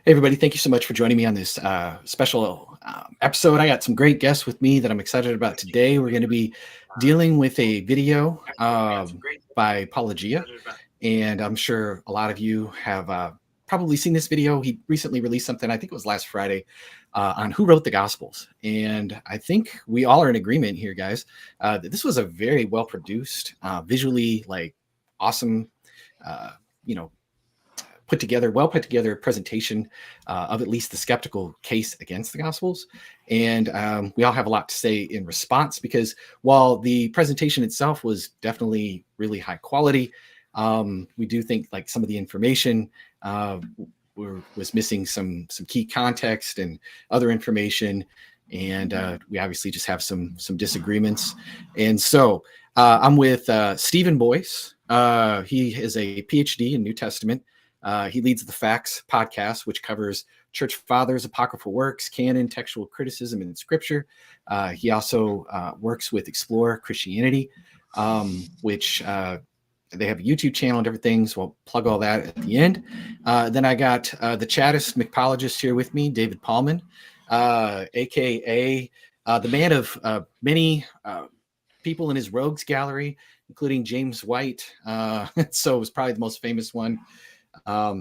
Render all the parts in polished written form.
Hey, everybody. Thank you so much for joining me on this special episode. I got some great guests with me that I'm excited about today. We're going to be dealing with a video by Paulogia, and I'm sure a lot of you have probably seen this video. He recently released something, I think it was last Friday, on who wrote the Gospels. And I think we all are in agreement here, guys, that this was a very well-produced, visually, awesome, you know, well put together presentation of at least the skeptical case against the Gospels. And we all have a lot to say in response, because while the presentation itself was definitely really high quality, we do think like some of the information was missing some key context and other information. And we obviously just have some disagreements. And so I'm with Stephen Boyce. He is a PhD in New Testament. He leads the Facts podcast, which covers church fathers, apocryphal works, canon, textual criticism, and scripture. He also works with Explore Christianity, which they have a YouTube channel and everything. So I'll plug all that at the end. Then I got the chattist mixologist here with me, David Pallmann, aka the man of many people in his rogues gallery, including James White. So it was probably the most famous one.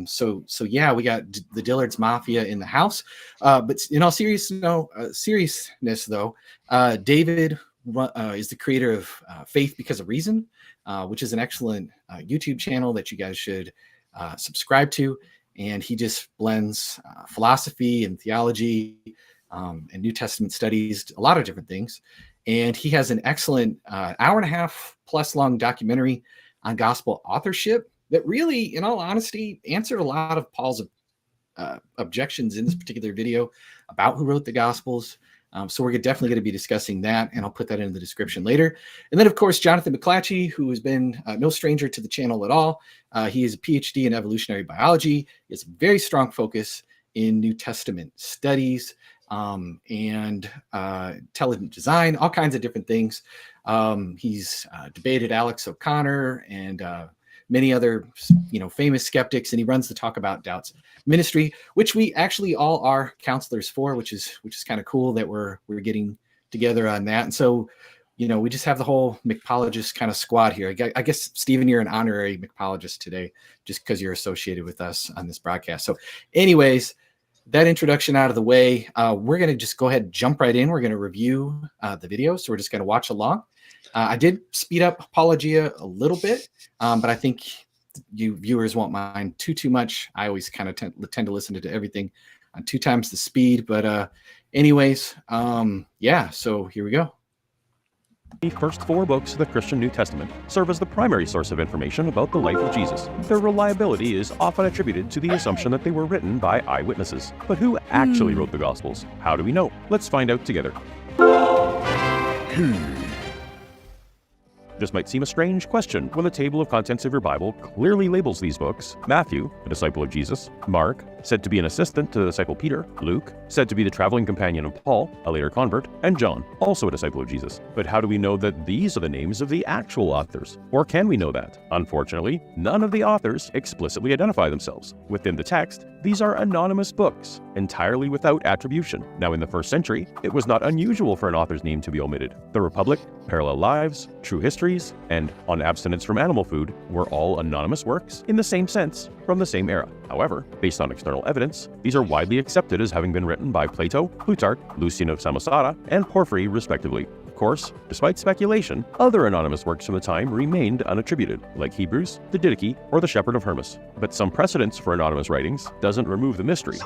So yeah, we got the Dillard's Mafia in the house. But in all seriousness, though, David is the creator of Faith Because of Reason, which is an excellent YouTube channel that you guys should subscribe to. And he just blends philosophy and theology and New Testament studies, a lot of different things. And he has an excellent hour and a half plus long documentary on gospel authorship that really, in all honesty, answered a lot of Paul's objections in this particular video about who wrote the Gospels. So we're definitely going to be discussing that, and I'll put that in the description later. And then, of course, Jonathan McClatchy, who has been no stranger to the channel at all. He is a PhD in evolutionary biology. He has a very strong focus in New Testament studies and intelligent design, all kinds of different things. He's debated Alex O'Connor and many other, famous skeptics, and he runs the Talk About Doubts ministry, which we actually all are counselors for, which is kind of cool that we're getting together on that. And so, we just have the whole mixologist kind of squad here. I guess, Stephen, you're an honorary mixologist today, just because you're associated with us on this broadcast. So anyways, that introduction out of the way, we're going to just go ahead and jump right in. We're going to review the video. So we're just going to watch along. I did speed up Paulogia a little bit, but I think you viewers won't mind too much. I always kind of tend to listen to everything on 2 times the speed. But anyways, yeah, so here we go. The first 4 books of the Christian New Testament serve as the primary source of information about the life of Jesus. Their reliability is often attributed to the assumption that they were written by eyewitnesses. But who actually wrote the Gospels? How do we know? Let's find out together. This might seem a strange question when the table of contents of your Bible clearly labels these books: Matthew, a disciple of Jesus; Mark, said to be an assistant to the disciple Peter; Luke, said to be the traveling companion of Paul, a later convert; and John, also a disciple of Jesus. But how do we know that these are the names of the actual authors? Or can we know that? Unfortunately, none of the authors explicitly identify themselves. Within the text, these are anonymous books, entirely without attribution. Now, in the first century, it was not unusual for an author's name to be omitted. The Republic, Parallel Lives, True Histories, and On Abstinence from Animal Food were all anonymous works in the same sense from the same era. However, based on external evidence, these are widely accepted as having been written by Plato, Plutarch, Lucian of Samosata, and Porphyry, respectively. Of course, despite speculation, other anonymous works from the time remained unattributed, like Hebrews, the Didache, or the Shepherd of Hermas. But some precedence for anonymous writings doesn't remove the mystery.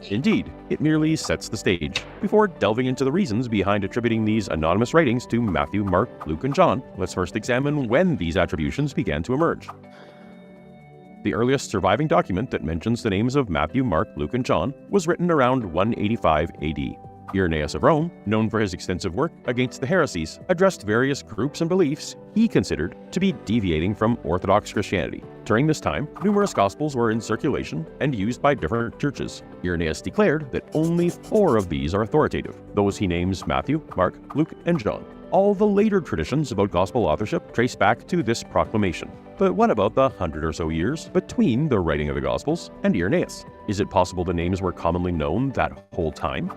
Indeed, it merely sets the stage. Before delving into the reasons behind attributing these anonymous writings to Matthew, Mark, Luke, and John, let's first examine when these attributions began to emerge. The earliest surviving document that mentions the names of Matthew, Mark, Luke, and John was written around 185 AD. Irenaeus of Rome, known for his extensive work against the heresies, addressed various groups and beliefs he considered to be deviating from Orthodox Christianity. During this time, numerous Gospels were in circulation and used by different churches. Irenaeus declared that only 4 of these are authoritative. Those he names Matthew, Mark, Luke, and John. All the later traditions about Gospel authorship trace back to this proclamation. But what about the 100 or so years between the writing of the Gospels and Irenaeus? Is it possible the names were commonly known that whole time?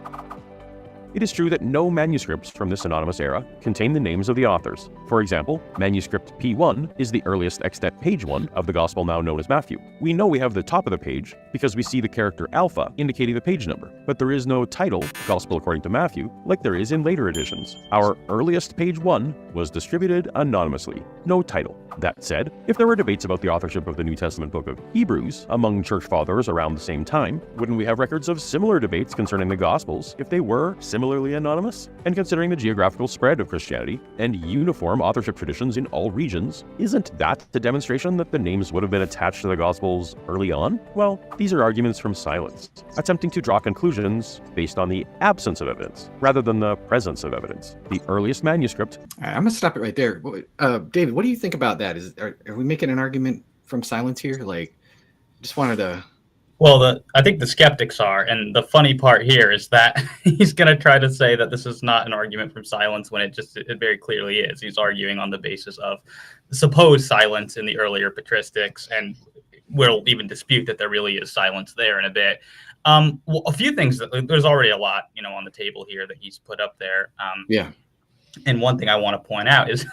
It is true that no manuscripts from this anonymous era contain the names of the authors. For example, manuscript P1 is the earliest extant page 1 of the Gospel now known as Matthew. We know we have the top of the page because we see the character alpha indicating the page number, but there is no title, Gospel according to Matthew, like there is in later editions. Our earliest page 1 was distributed anonymously, no title. That said, if there were debates about the authorship of the New Testament book of Hebrews among church fathers around the same time, wouldn't we have records of similar debates concerning the Gospels if they were similarly anonymous? And considering the geographical spread of Christianity and uniform authorship traditions in all regions, isn't that the demonstration that the names would have been attached to the Gospels early on? Well, these are arguments from silence, attempting to draw conclusions based on the absence of evidence rather than the presence of evidence. The earliest manuscript. All right, I'm gonna stop it right there. David, what do you think about that? Are we making an argument from silence here? Like, just wanted to. Well, I think the skeptics are, and the funny part here is that he's going to try to say that this is not an argument from silence when it very clearly is. He's arguing on the basis of supposed silence in the earlier patristics, and we'll even dispute that there really is silence there in a bit. Well, a few things. There's already a lot, on the table here that he's put up there. Yeah. And one thing I want to point out is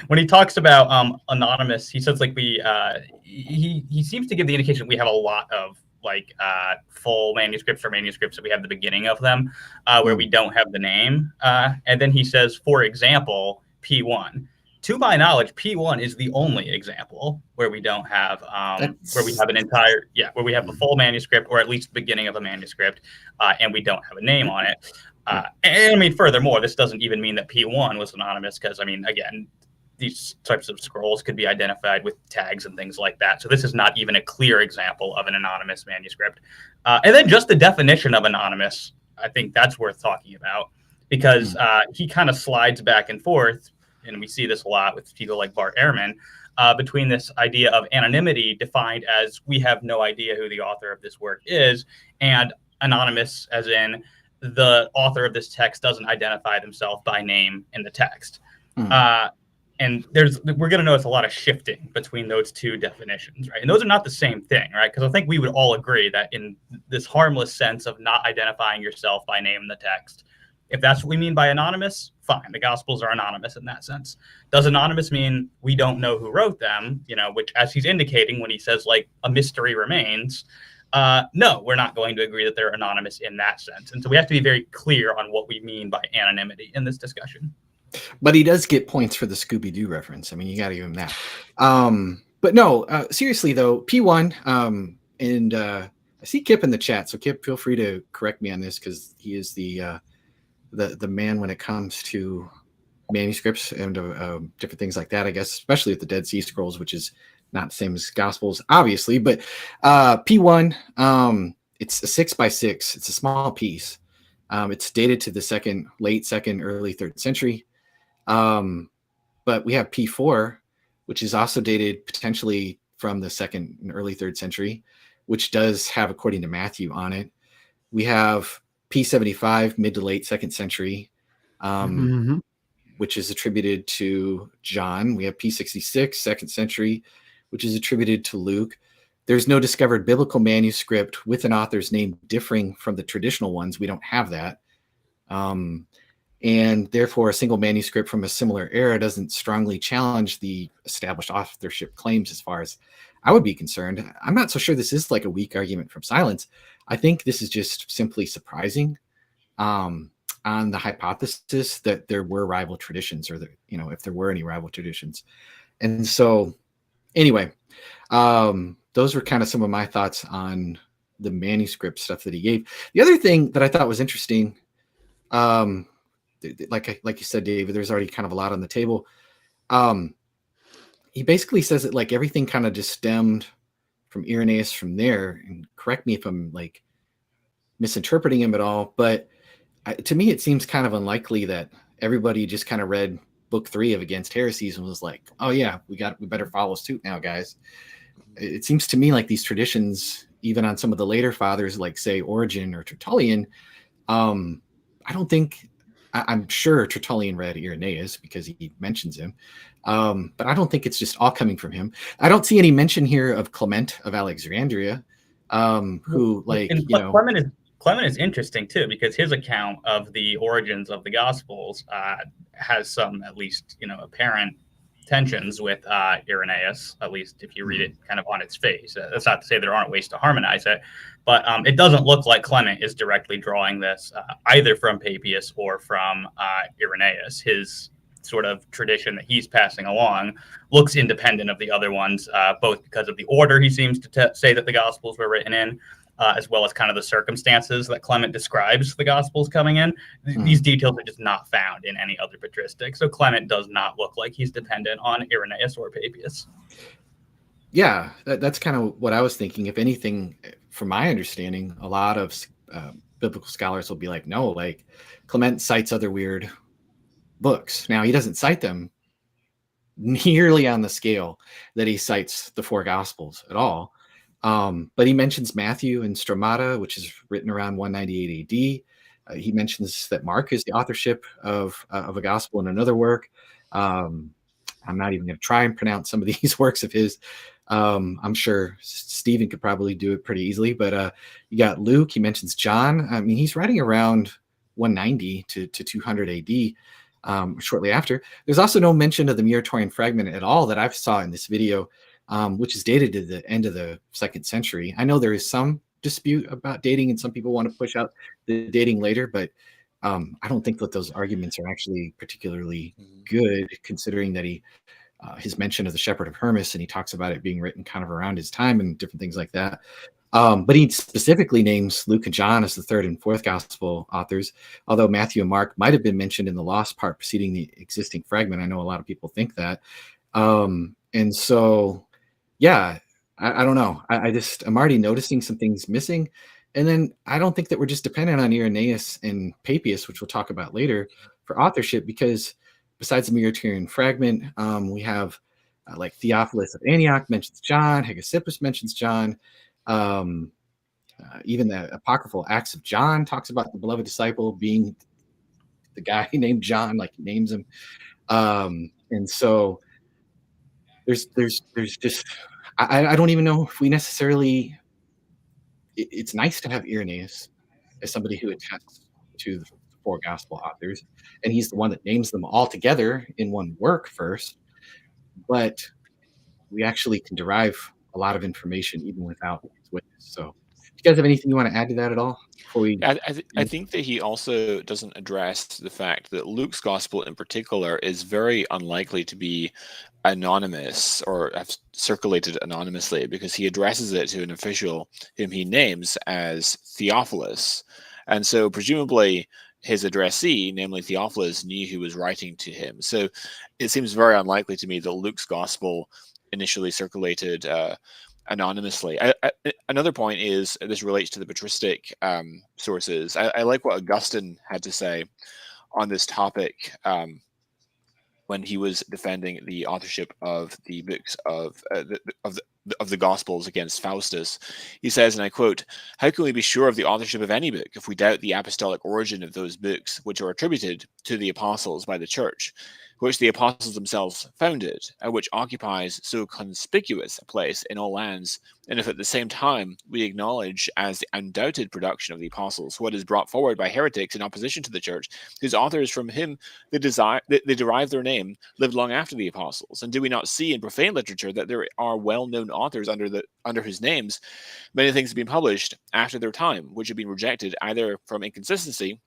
when he talks about anonymous, he says he seems to give the indication we have a lot of full manuscripts or manuscripts that we have the beginning of them where we don't have the name. And then he says, for example, P1. To my knowledge, P1 is the only example where we don't have where we have where we have a full manuscript or at least the beginning of a manuscript and we don't have a name on it. And I mean, furthermore, this doesn't even mean that P1 was anonymous because, I mean, again, these types of scrolls could be identified with tags and things like that. So this is not even a clear example of an anonymous manuscript. And then just the definition of anonymous, I think that's worth talking about because he kind of slides back and forth, and we see this a lot with people like Bart Ehrman, between this idea of anonymity defined as we have no idea who the author of this work is, and anonymous as in the author of this text doesn't identify themselves by name in the text. And we're going to notice a lot of shifting between those two definitions, right? And those are not the same thing, right? Because I think we would all agree that in this harmless sense of not identifying yourself by name in the text, if that's what we mean by anonymous, fine. The Gospels are anonymous in that sense. Does anonymous mean we don't know who wrote them? Which, as he's indicating when he says a mystery remains, no, we're not going to agree that they're anonymous in that sense. And so we have to be very clear on what we mean by anonymity in this discussion. But he does get points for the Scooby-Doo reference. I mean, you got to give him that. But no, seriously though, P1, and I see Kip in the chat. So Kip, feel free to correct me on this because he is the man when it comes to manuscripts and different things like that, I guess, especially with the Dead Sea Scrolls, which is not the same as Gospels, obviously. But P1, it's a 6x6. It's a small piece. It's dated to the late second, early 3rd century. But we have P4, which is also dated potentially from the 2nd and early 3rd century, which does have, according to Matthew, on it. We have P75, mid to late 2nd century, which is attributed to John. We have P66, 2nd century, which is attributed to Luke. There's no discovered biblical manuscript with an author's name differing from the traditional ones. We don't have that. And therefore, a single manuscript from a similar era doesn't strongly challenge the established authorship claims as far as I would be concerned. I'm not so sure this is a weak argument from silence. I think this is just simply surprising on the hypothesis that there were rival traditions or that, if there were any rival traditions. And so anyway, those were kind of some of my thoughts on the manuscript stuff that he gave. The other thing that I thought was interesting, like you said, David, there's already kind of a lot on the table. He basically says that everything kind of just stemmed from Irenaeus from there. And correct me if I'm misinterpreting him at all, but to me, it seems kind of unlikely that everybody just kind of read book 3 of Against Heresies and was like, oh yeah, we better follow suit now, guys. It seems to me like these traditions, even on some of the later fathers, like say Origen or Tertullian, I don't think, I'm sure Tertullian read Irenaeus because he mentions him. But I don't think it's just all coming from him. I don't see any mention here of Clement of Alexandria, who like, and Clement is interesting too, because his account of the origins of the Gospels has some, at least, apparent tensions with Irenaeus, at least if you read it kind of on its face. That's not to say there aren't ways to harmonize it, but it doesn't look like Clement is directly drawing this either from Papias or from Irenaeus. His sort of tradition that he's passing along looks independent of the other ones, both because of the order he seems to say that the Gospels were written in, as well as kind of the circumstances that Clement describes the Gospels coming in. These details are just not found in any other patristic. So Clement does not look like he's dependent on Irenaeus or Papias. Yeah, that's kind of what I was thinking. If anything, from my understanding, a lot of biblical scholars will be like, no, like Clement cites other weird books. Now, he doesn't cite them nearly on the scale that he cites the 4 Gospels at all. But he mentions Matthew and Stromata, which is written around 198 AD. He mentions that Mark is the authorship of a gospel in another work. I'm not even going to try and pronounce some of these works of his. I'm sure Stephen could probably do it pretty easily. But you got Luke. He mentions John. I mean, he's writing around 190 to 200 AD. Shortly after. There's also no mention of the Muratorian fragment at all that I've saw in this video, which is dated to the end of the 2nd century. I know there is some dispute about dating, and some people want to push out the dating later, but I don't think that those arguments are actually particularly good, considering that his mention of the Shepherd of Hermas, and he talks about it being written kind of around his time and different things like that. But he specifically names Luke and John as the 3rd and 4th gospel authors, although Matthew and Mark might have been mentioned in the lost part preceding the existing fragment. I know a lot of people think that. And so, yeah, I don't know. I'm already noticing some things missing. And then I don't think that we're just dependent on Irenaeus and Papias, which we'll talk about later, for authorship, because besides the Muratorian fragment, we have like Theophilus of Antioch mentions John, Hegesippus mentions John. Even the apocryphal Acts of John talks about the beloved disciple being the guy named John, like he names him. And so there's just, I don't even know if we necessarily, it's nice to have Irenaeus as somebody who attests to the 4 gospel authors, and he's the one that names them all together in one work first, but we actually can derive a lot of information even without his witness. So do you guys have anything you want to add to that at all before we I think that he also doesn't address the fact that Luke's gospel in particular is very unlikely to be anonymous or have circulated anonymously, because he addresses it to an official whom he names as Theophilus. And so presumably his addressee, namely Theophilus, knew who was writing to him. So it seems very unlikely to me that Luke's gospel initially circulated anonymously. Another point is, this relates to the patristic sources. I like what Augustine had to say on this topic when he was defending the authorship of the books of the Gospels against Faustus. He says, and I quote, "How can we be sure of the authorship of any book if we doubt the apostolic origin of those books which are attributed to the apostles by the church, which the apostles themselves founded, and which occupies so conspicuous a place in all lands, and if at the same time we acknowledge as the undoubted production of the apostles what is brought forward by heretics in opposition to the church, whose authors from whom they derive their name lived long after the apostles? And do we not see in profane literature that there are well-known authors under whose names many things have been published after their time, which have been rejected either from inconsistency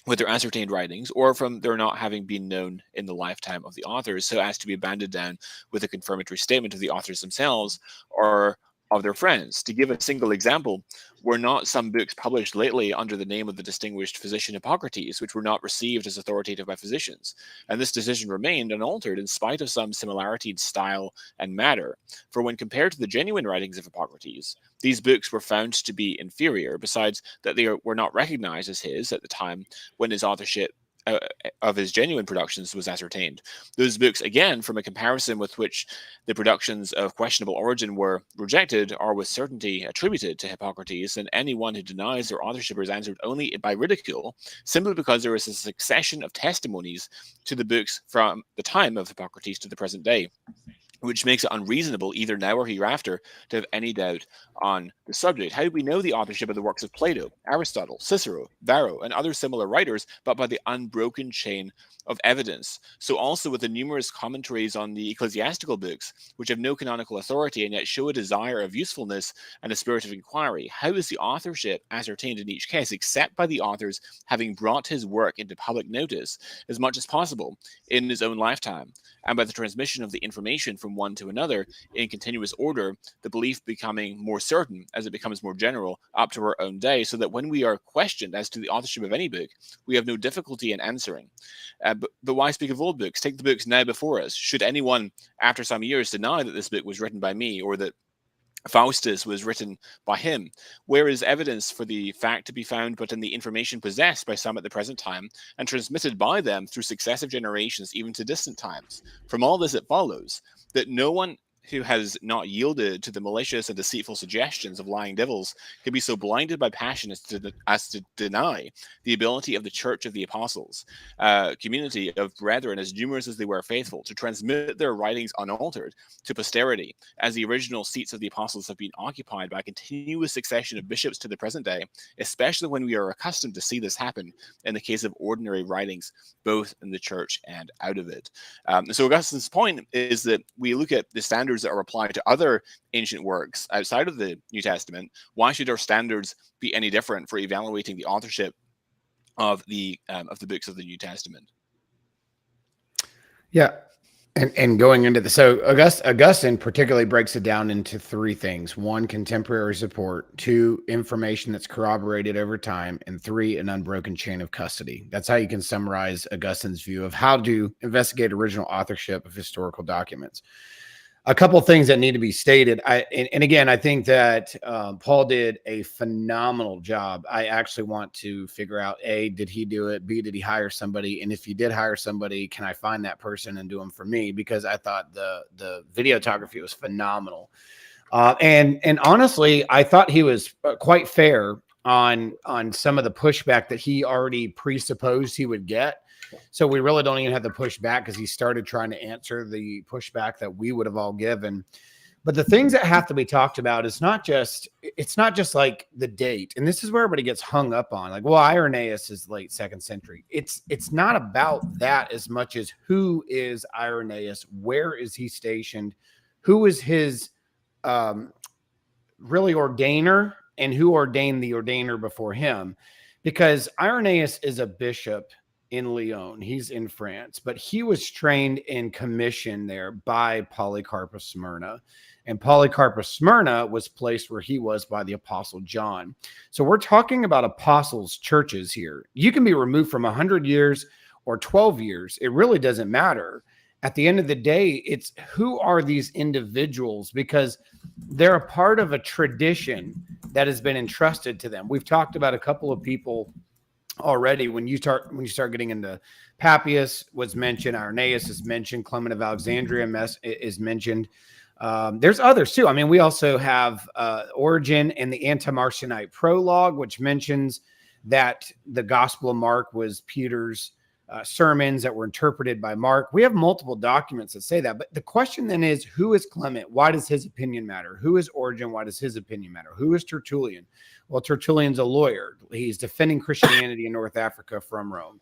with their ascertained writings, or from their not having been known in the lifetime of the authors, so as to be banded down with a confirmatory statement of the authors themselves, or of their friends. To give a single example, were not some books published lately under the name of the distinguished physician Hippocrates, which were not received as authoritative by physicians? And this decision remained unaltered in spite of some similarity in style and matter. For when compared to the genuine writings of Hippocrates, these books were found to be inferior, besides that they were not recognized as his at the time when his authorship of his genuine productions was ascertained. Those books, again, from a comparison with which the productions of questionable origin were rejected, are with certainty attributed to Hippocrates, and anyone who denies their authorship is answered only by ridicule, simply because there is a succession of testimonies to the books from the time of Hippocrates to the present day, which makes it unreasonable, either now or hereafter, to have any doubt on the subject. How do we know the authorship of the works of Plato, Aristotle, Cicero, Varro, and other similar writers, but by the unbroken chain of evidence? So also with the numerous commentaries on the ecclesiastical books, which have no canonical authority and yet show a desire of usefulness and a spirit of inquiry, how is the authorship ascertained in each case, except by the author's having brought his work into public notice as much as possible in his own lifetime, and by the transmission of the information from one to another in continuous order, the belief becoming more certain as it becomes more general up to our own day, so that when we are questioned as to the authorship of any book, we have no difficulty in answering. But why speak of old books? Take the books now before us. Should anyone, after some years, deny that this book was written by me, or that Faustus was written by him? Where is evidence for the fact to be found but in the information possessed by some at the present time, and transmitted by them through successive generations even to distant times? From all this it follows that no one who has not yielded to the malicious and deceitful suggestions of lying devils can be so blinded by passion as to deny the ability of the Church of the Apostles, community of brethren as numerous as they were faithful, to transmit their writings unaltered to posterity, as the original seats of the apostles have been occupied by a continuous succession of bishops to the present day, especially when we are accustomed to see this happen in the case of ordinary writings, both in the church and out of it. So Augustine's point is that we look at the standards that are applied to other ancient works outside of the New Testament. Why should our standards be any different for evaluating the authorship of the books of the New Testament? Yeah. And going into the, so Augustine particularly breaks it down into three things: one, contemporary support; two, information that's corroborated over time; and three, an unbroken chain of custody. That's how you can summarize Augustine's view of how to investigate original authorship of historical documents. A couple of things that need to be stated. And again, I think that Paul did a phenomenal job. I actually want to figure out, A, did he do it? B, did he hire somebody? And if he did hire somebody, can I find that person and do them for me? Because I thought the videography was phenomenal. And honestly, I thought he was quite fair on some of the pushback that he already presupposed he would get. So we really don't even have to push back, because he started trying to answer the pushback that we would have all given. But the things that have to be talked about is it's not just like the date. And this is where everybody gets hung up on, like, well, Irenaeus is late 2nd century. It's not about that as much as who is Irenaeus, where is he stationed, who is his really ordainer, and who ordained the ordainer before him. Because Irenaeus is a bishop in Lyon. He's in France, but he was trained and commissioned there by Polycarp of Smyrna. And Polycarp of Smyrna was placed where he was by the Apostle John. So we're talking about apostles' churches here. You can be removed from 100 years or 12 years. It really doesn't matter. At the end of the day, it's who are these individuals, because they're a part of a tradition that has been entrusted to them. We've talked about a couple of people already. When you start getting into Papias was mentioned, Irenaeus is mentioned, Clement of Alexandria is mentioned. There's others too. I mean, we also have Origen and the Anti-Marcionite Prologue, which mentions that the Gospel of Mark was Peter's sermons that were interpreted by Mark. We have multiple documents that say that. But the question then is, who is Clement? Why does his opinion matter? Who is Origen? Why does his opinion matter? Who is Tertullian? Well, Tertullian's a lawyer. He's defending Christianity in North Africa from Rome.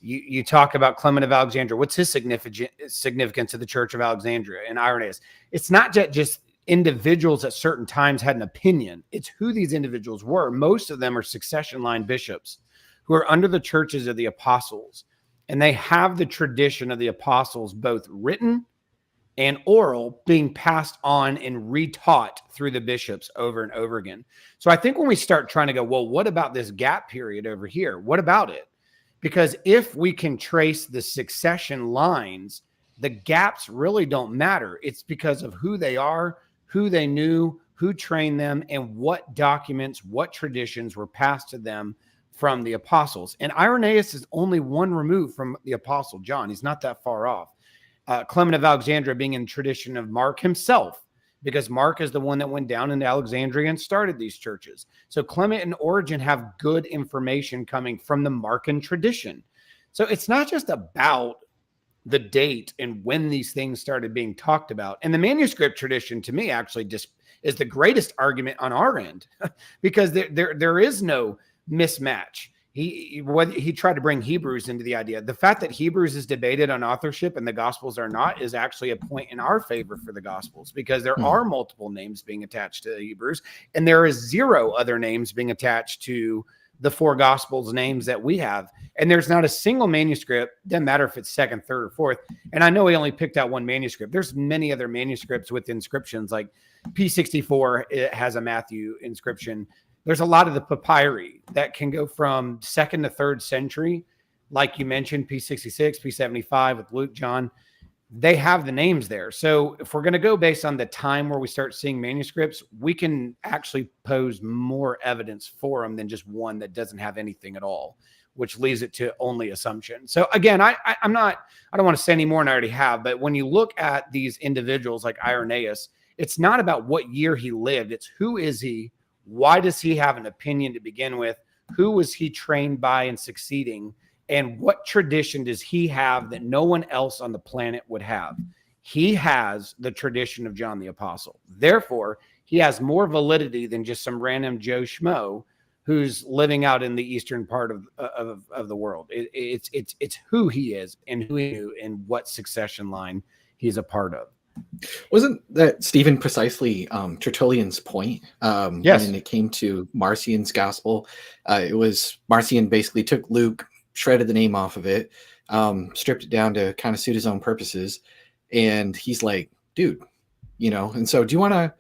You talk about Clement of Alexandria. What's his significance to the Church of Alexandria and Irenaeus? It's not just individuals at certain times had an opinion. It's who these individuals were. Most of them are succession line bishops who are under the churches of the apostles. And they have the tradition of the apostles both written and oral being passed on and retaught through the bishops over and over again. So I think when we start trying to go, well, what about this gap period over here? What about it? Because if we can trace the succession lines, the gaps really don't matter. It's because of who they are, who they knew, who trained them, and what documents, what traditions were passed to them from the apostles. And Irenaeus is only one remove from the apostle John. He's not that far off. Clement of Alexandria being in tradition of Mark himself, because Mark is the one that went down into Alexandria and started these churches. So Clement and Origen have good information coming from the Markan tradition. So it's not just about the date and when these things started being talked about. And the manuscript tradition, to me, actually just is the greatest argument on our end, because there is no mismatch. He tried to bring Hebrews into the idea. The fact that Hebrews is debated on authorship and the Gospels are not is actually a point in our favor for the Gospels, because there are multiple names being attached to Hebrews, and there is 0 other names being attached to the 4 Gospels names that we have. And there's not a single manuscript, doesn't matter if it's 2nd, 3rd, or 4th. And I know he only picked out one manuscript. There's many other manuscripts with inscriptions, like P64, it has a Matthew inscription. There's a lot of the papyri that can go from 2nd to 3rd century. Like you mentioned, P66, P75 with Luke, John, they have the names there. So if we're going to go based on the time where we start seeing manuscripts, we can actually pose more evidence for them than just one that doesn't have anything at all, which leaves it to only assumption. So again, I don't want to say any more than I already have, but when you look at these individuals like Irenaeus, it's not about what year he lived. It's who is he? Why does he have an opinion to begin with? Who was he trained by and succeeding? And what tradition does he have that no one else on the planet would have? He has the tradition of John the Apostle. Therefore, he has more validity than just some random Joe Schmo who's living out in the eastern part of the world. It's who he is and who he knew and what succession line he's a part of. Wasn't that, Stephen, precisely Tertullian's point? Yes. When it came to Marcion's gospel, it was Marcion basically took Luke, shredded the name off of it, stripped it down to kind of suit his own purposes. And he's like, dude, and so do you want to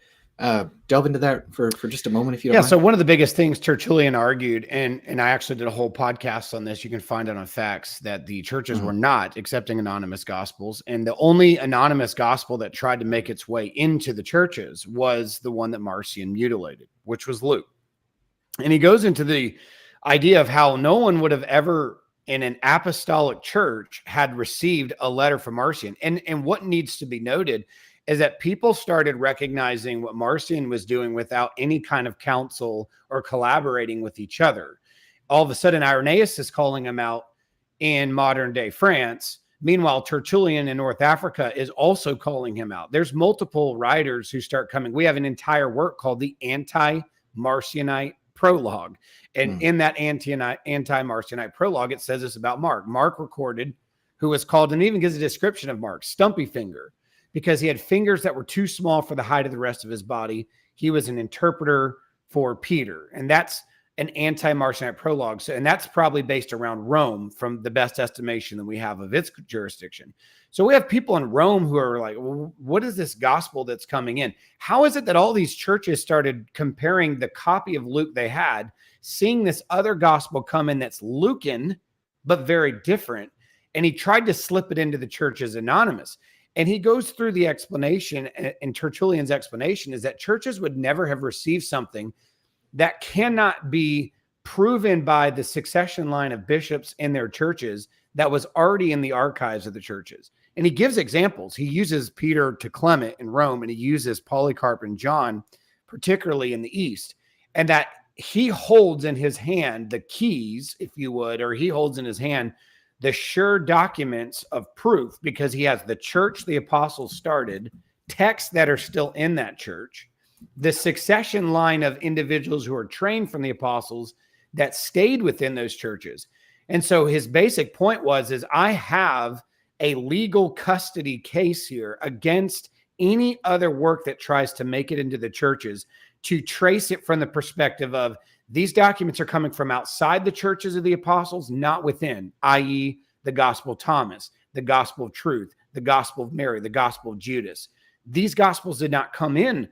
delve into that for just a moment, if you don't mind? So one of the biggest things Tertullian argued, and I actually did a whole podcast on this, you can find it on Facts, that the churches were not accepting anonymous gospels. And the only anonymous gospel that tried to make its way into the churches was the one that Marcion mutilated, which was Luke. And he goes into the idea of how no one would have ever in an apostolic church had received a letter from Marcion. And what needs to be noted is that people started recognizing what Marcion was doing without any kind of counsel or collaborating with each other. All of a sudden, Irenaeus is calling him out in modern day France. Meanwhile, Tertullian in North Africa is also calling him out. There's multiple writers who start coming. We have an entire work called the Anti-Marcionite Prologue. And in that Anti-Marcionite Prologue, it says this about Mark. Mark recorded, who was called, and even gives a description of Mark, Stumpy Finger, because he had fingers that were too small for the height of the rest of his body. He was an interpreter for Peter. And that's an Anti-Marcionite Prologue. So, and that's probably based around Rome from the best estimation that we have of its jurisdiction. So we have people in Rome who are like, well, what is this gospel that's coming in? How is it that all these churches started comparing the copy of Luke they had, seeing this other gospel come in that's Lucan, but very different? And he tried to slip it into the church as anonymous. And he goes through the explanation, and Tertullian's explanation is that churches would never have received something that cannot be proven by the succession line of bishops in their churches that was already in the archives of the churches. And he gives examples. He uses Peter to Clement in Rome, and he uses Polycarp and John, particularly in the East, and that he holds in his hand the keys, if you would, or he holds in his hand the sure documents of proof, because he has the church the apostles started, texts that are still in that church, the succession line of individuals who are trained from the apostles that stayed within those churches. And so his basic point is I have a legal custody case here against any other work that tries to make it into the churches, to trace it from the perspective of these documents are coming from outside the churches of the apostles, not within, i.e. the Gospel of Thomas, the Gospel of Truth, the Gospel of Mary, the Gospel of Judas. These Gospels did not come in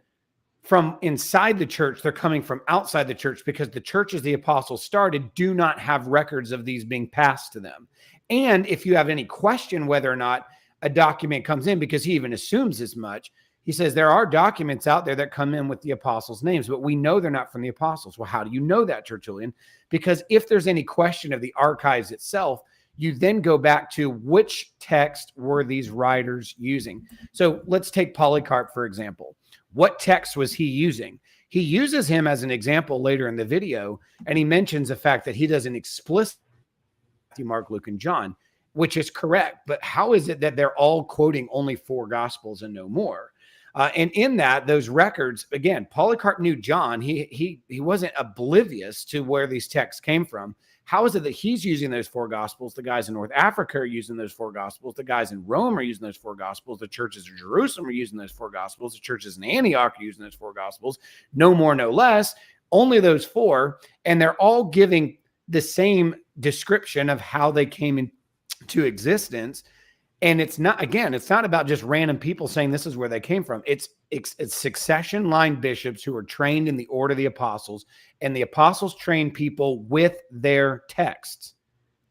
from inside the church. They're coming from outside the church, because the churches the apostles started do not have records of these being passed to them. And if you have any question whether or not a document comes in, because he even assumes as much, he says there are documents out there that come in with the apostles' names, but we know they're not from the apostles. Well, how do you know that, Tertullian? Because if there's any question of the archives itself, you then go back to which text were these writers using. So let's take Polycarp, for example. What text was he using? He uses him as an example later in the video, and he mentions the fact that he doesn't explicitly Mark, Luke, and John, which is correct. But how is it that they're all quoting only 4 Gospels and no more? And in that, those records, again, Polycarp knew John. He wasn't oblivious to where these texts came from. How is it that he's using those 4 Gospels? The guys in North Africa are using those 4 Gospels. The guys in Rome are using those 4 Gospels. The churches of Jerusalem are using those 4 Gospels. The churches in Antioch are using those 4 Gospels. No more, no less. Only those 4. And they're all giving the same description of how they came into existence. And it's not about just random people saying this is where they came from. It's succession line bishops who are trained in the order of the apostles, and the apostles trained people with their texts.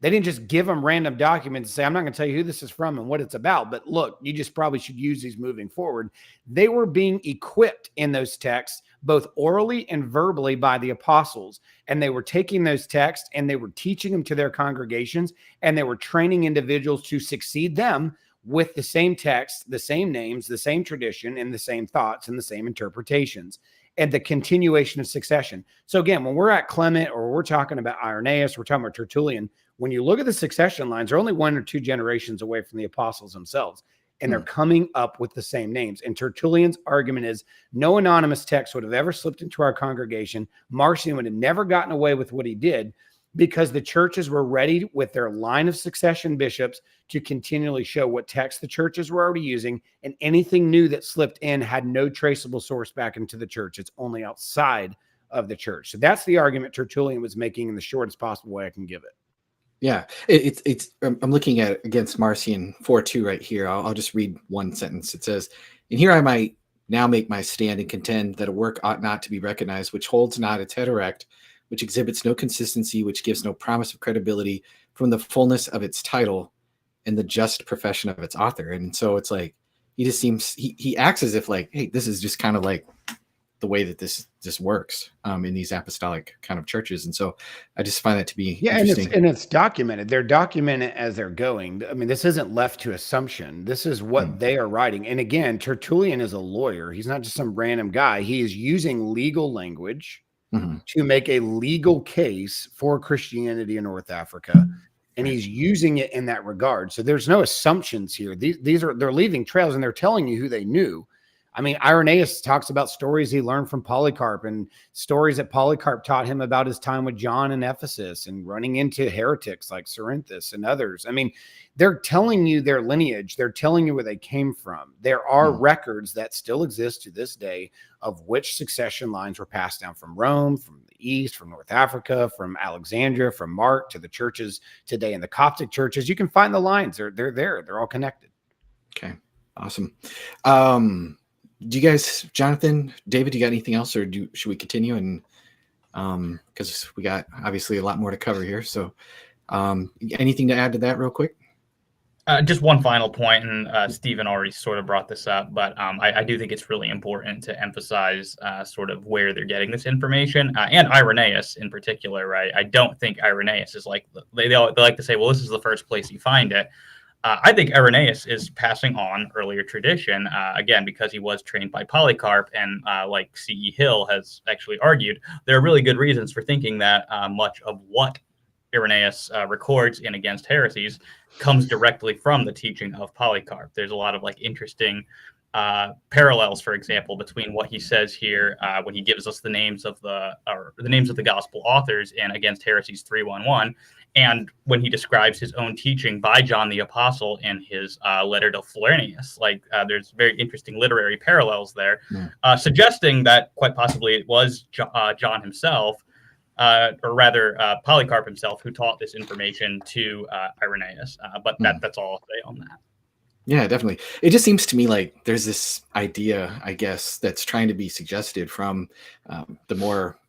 They didn't just give them random documents and say, I'm not going to tell you who this is from and what it's about, but look, you just probably should use these moving forward. They were being equipped in those texts, both orally and verbally, by the apostles. And they were taking those texts and they were teaching them to their congregations, and they were training individuals to succeed them with the same text, the same names, the same tradition, and the same thoughts and the same interpretations, and the continuation of succession. So again, when we're at Clement, or we're talking about Irenaeus, we're talking about Tertullian, when you look at the succession lines, they're only 1 or 2 generations away from the apostles themselves, and they're coming up with the same names. And Tertullian's argument is no anonymous text would have ever slipped into our congregation. Marcion would have never gotten away with what he did, because the churches were ready with their line of succession bishops to continually show what text the churches were already using, and anything new that slipped in had no traceable source back into the church. It's only outside of the church. So that's the argument Tertullian was making in the shortest possible way I can give it. Yeah, it's. I'm looking at against Marcion 4:2 right here. I'll just read one sentence. It says, "And here I might now make my stand and contend that a work ought not to be recognized, which holds not its head erect, which exhibits no consistency, which gives no promise of credibility from the fullness of its title and the just profession of its author." And so it's like he just seems he acts as if like, hey, this is just kind of like the way that this works in these apostolic kind of churches. And so I just find that to be interesting. And it's documented. They're documented as they're going. I mean, this isn't left to assumption. This is what they are writing. And again, Tertullian is a lawyer. He's not just some random guy. He is using legal language to make a legal case for Christianity in North Africa. And he's using it in that regard. So there's no assumptions here. They're leaving trails, and they're telling you who they knew. I mean, Irenaeus talks about stories he learned from Polycarp, and stories that Polycarp taught him about his time with John in Ephesus and running into heretics like Cerinthus and others. I mean, they're telling you their lineage. They're telling you where they came from. There are records that still exist to this day of which succession lines were passed down from Rome, from the East, from North Africa, from Alexandria, from Mark to the churches today in the Coptic churches. You can find the lines. They're there. They're all connected. Okay, awesome. Do you guys, Jonathan, David, do you got anything else, or should we continue? And because we got obviously a lot more to cover here. So anything to add to that real quick? Just one final point, and Stephen already sort of brought this up, but I do think it's really important to emphasize sort of where they're getting this information, and Irenaeus in particular, right? I don't think Irenaeus is like, they like to say, well, this is the first place you find it. I think Irenaeus is passing on earlier tradition, again, because he was trained by Polycarp. And like C.E. Hill has actually argued, there are really good reasons for thinking that much of what Irenaeus records in Against Heresies comes directly from the teaching of Polycarp. There's a lot of like interesting parallels, for example, between what he says here when he gives us the names of the gospel authors in Against Heresies 3:1:1, and when he describes his own teaching by John the Apostle in his letter to Florinius. Like there's very interesting literary parallels there, suggesting that quite possibly it was John himself, or rather Polycarp himself, who taught this information to Irenaeus. But that's all I'll say on that. Yeah, definitely. It just seems to me like there's this idea, I guess, that's trying to be suggested from the more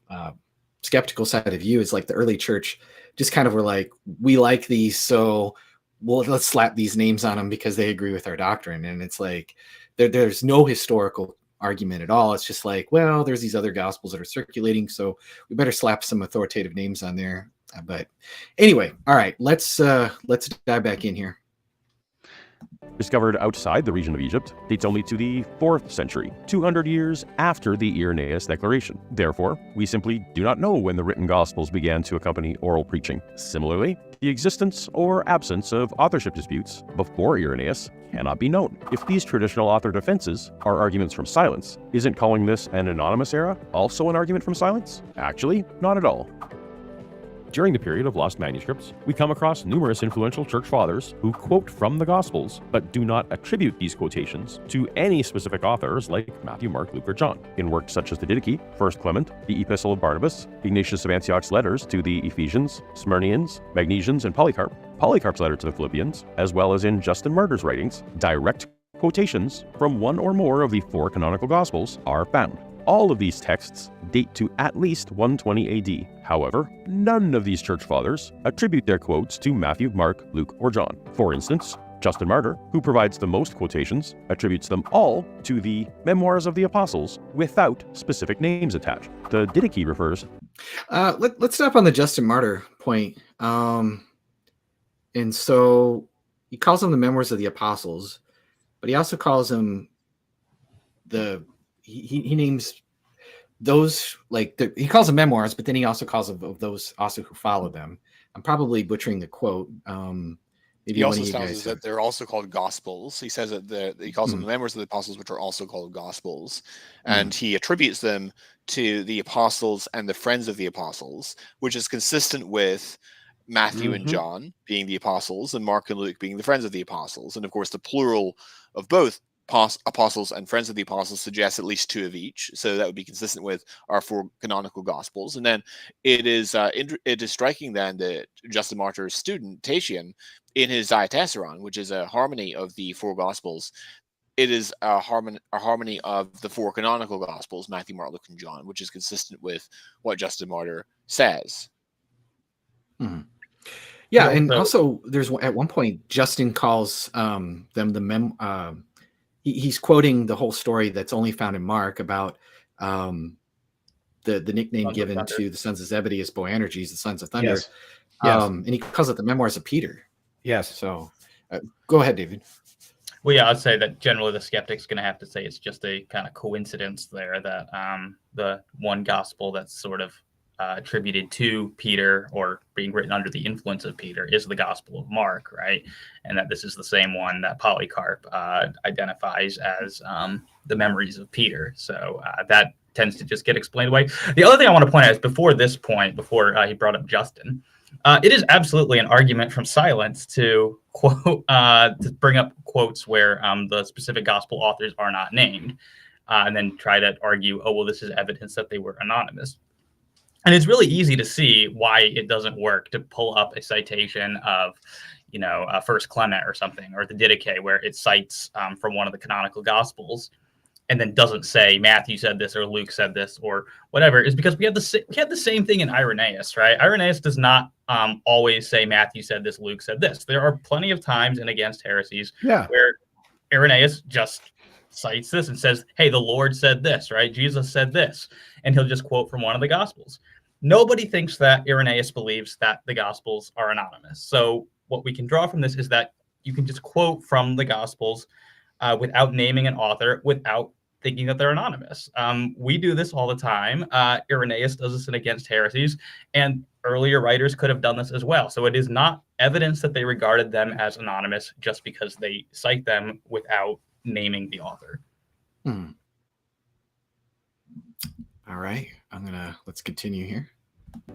skeptical side of you. Is like the early church just kind of were like, we like these, so let's slap these names on them because they agree with our doctrine. And it's like there's no historical argument at all. It's just like, well, there's these other gospels that are circulating, so we better slap some authoritative names on there. But anyway, all right, let's dive back in here. Discovered outside the region of Egypt, dates only to the 4th century, 200 years after the Irenaeus Declaration. Therefore, we simply do not know when the written Gospels began to accompany oral preaching. Similarly, the existence or absence of authorship disputes before Irenaeus cannot be known. If these traditional author defenses are arguments from silence, isn't calling this an anonymous era also an argument from silence? Actually, not at all. During the period of lost manuscripts, we come across numerous influential church fathers who quote from the Gospels, but do not attribute these quotations to any specific authors like Matthew, Mark, Luke, or John. In works such as the Didache, 1 Clement, the Epistle of Barnabas, Ignatius of Antioch's letters to the Ephesians, Smyrnians, Magnesians, and Polycarp, Polycarp's letter to the Philippians, as well as in Justin Martyr's writings, direct quotations from one or more of the 4 canonical Gospels are found. All of these texts date to at least 120 AD. However, none of these church fathers attribute their quotes to Matthew, Mark, Luke, or John. For instance, Justin Martyr, who provides the most quotations, attributes them all to the Memoirs of the Apostles without specific names attached. The Didache refers... Let's stop on the Justin Martyr point. And so he calls them the Memoirs of the Apostles, but he also calls them he names those, like he calls them memoirs, but then he also calls them of those also who follow them. I'm probably butchering the quote. He also tells us that they're also called gospels. He says that he calls them the memoirs of the apostles, which are also called gospels, and he attributes them to the apostles and the friends of the apostles, which is consistent with Matthew and John being the apostles and Mark and Luke being the friends of the apostles. And of course, the plural of both apostles and friends of the apostles suggests at least 2 of each, so that would be consistent with our 4 canonical gospels. And then it is striking then that Justin Martyr's student Tatian, in his Diatessaron, which is a harmony of the 4 gospels, it is a harmony of the 4 canonical gospels, Matthew, Mark, Luke, and John, which is consistent with what Justin Martyr says. Yeah, and also there's at one point Justin calls them the he's quoting the whole story that's only found in Mark about the nickname given to the sons of Zebedee as Boanerges, the sons of thunder. Yes. And he calls it the Memoirs of Peter. Yes. So go ahead, David. Well, yeah, I'd say that generally the skeptic's going to have to say it's just a kind of coincidence there that the one gospel that's sort of attributed to Peter or being written under the influence of Peter is the Gospel of Mark, right? And that this is the same one that Polycarp identifies as the memories of Peter. So that tends to just get explained away. The other thing I want to point out is before this point, before he brought up Justin, it is absolutely an argument from silence to quote to bring up quotes where the specific gospel authors are not named, and then try to argue, oh, well, this is evidence that they were anonymous. And it's really easy to see why it doesn't work to pull up a citation of, First Clement or something, or the Didache, where it cites from one of the canonical gospels, and then doesn't say Matthew said this or Luke said this or whatever. Is because we had the same thing in Irenaeus, right? Irenaeus does not always say Matthew said this, Luke said this. There are plenty of times in Against Heresies where Irenaeus just cites this and says, hey, the Lord said this, right? Jesus said this. And he'll just quote from one of the Gospels. Nobody thinks that Irenaeus believes that the Gospels are anonymous. So what we can draw from this is that you can just quote from the Gospels without naming an author, without thinking that they're anonymous. We do this all the time. Irenaeus does this in Against Heresies, and earlier writers could have done this as well. So it is not evidence that they regarded them as anonymous just because they cite them without naming the author. All right, let's continue here.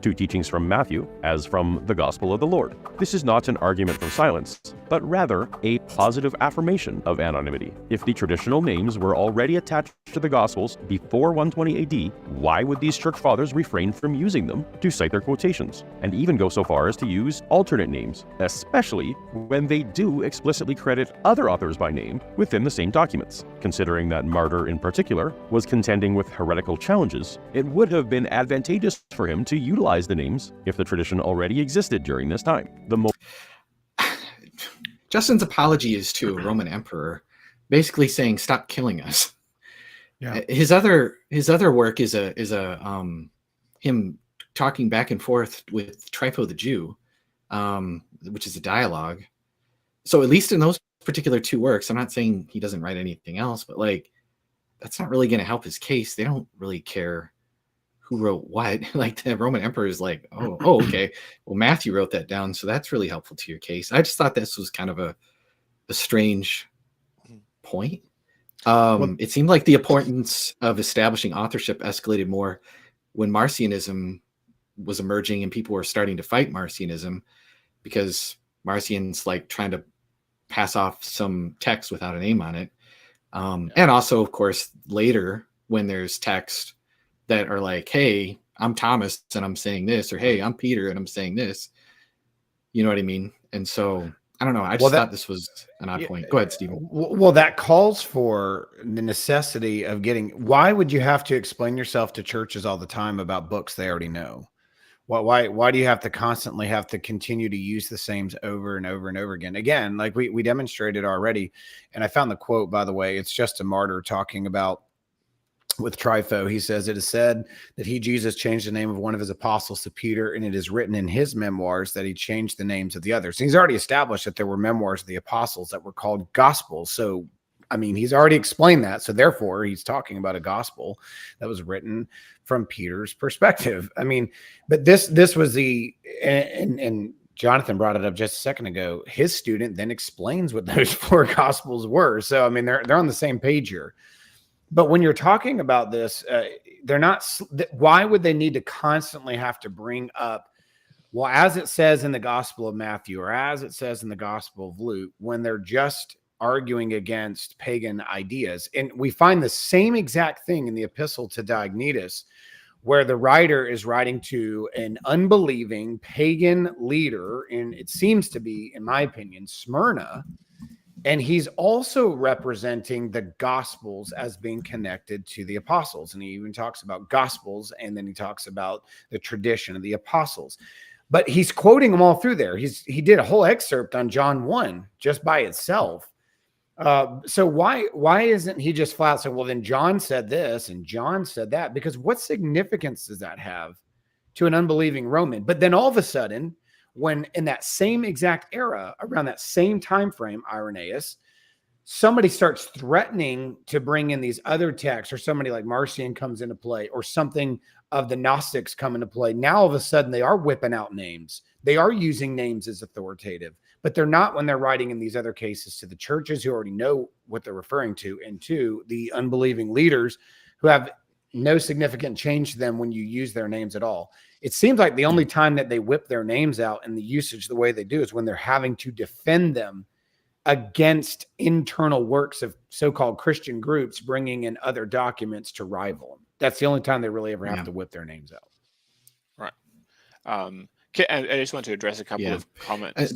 2 teachings from Matthew as from the Gospel of the Lord. This is not an argument from silence, but rather a positive affirmation of anonymity. If the traditional names were already attached to the Gospels before 120 AD, why would these church fathers refrain from using them to cite their quotations, and even go so far as to use alternate names, especially when they do explicitly credit other authors by name within the same documents? Considering that Martyr in particular was contending with heretical challenges, it would have been advantageous for him to utilize the names if the tradition already existed during this time. Justin's apology is to a Roman emperor, basically saying, "Stop killing us." Yeah. His other work is him talking back and forth with Trypho the Jew, which is a dialogue. So at least in those particular two works, I'm not saying he doesn't write anything else, but like that's not really going to help his case. They don't really care who wrote what. Like the Roman emperor is like, oh, okay. Well, Matthew wrote that down, so that's really helpful to your case. I just thought this was kind of a strange point. It seemed like the importance of establishing authorship escalated more when Marcionism was emerging and people were starting to fight Marcionism, because Marcion's like trying to pass off some text without a name on it. And also, of course, later when there's text that are like, hey, I'm Thomas and I'm saying this, or hey, I'm Peter and I'm saying this. You know what I mean? And so I don't know. I just thought this was an odd point. Go ahead, Stephen. Well, that calls for the necessity of getting. Why would you have to explain yourself to churches all the time about books they already know? Why do you have to constantly have to continue to use the same over and over and over again? Again, like we demonstrated already. And I found the quote, by the way. It's just a martyr talking about with Trypho. He says, "It is said that he, Jesus, changed the name of one of his apostles to Peter, and it is written in his memoirs that he changed the names of the others." And he's already established that there were memoirs of the apostles that were called gospels. So, I mean, he's already explained that. So therefore, he's talking about a gospel that was written from Peter's perspective. I mean, but this was the, and Jonathan brought it up just a second ago. His student then explains what those four gospels were. So, I mean, they're on the same page here. But when you're talking about this, they're not. Why would they need to constantly have to bring up, well, as it says in the Gospel of Matthew or as it says in the Gospel of Luke, when they're just arguing against pagan ideas? And we find the same exact thing in the epistle to Diognetus, where the writer is writing to an unbelieving pagan leader, and it seems to be, in my opinion, Smyrna. And he's also representing the Gospels as being connected to the apostles. And he even talks about Gospels, and then he talks about the tradition of the apostles. But he's quoting them all through there. He did a whole excerpt on John 1 just by itself. So why isn't he just flat saying, well, then John said this and John said that? Because what significance does that have to an unbelieving Roman? But then all of a sudden, when in that same exact era, around that same time frame, Irenaeus, somebody starts threatening to bring in these other texts, or somebody like Marcion comes into play, or something of the Gnostics come into play. Now, all of a sudden, they are whipping out names. They are using names as authoritative, but they're not when they're writing in these other cases to the churches who already know what they're referring to, and to the unbelieving leaders who have no significant change to them when you use their names at all. It seems like the only time that they whip their names out and the usage the way they do is when they're having to defend them against internal works of so-called Christian groups bringing in other documents to rival them. That's the only time they really ever have to whip their names out. Right. I just want to address a couple of comments.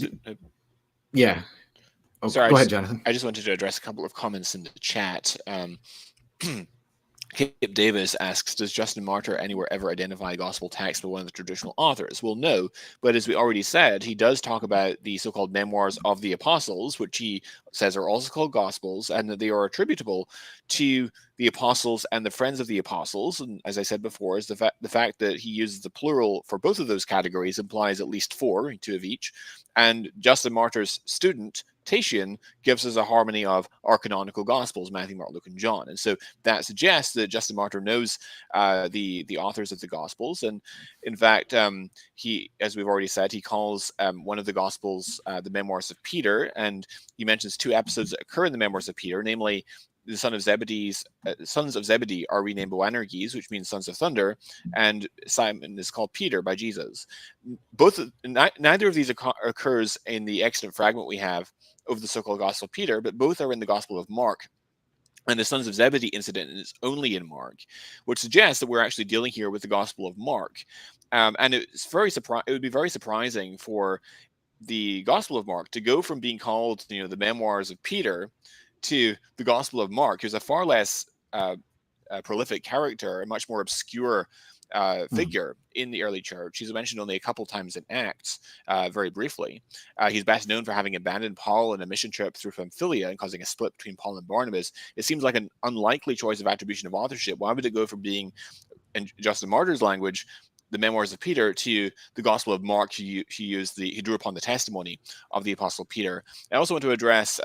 Sorry, go ahead, Jonathan. I just wanted to address a couple of comments in the chat. Kip Davis asks, does Justin Martyr anywhere ever identify a gospel text by one of the traditional authors? Well, no, but as we already said, he does talk about the so-called memoirs of the apostles, which he says are also called gospels, and that they are attributable to the apostles and the friends of the apostles. And as I said before, is the fact that he uses the plural for both of those categories implies at least four, two of each. And Justin Martyr's student, Tatian, gives us a harmony of our canonical gospels, Matthew, Mark, Luke, and John. And so that suggests that Justin Martyr knows the authors of the gospels. And in fact, he, as we've already said, he calls one of the gospels the memoirs of Peter. And he mentions two episodes that occur in the memoirs of Peter, namely the sons of Zebedee are renamed Boanerges, which means sons of thunder, and Simon is called Peter by Jesus. Neither of these occurs in the extant fragment we have of the so-called Gospel of Peter, but both are in the Gospel of Mark. And the sons of Zebedee incident is only in Mark, which suggests that we're actually dealing here with the Gospel of Mark. And it would be very surprising for the Gospel of Mark to go from being called, the Memoirs of Peter, to the Gospel of Mark, who's a far less prolific character, a much more obscure figure in the early church. He's mentioned only a couple times in Acts, very briefly. He's best known for having abandoned Paul in a mission trip through Pamphylia and causing a split between Paul and Barnabas. It seems like an unlikely choice of attribution of authorship. Why would it go from being, in Justin Martyr's language, the Memoirs of Peter, to the Gospel of Mark? He drew upon the testimony of the Apostle Peter. I also want to address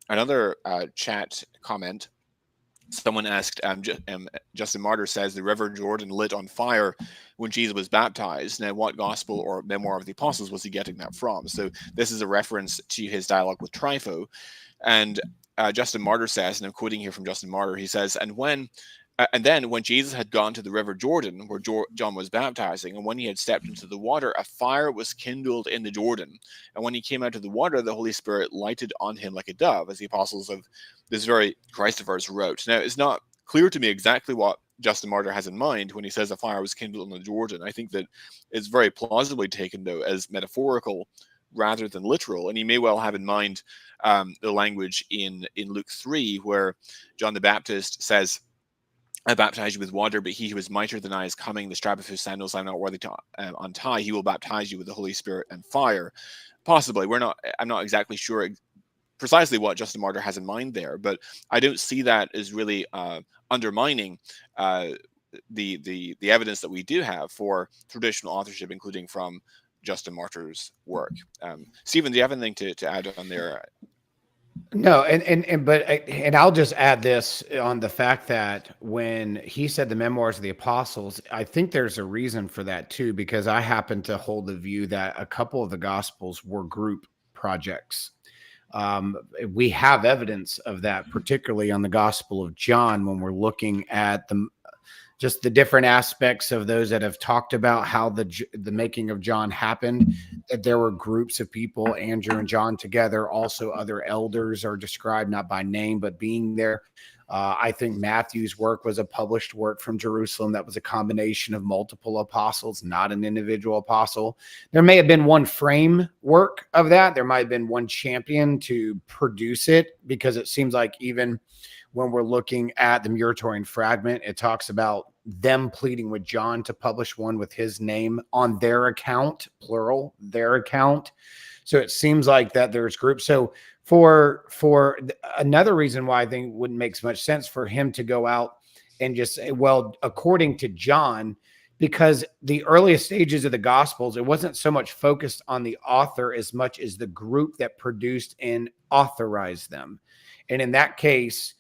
another chat comment. Someone asked, Justin Martyr says the River Jordan lit on fire when Jesus was baptized. Now, what Gospel or Memoir of the Apostles was he getting that from? So this is a reference to his dialogue with Trypho. And Justin Martyr says, and I'm quoting here from Justin Martyr, he says, and then when Jesus had gone to the River Jordan, where John was baptizing, and when he had stepped into the water, a fire was kindled in the Jordan. And when he came out of the water, the Holy Spirit lighted on him like a dove, as the apostles of this very Christ of ours wrote. Now, it's not clear to me exactly what Justin Martyr has in mind when he says a fire was kindled in the Jordan. I think that it's very plausibly taken, though, as metaphorical rather than literal. And he may well have in mind the language in Luke 3, where John the Baptist says, I baptize you with water, but he who is mightier than I is coming, the strap of whose sandals I'm not worthy to untie. He will baptize you with the Holy Spirit and fire. Possibly. I'm not exactly sure precisely what Justin Martyr has in mind there, but I don't see that as really undermining the evidence that we do have for traditional authorship, including from Justin Martyr's work. Stephen, do you have anything to add on there? No, and I'll just add this on the fact that when he said the Memoirs of the Apostles, I think there's a reason for that too, because I happen to hold the view that a couple of the Gospels were group projects. We have evidence of that, particularly on the Gospel of John, when we're looking at just the different aspects of those that have talked about how the making of John happened, that there were groups of people, Andrew and John together. Also, other elders are described not by name, but being there. I think Matthew's work was a published work from Jerusalem that was a combination of multiple apostles, not an individual apostle. There may have been one framework of that. There might have been one champion to produce it, because it seems like even when we're looking at the Muratorian fragment, it talks about them pleading with John to publish one with his name on their account, plural, their account. So it seems like that there's groups. So for another reason why I think it wouldn't make so much sense for him to go out and just say, well, according to John, because the earliest stages of the Gospels, it wasn't so much focused on the author as much as the group that produced and authorized them. And in that case,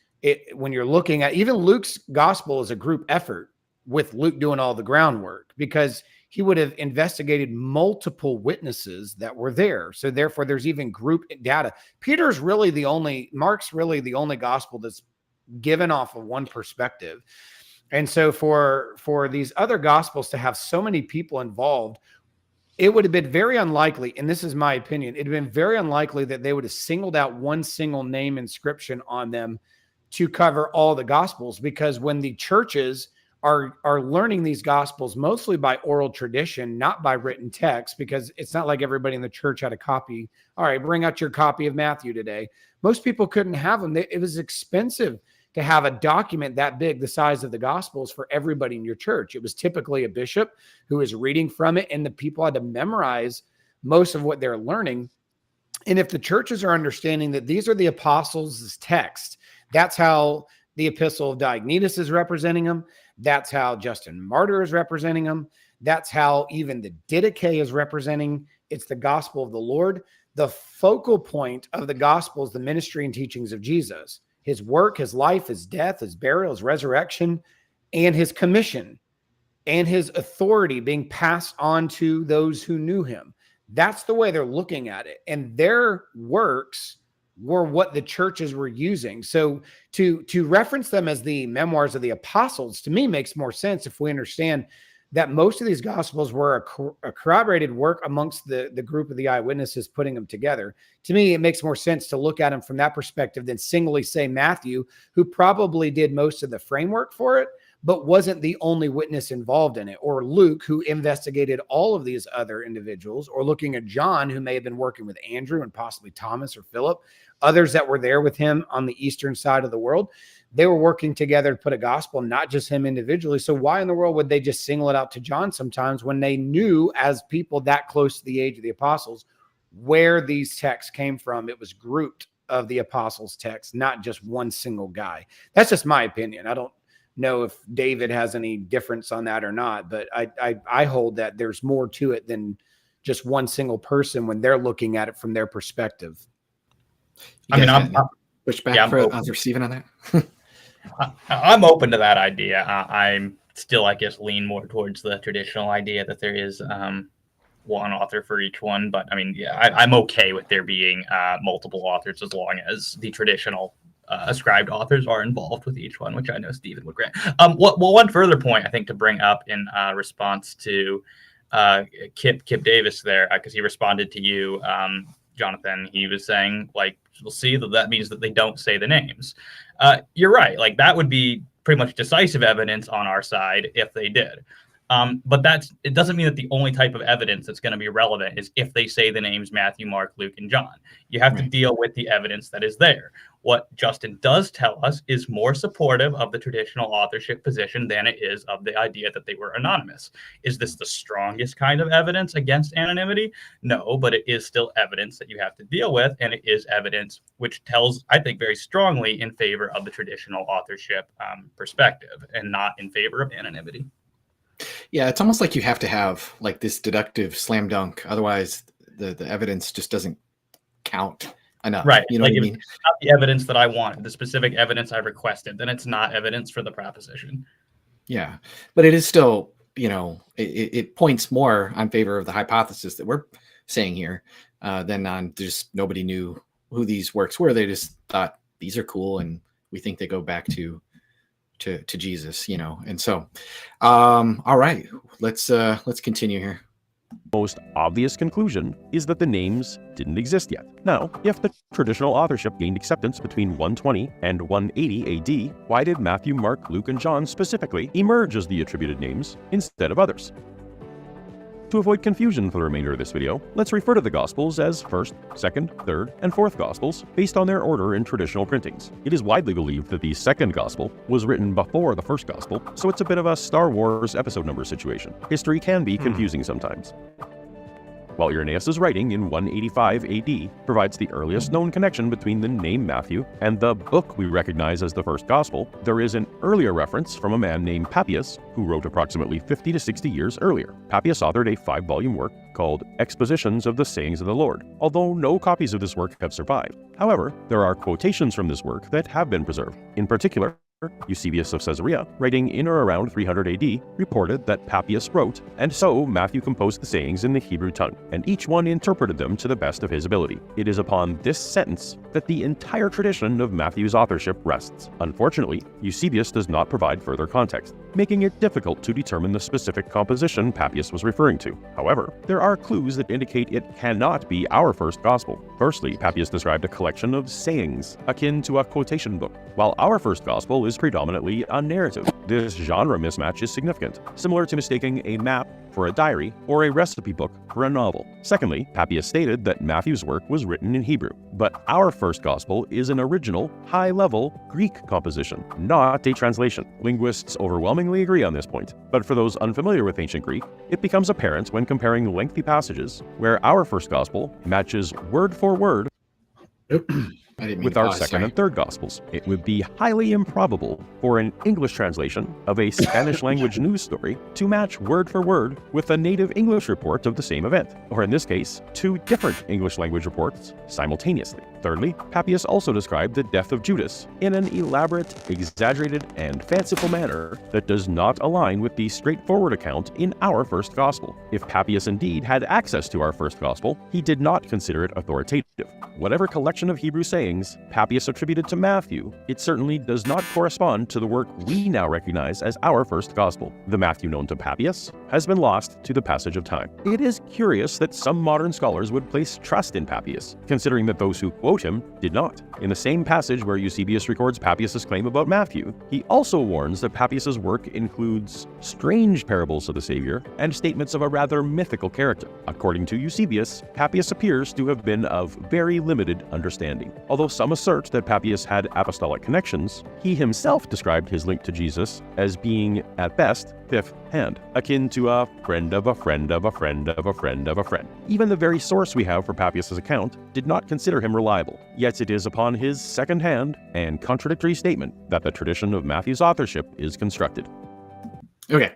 when you're looking at even Luke's gospel is a group effort, with Luke doing all the groundwork, because he would have investigated multiple witnesses that were there. So therefore, there's even group data. Mark's really the only gospel that's given off of one perspective. And so for these other gospels to have so many people involved, it would have been very unlikely, and this is my opinion, it'd have been very unlikely that they would have singled out one single name inscription on them to cover all the gospels, because when the churches are learning these gospels mostly by oral tradition, not by written text, because it's not like everybody in the church had a copy. All right, bring out your copy of Matthew today. Most people couldn't have them. It was expensive to have a document that big, the size of the gospels, for everybody in your church. It was typically a bishop who was reading from it, and the people had to memorize most of what they're learning. And if the churches are understanding that these are the apostles' text, that's how the Epistle of Diognetus is representing them. That's how Justin Martyr is representing them. That's how even the Didache is representing. It's the gospel of the Lord. The focal point of the gospel is the ministry and teachings of Jesus, his work, his life, his death, his burial, his resurrection, and his commission, and his authority being passed on to those who knew him. That's the way they're looking at it. And their works were what the churches were using. So to reference them as the memoirs of the apostles, to me, makes more sense if we understand that most of these gospels were a corroborated work amongst the group of the eyewitnesses putting them together. To me, it makes more sense to look at them from that perspective than singly say Matthew, who probably did most of the framework for it, but wasn't the only witness involved in it, or Luke, who investigated all of these other individuals, or looking at John, who may have been working with Andrew and possibly Thomas or Philip, others that were there with him on the eastern side of the world. They were working together to put a gospel, not just him individually. So why in the world would they just single it out to John sometimes when they knew, as people that close to the age of the apostles, where these texts came from? It was grouped of the apostles' text, not just one single guy. That's just my opinion. I don't know if David has any difference on that or not, but I hold that there's more to it than just one single person when they're looking at it from their perspective. I mean, I'm push back for Stephen on that. I'm open to that idea. I'm still, I guess, lean more towards the traditional idea that there is one author for each one. But I mean, yeah, I'm okay with there being multiple authors as long as the traditional ascribed authors are involved with each one, which I know Stephen would grant. One further point I think to bring up in response to Kip Davis there, because he responded to you, Jonathan. He was saying, like, we'll see that means that they don't say the names. You're right. Like, that would be pretty much decisive evidence on our side if they did. But it doesn't mean that the only type of evidence that's going to be relevant is if they say the names Matthew, Mark, Luke, and John. You have to deal with the evidence that is there. What Justin does tell us is more supportive of the traditional authorship position than it is of the idea that they were anonymous. Is this the strongest kind of evidence against anonymity? No, but it is still evidence that you have to deal with, and it is evidence which tells, I think, very strongly in favor of the traditional authorship perspective and not in favor of anonymity. Yeah, it's almost like you have to have like this deductive slam dunk. Otherwise, the evidence just doesn't count enough. Right. You know like what I if mean? it's not the evidence that I wanted, the specific evidence I requested, then it's not evidence for the proposition. Yeah, but it is still, it points more on favor of the hypothesis that we're saying here than on just nobody knew who these works were. They just thought these are cool, and we think they go back to Jesus, And so, all right, let's continue here. Most obvious conclusion is that the names didn't exist yet. Now, if the traditional authorship gained acceptance between 120 and 180 AD, why did Matthew, Mark, Luke, and John specifically emerge as the attributed names instead of others? To avoid confusion for the remainder of this video, let's refer to the Gospels as first, second, third, and fourth Gospels based on their order in traditional printings. It is widely believed that the second Gospel was written before the first Gospel, so it's a bit of a Star Wars episode number situation. History can be confusing sometimes. While Irenaeus' writing in 185 AD provides the earliest known connection between the name Matthew and the book we recognize as the first gospel, there is an earlier reference from a man named Papias, who wrote approximately 50 to 60 years earlier. Papias authored a 5-volume work called Expositions of the Sayings of the Lord, although no copies of this work have survived. However, there are quotations from this work that have been preserved. In particular, Eusebius of Caesarea, writing in or around 300 AD, reported that Papias wrote, and so Matthew composed the sayings in the Hebrew tongue, and each one interpreted them to the best of his ability. It is upon this sentence that the entire tradition of Matthew's authorship rests. Unfortunately, Eusebius does not provide further context, making it difficult to determine the specific composition Papias was referring to. However, there are clues that indicate it cannot be our first gospel. Firstly, Papias described a collection of sayings, akin to a quotation book, while our first gospel is predominantly a narrative. This genre mismatch is significant, similar to mistaking a map for a diary or a recipe book for a novel. Secondly, Papias stated that Matthew's work was written in Hebrew, but our first gospel is an original, high-level Greek composition, not a translation. Linguists overwhelmingly agree on this point, but for those unfamiliar with ancient Greek, it becomes apparent when comparing lengthy passages where our first gospel matches word for word with our second and third Gospels. It would be highly improbable for an English translation of a Spanish language news story to match word for word with a native English report of the same event, or in this case, 2 different English language reports simultaneously. Thirdly, Papias also described the death of Judas in an elaborate, exaggerated, and fanciful manner that does not align with the straightforward account in our first Gospel. If Papias indeed had access to our first Gospel, he did not consider it authoritative. Whatever collection of Hebrew sayings sayings Papias attributed to Matthew, it certainly does not correspond to the work we now recognize as our first gospel. The Matthew known to Papias has been lost to the passage of time. It is curious that some modern scholars would place trust in Papias, considering that those who quote him did not. In the same passage where Eusebius records Papias' claim about Matthew, he also warns that Papias' work includes strange parables of the Savior and statements of a rather mythical character. According to Eusebius, Papias appears to have been of very limited understanding. Although some assert that Papias had apostolic connections, he himself described his link to Jesus as being, at best, fifth-hand, akin to a friend of a friend of a friend of a friend of a friend. Even the very source we have for Papias' account did not consider him reliable, yet it is upon his second-hand and contradictory statement that the tradition of Matthew's authorship is constructed. Okay,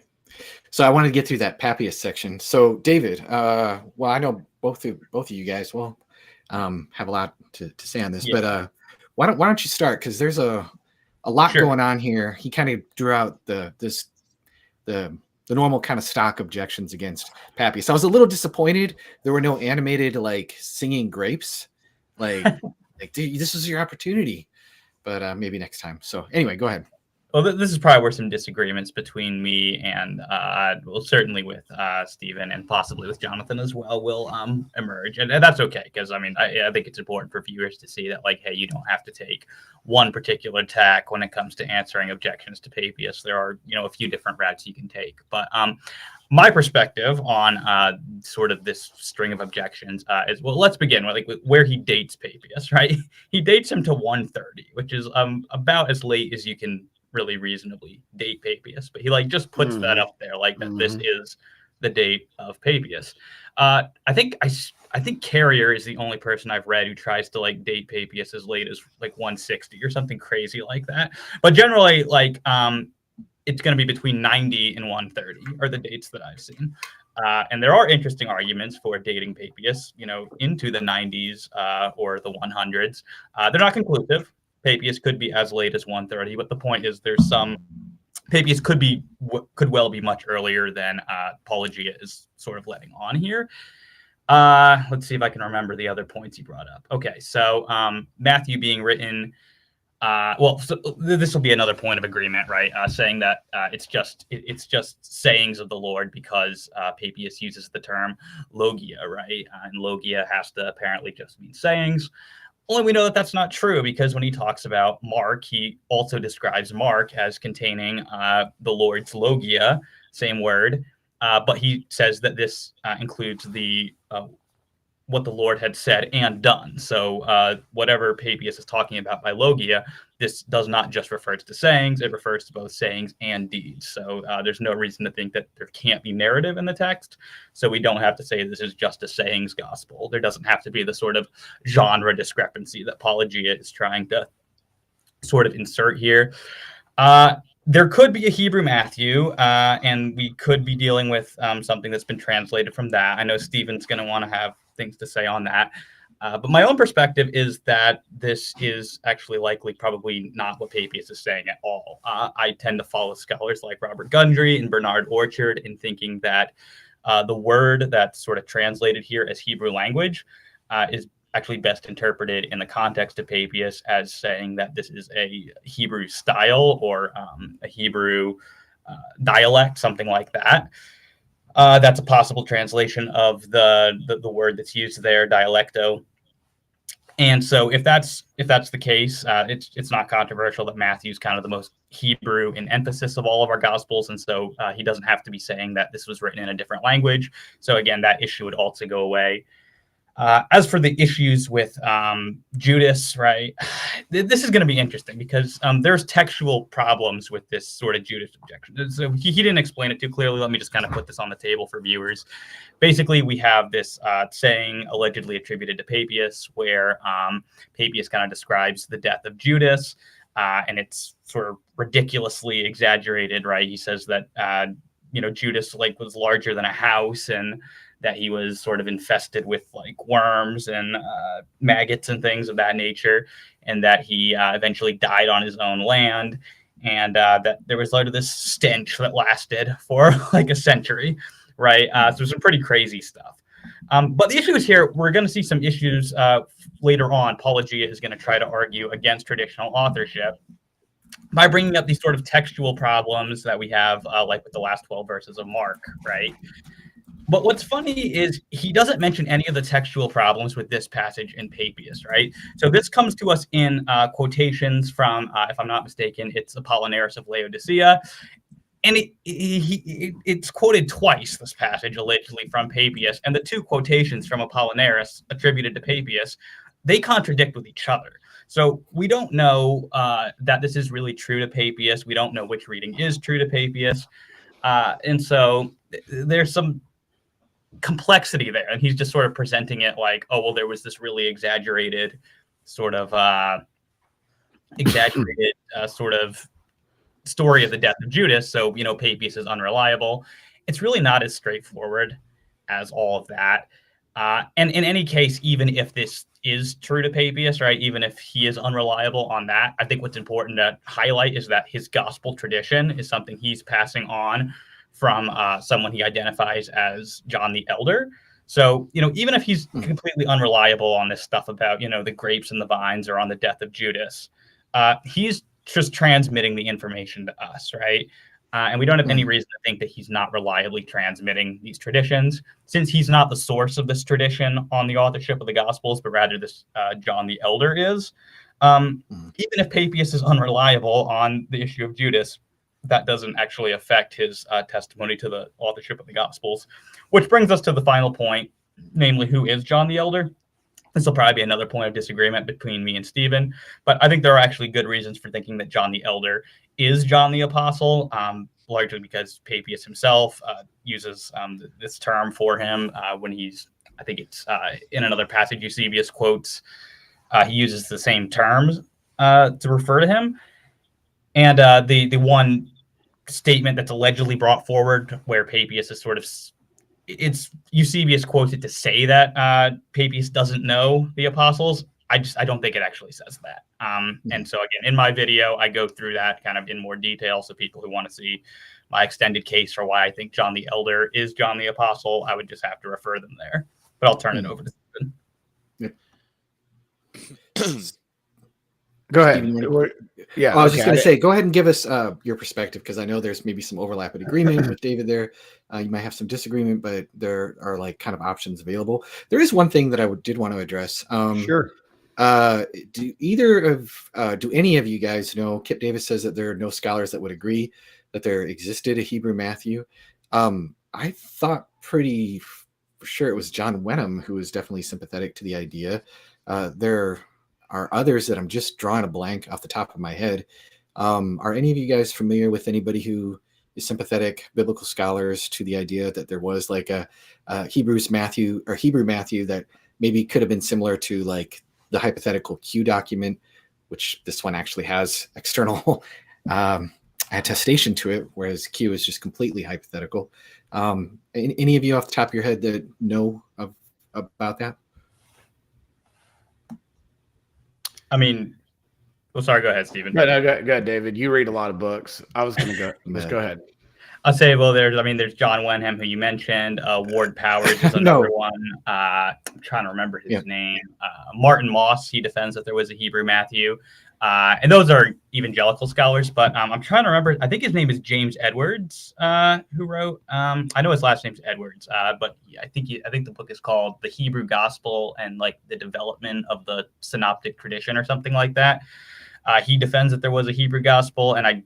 so I wanted to get through that Papias section. So David, well, I know both of you guys have a lot to say on this, but why don't you start, because there's a lot going on here. He kind of drew out the normal kind of stock objections against Papias. I was a little disappointed there were no animated like singing grapes, like dude, this is your opportunity, but maybe next time. So anyway, go ahead. Well, this is probably where some disagreements between me and, well, certainly with Stephen and possibly with Jonathan as well will emerge. And that's okay, because, I mean, I think it's important for viewers to see that, like, hey, you don't have to take one particular tack when it comes to answering objections to Papias. There are, a few different routes you can take. But my perspective on sort of this string of objections is, well, let's begin with where he dates Papias, right? He dates him to 130, which is about as late as you can really reasonably date Papias, but he just puts that up there that this is the date of Papias. I think Carrier is the only person I've read who tries to date Papias as late as 160 or something crazy like that. But generally it's going to be between 90 and 130 are the dates that I've seen. And there are interesting arguments for dating Papias, into the 90s or the 100s. They're not conclusive. Papias could be as late as 130, but the point is Papias could well be much earlier than Paulogia is sort of letting on here. Let's see if I can remember the other points he brought up. Okay, so Matthew being written, so this will be another point of agreement, right? Saying that it's just sayings of the Lord because Papias uses the term logia, right? And logia has to apparently just mean sayings. Only we know that that's not true, because when he talks about Mark, he also describes Mark as containing the Lord's logia, same word, but he says that this includes the what the Lord had said and done. So whatever Papias is talking about by logia, this does not just refer to sayings, it refers to both sayings and deeds. So there's no reason to think that there can't be narrative in the text. So we don't have to say this is just a sayings gospel. There doesn't have to be the sort of genre discrepancy that Paulogia is trying to sort of insert here. There could be a Hebrew Matthew, and we could be dealing with something that's been translated from that. I know Stephen's going to want to have things to say on that. But my own perspective is that this is actually likely probably not what Papias is saying at all. I tend to follow scholars like Robert Gundry and Bernard Orchard in thinking that the word that's sort of translated here as Hebrew language is actually best interpreted in the context of Papias as saying that this is a Hebrew style or a Hebrew dialect, something like that. That's a possible translation of the word that's used there, dialecto. And so if that's the case, it's not controversial that Matthew's kind of the most Hebrew in emphasis of all of our gospels, and so he doesn't have to be saying that this was written in a different language. So again, that issue would also go away. As for the issues with Judas, right, this is going to be interesting because there's textual problems with this sort of Judas objection. So he didn't explain it too clearly. Let me just kind of put this on the table for viewers. Basically, we have this saying allegedly attributed to Papias where Papias kind of describes the death of Judas, and it's sort of ridiculously exaggerated, right? He says that, Judas was larger than a house and that he was sort of infested with worms and maggots and things of that nature, and that he eventually died on his own land, and that there was this stench that lasted for a century, right? So some pretty crazy stuff. But the issue is here, we're going to see some issues later on. Paulogia is going to try to argue against traditional authorship by bringing up these sort of textual problems that we have, like with the last 12 verses of Mark, right? But what's funny is he doesn't mention any of the textual problems with this passage in Papias, right? So this comes to us in quotations from, if I'm not mistaken, it's Apollinaris of Laodicea. And it's quoted twice, this passage, allegedly from Papias. And the two quotations from Apollinaris attributed to Papias, they contradict with each other. So we don't know that this is really true to Papias. We don't know which reading is true to Papias. And so there's some complexity there. And he's just sort of presenting it like, oh, well, there was this really exaggerated sort of story of the death of Judas. So, Papias is unreliable. It's really not as straightforward as all of that. And in any case, even if this is true to Papias, right, even if he is unreliable on that, I think what's important to highlight is that his gospel tradition is something he's passing on from someone he identifies as John the Elder. So, even if he's completely unreliable on this stuff about, the grapes and the vines or on the death of Judas, he's just transmitting the information to us, right? And we don't have any reason to think that he's not reliably transmitting these traditions, since he's not the source of this tradition on the authorship of the Gospels, but rather this John the Elder is. Even if Papias is unreliable on the issue of Judas, that doesn't actually affect his testimony to the authorship of the Gospels, which brings us to the final point, namely, who is John the Elder? This will probably be another point of disagreement between me and Stephen, but I think there are actually good reasons for thinking that John the Elder is John the Apostle, largely because Papias himself uses this term for him when I think it's in another passage Eusebius quotes, he uses the same terms to refer to him. And the one statement that's allegedly brought forward where Papias is sort of, it's Eusebius quotes it to say that Papias doesn't know the apostles. I don't think it actually says that. And so again, in my video, I go through that kind of in more detail. So people who want to see my extended case for why I think John the Elder is John the Apostle, I would just have to refer them there. But I'll turn it over to Stephen. Go ahead. Yeah, I was just going to say, go ahead and give us your perspective, because I know there's maybe some overlap in agreement with David there. You might have some disagreement, but there are like kind of options available. There is one thing that I did want to address. Sure. Do any of you guys know? Kip Davis says that there are no scholars that would agree that there existed a Hebrew Matthew. I thought pretty for sure it was John Wenham who was definitely sympathetic to the idea. There are others that I'm just drawing a blank off the top of my head. Are any of you guys familiar with anybody who is sympathetic, biblical scholars, to the idea that there was like a Hebrew Matthew that maybe could have been similar to like the hypothetical Q document, which this one actually has external attestation to it, whereas Q is just completely hypothetical. Any of you off the top of your head that know about that? I mean, sorry, go ahead, Stephen. Go ahead, David. You read a lot of books. I was going to go. Let's go ahead. I'll say, well, there's John Wenham, who you mentioned. Ward Powers is another one. I'm trying to remember his name. Martin Moss, he defends that there was a Hebrew Matthew. And those are evangelical scholars, but I'm trying to remember. I think his name is James Edwards, who wrote. I know his last name's Edwards, but I think the book is called The Hebrew Gospel and like the Development of the Synoptic Tradition or something like that. He defends that there was a Hebrew Gospel, and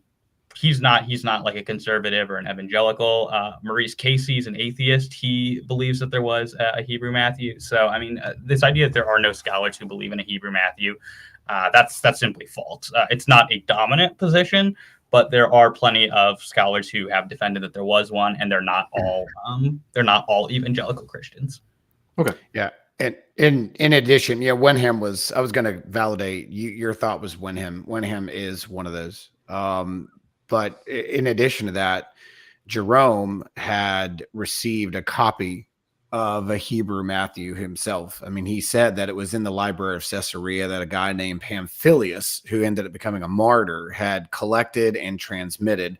he's not like a conservative or an evangelical. Maurice Casey's an atheist. He believes that there was a Hebrew Matthew. So I mean, this idea that there are no scholars who believe in a Hebrew Matthew. That's simply false. It's not a dominant position, but there are plenty of scholars who have defended that there was one, and they're not all evangelical Christians. Okay. Yeah. And in addition, Wenham was, I was going to validate your thought was Wenham. Wenham is one of those. But in addition to that, Jerome had received a copy of a Hebrew Matthew himself. I mean, he said that it was in the library of Caesarea that a guy named Pamphilius, who ended up becoming a martyr, had collected and transmitted,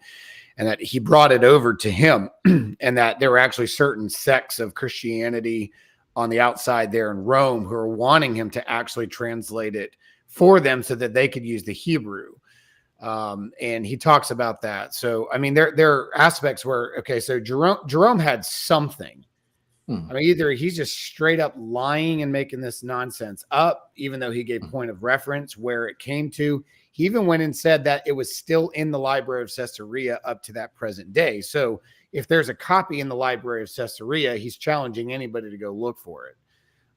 and that he brought it over to him, and that there were actually certain sects of Christianity on the outside there in Rome who are wanting him to actually translate it for them so that they could use the Hebrew. And he talks about that. So, I mean, there are aspects where, okay, so Jerome had something. I mean, either he's just straight up lying and making this nonsense up, even though he gave point of reference where it came to. He even went and said that it was still in the Library of Caesarea up to that present day. So if there's a copy in the Library of Caesarea, he's challenging anybody to go look for it.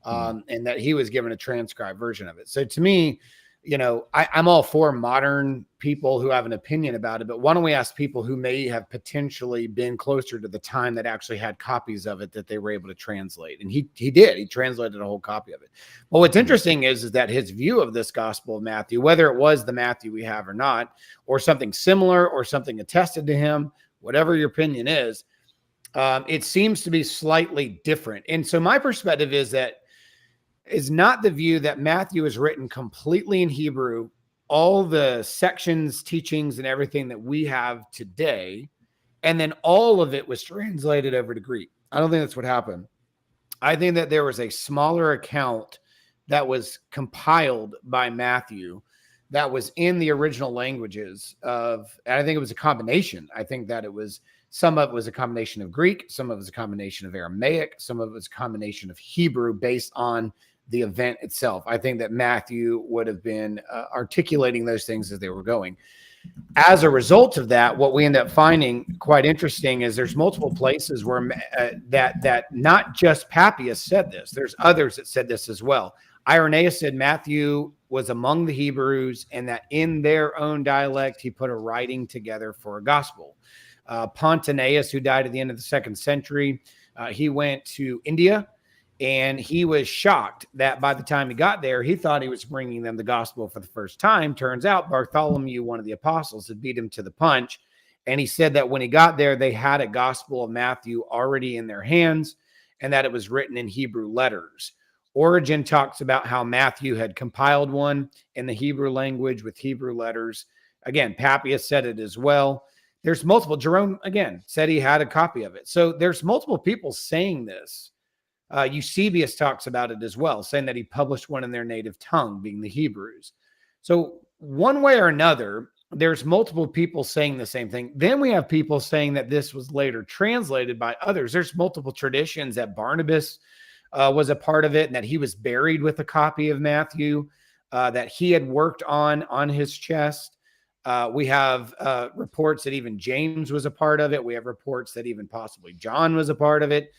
And that he was given a transcribed version of it. So to me, you know, I'm all for modern people who have an opinion about it, but why don't we ask people who may have potentially been closer to the time that actually had copies of it that they were able to translate? And he did. He translated a whole copy of it. Well, what's interesting is that his view of this Gospel of Matthew, whether it was the Matthew we have or not, or something similar or something attested to him, whatever your opinion is, it seems to be slightly different. And so my perspective is not the view that Matthew is written completely in Hebrew, all the sections, teachings, and everything that we have today, and then all of it was translated over to Greek. I don't think that's what happened. I think that there was a smaller account that was compiled by Matthew that was in the original languages of, and I think it was a combination. I think that some of it was a combination of Greek, some of it was a combination of Aramaic, some of it was a combination of Hebrew based on the event itself. I think that Matthew would have been articulating those things as they were going. As a result of that, what we end up finding quite interesting is there's multiple places where that not just Papias said this. There's others that said this as well. Irenaeus said Matthew was among the Hebrews and that in their own dialect, he put a writing together for a gospel. Pontianus, who died at the end of the 2nd century, he went to India. And he was shocked that by the time he got there, he thought he was bringing them the gospel for the first time. Turns out Bartholomew, one of the apostles, had beat him to the punch. And he said that when he got there, they had a gospel of Matthew already in their hands and that it was written in Hebrew letters. Origen talks about how Matthew had compiled one in the Hebrew language with Hebrew letters. Again, Papias said it as well. There's multiple. Jerome, again, said he had a copy of it. So there's multiple people saying this. Eusebius talks about it as well, saying that he published one in their native tongue, being the Hebrews. So one way or another, there's multiple people saying the same thing. Then we have people saying that this was later translated by others. There's multiple traditions that Barnabas was a part of it and that he was buried with a copy of Matthew that he had worked on his chest. We have reports that even James was a part of it. We have reports that even possibly John was a part of it.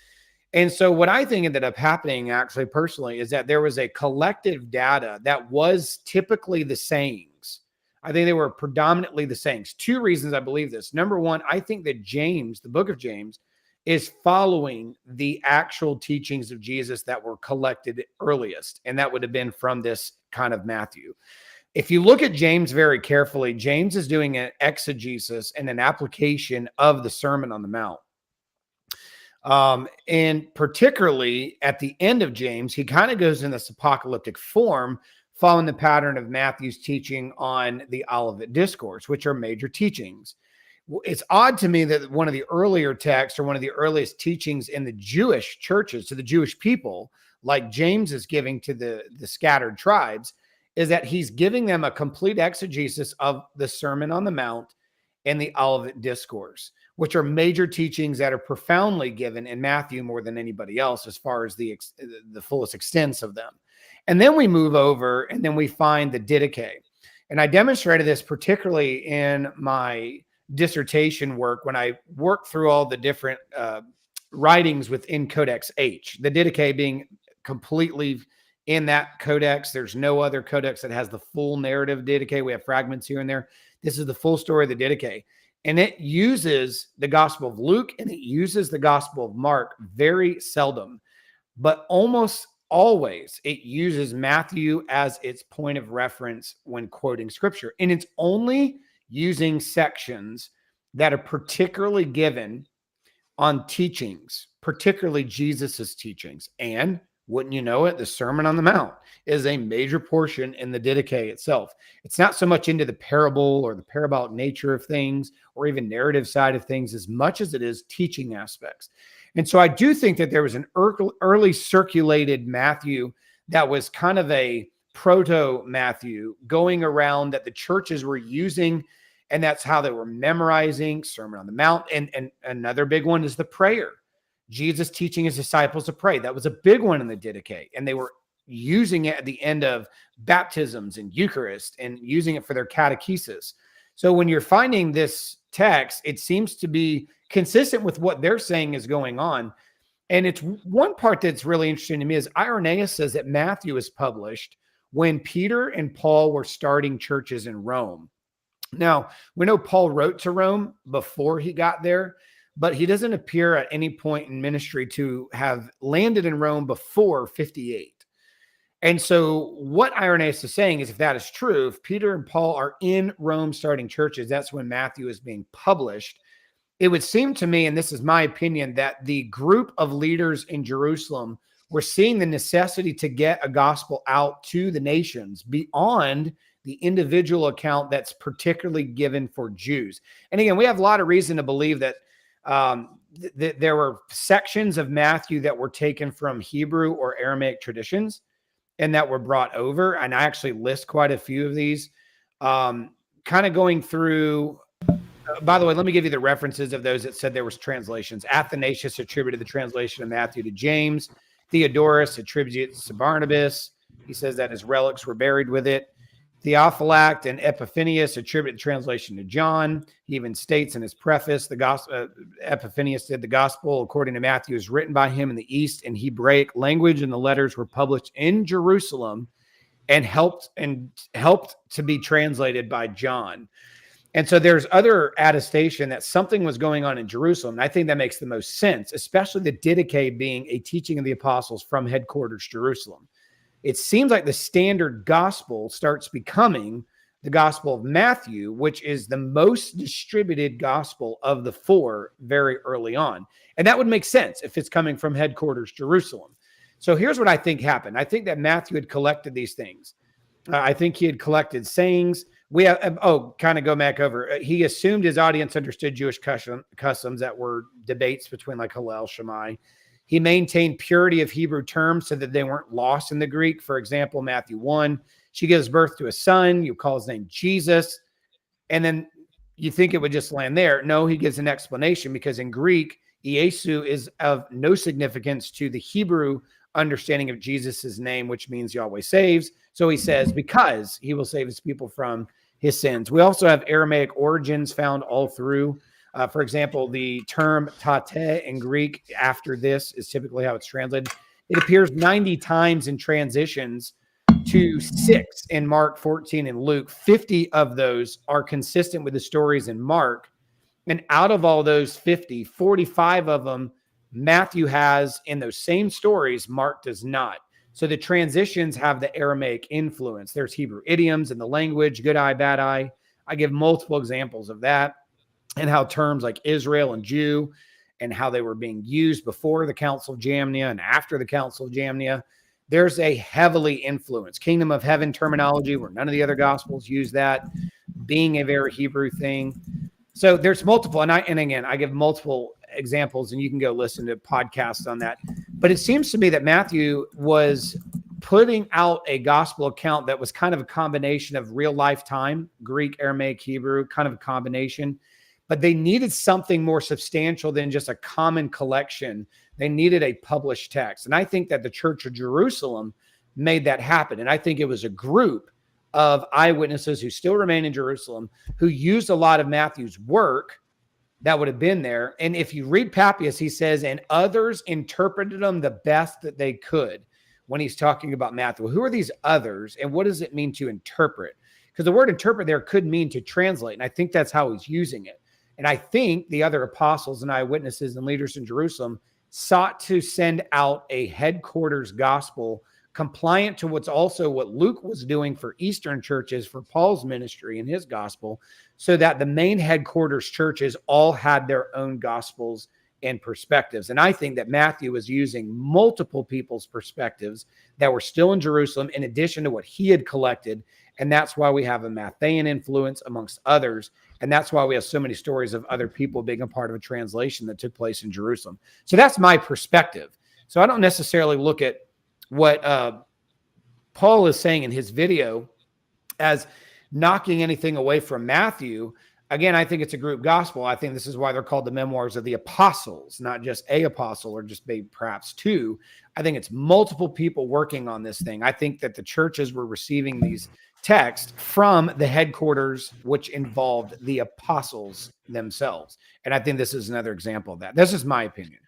And so what I think ended up happening actually personally is that there was a collective data that was typically the sayings. I think they were predominantly the sayings. 2 reasons I believe this. Number one, I think that James, the book of James, is following the actual teachings of Jesus that were collected earliest. And that would have been from this kind of Matthew. If you look at James very carefully, James is doing an exegesis and an application of the Sermon on the Mount. And particularly at the end of James, he kind of goes in this apocalyptic form, following the pattern of Matthew's teaching on the Olivet Discourse, which are major teachings. It's odd to me that one of the earlier texts or one of the earliest teachings in the Jewish churches to the Jewish people, like James is giving to the scattered tribes, is that he's giving them a complete exegesis of the Sermon on the Mount and the Olivet Discourse, which are major teachings that are profoundly given in Matthew more than anybody else as far as the fullest extents of them. And then we move over and then we find the Didache. And I demonstrated this particularly in my dissertation work when I worked through all the different writings within Codex H, the Didache being completely in that codex. There's no other codex that has the full narrative Didache. We have fragments here and there. This is the full story of the Didache. And it uses the Gospel of Luke and it uses the Gospel of Mark very seldom, but almost always it uses Matthew as its point of reference when quoting scripture. And it's only using sections that are particularly given on teachings, particularly Jesus's teachings. And wouldn't you know it, the Sermon on the Mount is a major portion in the Didache itself. It's not so much into the parable or the parabolic nature of things or even narrative side of things as much as it is teaching aspects. And so I do think that there was an early circulated Matthew that was kind of a proto Matthew going around that the churches were using, and that's how they were memorizing Sermon on the Mount. And another big one is the prayer. Jesus teaching his disciples to pray. That was a big one in the Didache, and they were using it at the end of baptisms and Eucharist and using it for their catechesis. So when you're finding this text, it seems to be consistent with what they're saying is going on. And it's one part that's really interesting to me is Irenaeus says that Matthew is published when Peter and Paul were starting churches in Rome. Now, we know Paul wrote to Rome before he got there, but he doesn't appear at any point in ministry to have landed in Rome before 58. And so what Irenaeus is saying is, if that is true, if Peter and Paul are in Rome starting churches, that's when Matthew is being published. It would seem to me, and this is my opinion, that the group of leaders in Jerusalem were seeing the necessity to get a gospel out to the nations beyond the individual account that's particularly given for Jews. And again, we have a lot of reason to believe that there were sections of Matthew that were taken from Hebrew or Aramaic traditions and that were brought over. And I actually list quite a few of these, kind of going through. By the way, let me give you the references of those that said there was translations. Athanasius attributed the translation of Matthew to James. Theodorus attributes it to Barnabas. He says that his relics were buried with it. Theophylact and Epiphanius attribute the translation to John. He even states in his preface, Epiphanius did the gospel according to Matthew is written by him in the East in Hebraic language, and the letters were published in Jerusalem and helped to be translated by John. And so there's other attestation that something was going on in Jerusalem. And I think that makes the most sense, especially the Didache being a teaching of the apostles from headquarters Jerusalem. It seems like the standard gospel starts becoming the gospel of Matthew, which is the most distributed gospel of the four very early on. And that would make sense if it's coming from headquarters Jerusalem. So here's what I think happened. I think that Matthew had collected these things. I think he had collected sayings. We have, kind of go back over. He assumed his audience understood Jewish customs that were debates between like Hillel, Shammai. He maintained purity of Hebrew terms so that they weren't lost in the Greek. For example, Matthew 1, she gives birth to a son. You call his name Jesus. And then you think it would just land there. No, he gives an explanation because in Greek, Iesu is of no significance to the Hebrew understanding of Jesus's name, which means Yahweh saves. So he says, because he will save his people from his sins. We also have Aramaic origins found all through. For example, the term tate in Greek after this is typically how it's translated. It appears 90 times in transitions to 6 in Mark, 14 in Luke. 50 of those are consistent with the stories in Mark. And out of all those 50, 45 of them Matthew has in those same stories, Mark does not. So the transitions have the Aramaic influence. There's Hebrew idioms in the language, good eye, bad eye. I give multiple examples of that and how terms like Israel and Jew and how they were being used before the Council of Jamnia and after the Council of Jamnia. There's a heavily influenced kingdom of heaven terminology where none of the other gospels use that, being a very Hebrew thing. So there's multiple, and again, I give multiple examples, and you can go listen to podcasts on that. But it seems to me that Matthew was putting out a gospel account that was kind of a combination of real life time, Greek, Aramaic, Hebrew, kind of a combination. But they needed something more substantial than just a common collection. They needed a published text. And I think that the Church of Jerusalem made that happen. And I think it was a group of eyewitnesses who still remain in Jerusalem who used a lot of Matthew's work that would have been there. And if you read Papias, he says, and others interpreted them the best that they could when he's talking about Matthew. Who are these others? And what does it mean to interpret? Because the word interpret there could mean to translate. And I think that's how he's using it. And I think the other apostles and eyewitnesses and leaders in Jerusalem sought to send out a headquarters gospel compliant to what Luke was doing for Eastern churches for Paul's ministry and his gospel, so that the main headquarters churches all had their own gospels and perspectives. And I think that Matthew was using multiple people's perspectives that were still in Jerusalem in addition to what he had collected And that's why we have a Matthean influence amongst others. And that's why we have so many stories of other people being a part of a translation that took place in Jerusalem. So that's my perspective. So I don't necessarily look at what Paul is saying in his video as knocking anything away from Matthew. Again, I think it's a group gospel. I think this is why they're called the memoirs of the apostles, not just a apostle or just maybe perhaps two. I think it's multiple people working on this thing. I think that the churches were receiving these texts from the headquarters, which involved the apostles themselves. And I think this is another example of that. This is my opinion.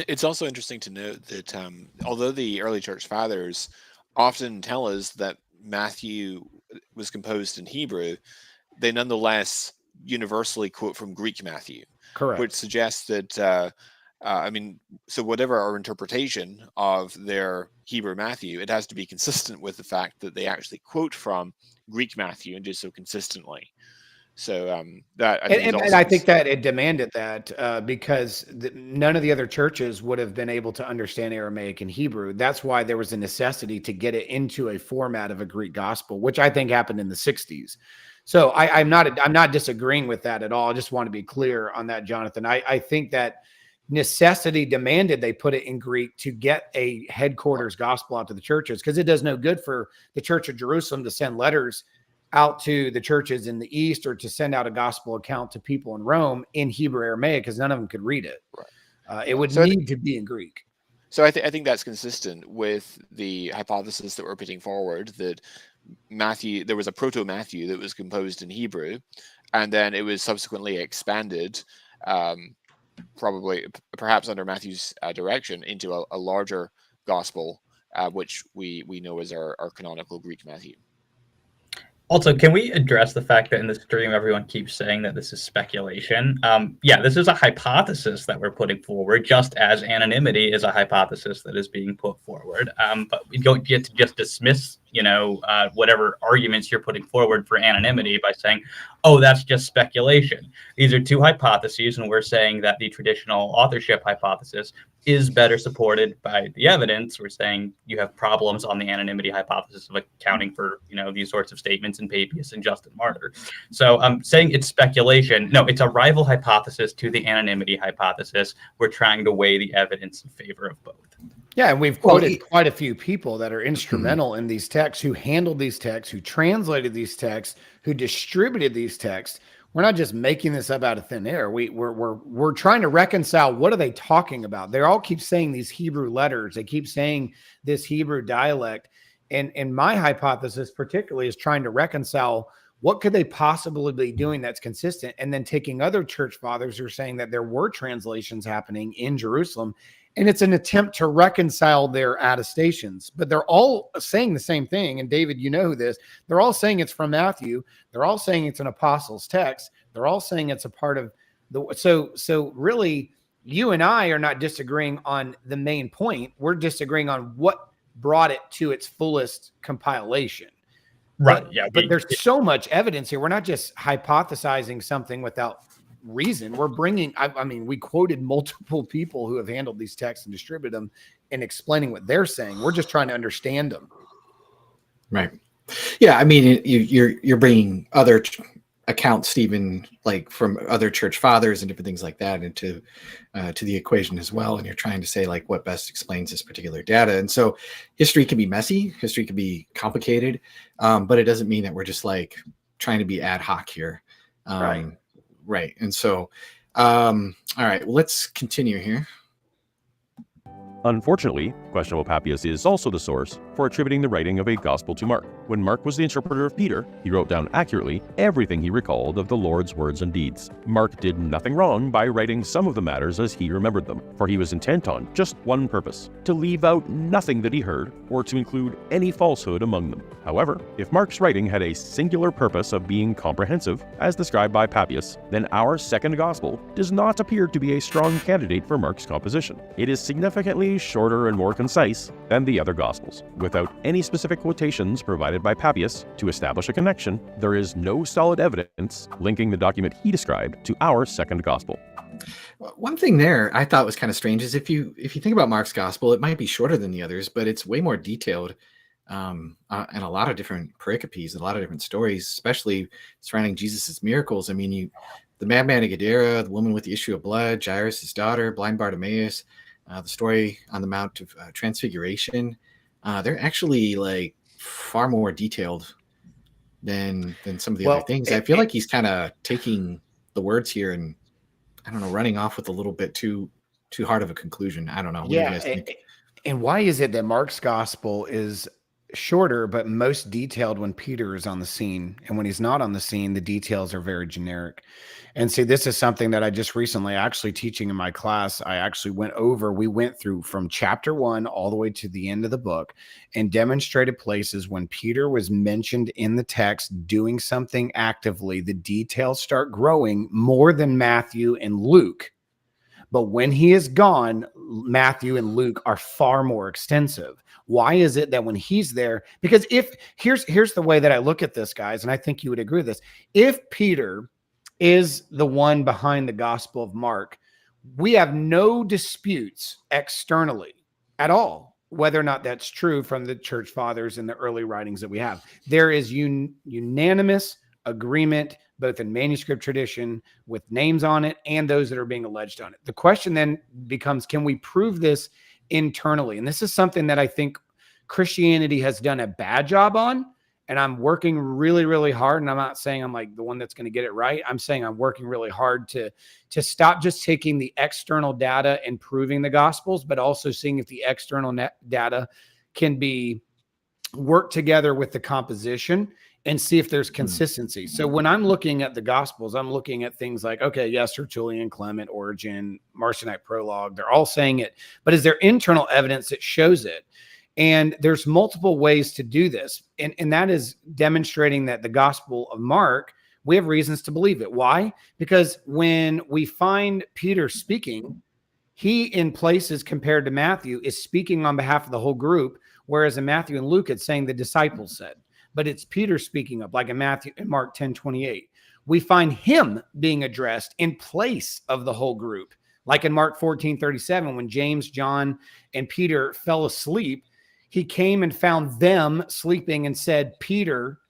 It's also interesting to note that although the early church fathers often tell us that Matthew was composed in Hebrew, they nonetheless universally quote from Greek Matthew. Correct. Which suggests that, so whatever our interpretation of their Hebrew Matthew, it has to be consistent with the fact that they actually quote from Greek Matthew and do so consistently. So I think that it demanded that because none of the other churches would have been able to understand Aramaic and Hebrew. That's why there was a necessity to get it into a format of a Greek gospel, which I think happened in the 60s. So I'm not disagreeing with that at all. I just want to be clear on that, Jonathan. I think that necessity demanded they put it in Greek to get a headquarters gospel out to the churches, because it does no good for the Church of Jerusalem to send letters out to the churches in the East or to send out a gospel account to people in Rome in Hebrew Aramaic, because none of them could read it. Right. It would need to be in Greek. So I think that's consistent with the hypothesis that we're putting forward, that Matthew, there was a proto-Matthew that was composed in Hebrew, and then it was subsequently expanded, perhaps under Matthew's direction, into a larger gospel, which we know as our canonical Greek Matthew. Also, can we address the fact that in the stream, everyone keeps saying that this is speculation? Yeah, this is a hypothesis that we're putting forward, just as anonymity is a hypothesis that is being put forward. But we don't get to just dismiss, whatever arguments you're putting forward for anonymity by saying, oh, that's just speculation. These are two hypotheses, and we're saying that the traditional authorship hypothesis is better supported by the evidence. We're saying you have problems on the anonymity hypothesis of accounting for, these sorts of statements in Papias and Justin Martyr. So I'm saying it's speculation. No, it's a rival hypothesis to the anonymity hypothesis. We're trying to weigh the evidence in favor of both. Yeah, and we've quoted quite a few people that are instrumental in these texts, who handled these texts, who translated these texts, who distributed these texts. We're not just making this up out of thin air. We're trying to reconcile, what are they talking about? They all keep saying these Hebrew letters. They keep saying this Hebrew dialect. And my hypothesis particularly is trying to reconcile, what could they possibly be doing that's consistent? And then taking other church fathers who are saying that there were translations happening in Jerusalem. And it's an attempt to reconcile their attestations, but they're all saying the same thing. And David, you know this, they're all saying it's from Matthew. They're all saying it's an apostles' text. They're all saying it's a part of so really, you and I are not disagreeing on the main point. We're disagreeing on what brought it to its fullest compilation. Right. But there's so much evidence here. We're not just hypothesizing something without reason. We're bringing, we quoted multiple people who have handled these texts and distributed them and explaining what they're saying. We're just trying to understand them. Right. Yeah. You're bringing other accounts, Stephen, like from other church fathers and different things like that into to the equation as well. And you're trying to say, like, what best explains this particular data. And so history can be messy. History can be complicated. But it doesn't mean that we're just like trying to be ad hoc here. Right. Right. And so, all right, well, let's continue here. Unfortunately, questionable Papias is also the source for attributing the writing of a gospel to Mark. When Mark was the interpreter of Peter, he wrote down accurately everything he recalled of the Lord's words and deeds. Mark did nothing wrong by writing some of the matters as he remembered them, for he was intent on just one purpose: to leave out nothing that he heard or to include any falsehood among them. However, if Mark's writing had a singular purpose of being comprehensive, as described by Papias, then our second gospel does not appear to be a strong candidate for Mark's composition. It is significantly shorter and more concise than the other gospels. Without any specific quotations provided by Papias to establish a connection, there is no solid evidence linking the document he described to our second gospel. One thing there I thought was kind of strange is if you think about Mark's gospel, it might be shorter than the others, but it's way more detailed and a lot of different pericopes and a lot of different stories, especially surrounding Jesus's miracles. I mean, the madman of Gadara, the woman with the issue of blood, Jairus' daughter, blind Bartimaeus, the story on the Mount of Transfiguration. They're actually like far more detailed than some of the other things. I feel like he's kind of taking the words here and, I don't know, running off with a little bit too hard of a conclusion. I don't know. What do you guys think? And why is it that Mark's gospel is shorter but most detailed when Peter is on the scene, and when he's not on the scene, the details are very generic? And see, this is something that I just recently, actually teaching in my class, we went through from chapter 1 all the way to the end of the book and demonstrated places when Peter was mentioned in the text doing something actively, the details start growing more than Matthew and Luke. But when he is gone, Matthew and Luke are far more extensive. Why is it that when he's there? Because here's the way that I look at this, guys, and I think you would agree with this. If Peter is the one behind the Gospel of Mark, we have no disputes externally at all, whether or not that's true from the church fathers and the early writings that we have. There is unanimous agreement, both in manuscript tradition with names on it and those that are being alleged on it. The question then becomes, can we prove this internally? And this is something that I think Christianity has done a bad job on. And I'm working really, really hard. And I'm not saying I'm like the one that's going to get it right. I'm saying I'm working really hard to stop just taking the external data and proving the gospels, but also seeing if the external data can be worked together with the composition and see if there's consistency. So when I'm looking at the gospels, I'm looking at things like, okay, yes, Tertullian, Clement, Origen, Marcionite Prologue, they're all saying it, but is there internal evidence that shows it? And there's multiple ways to do this. And that is demonstrating that the Gospel of Mark, we have reasons to believe it. Why? Because when we find Peter speaking, he, in places compared to Matthew, is speaking on behalf of the whole group, whereas in Matthew and Luke, it's saying the disciples said. But it's Peter speaking up, like in Mark 10:28. We find him being addressed in place of the whole group, like in Mark 14:37, when James, John, and Peter fell asleep. He came and found them sleeping and said, Peter,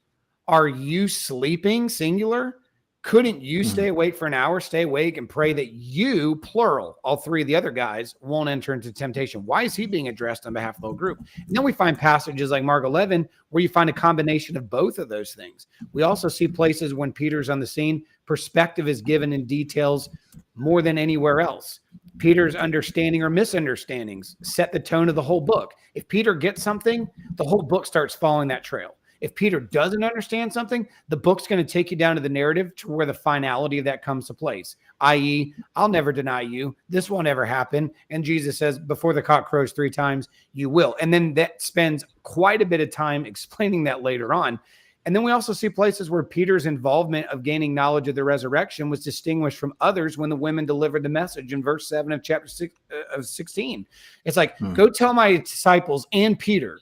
are you sleeping? Singular. Couldn't you stay awake for an hour, stay awake and pray that you, plural, all three of the other guys, won't enter into temptation? Why is he being addressed on behalf of the whole group? And then we find passages like Mark 11 where you find a combination of both of those things. We also see places when Peter's on the scene, perspective is given in details more than anywhere else. Peter's understanding or misunderstandings set the tone of the whole book. If Peter gets something, the whole book starts following that trail. If Peter doesn't understand something, the book's going to take you down to the narrative to where the finality of that comes to place, i.e., I'll never deny you. This won't ever happen. And Jesus says, before the cock crows 3 times, you will. And then that spends quite a bit of time explaining that later on. And then we also see places where Peter's involvement of gaining knowledge of the resurrection was distinguished from others when the women delivered the message in verse 7 of chapter 6 of 16. It's like, go tell my disciples and Peter.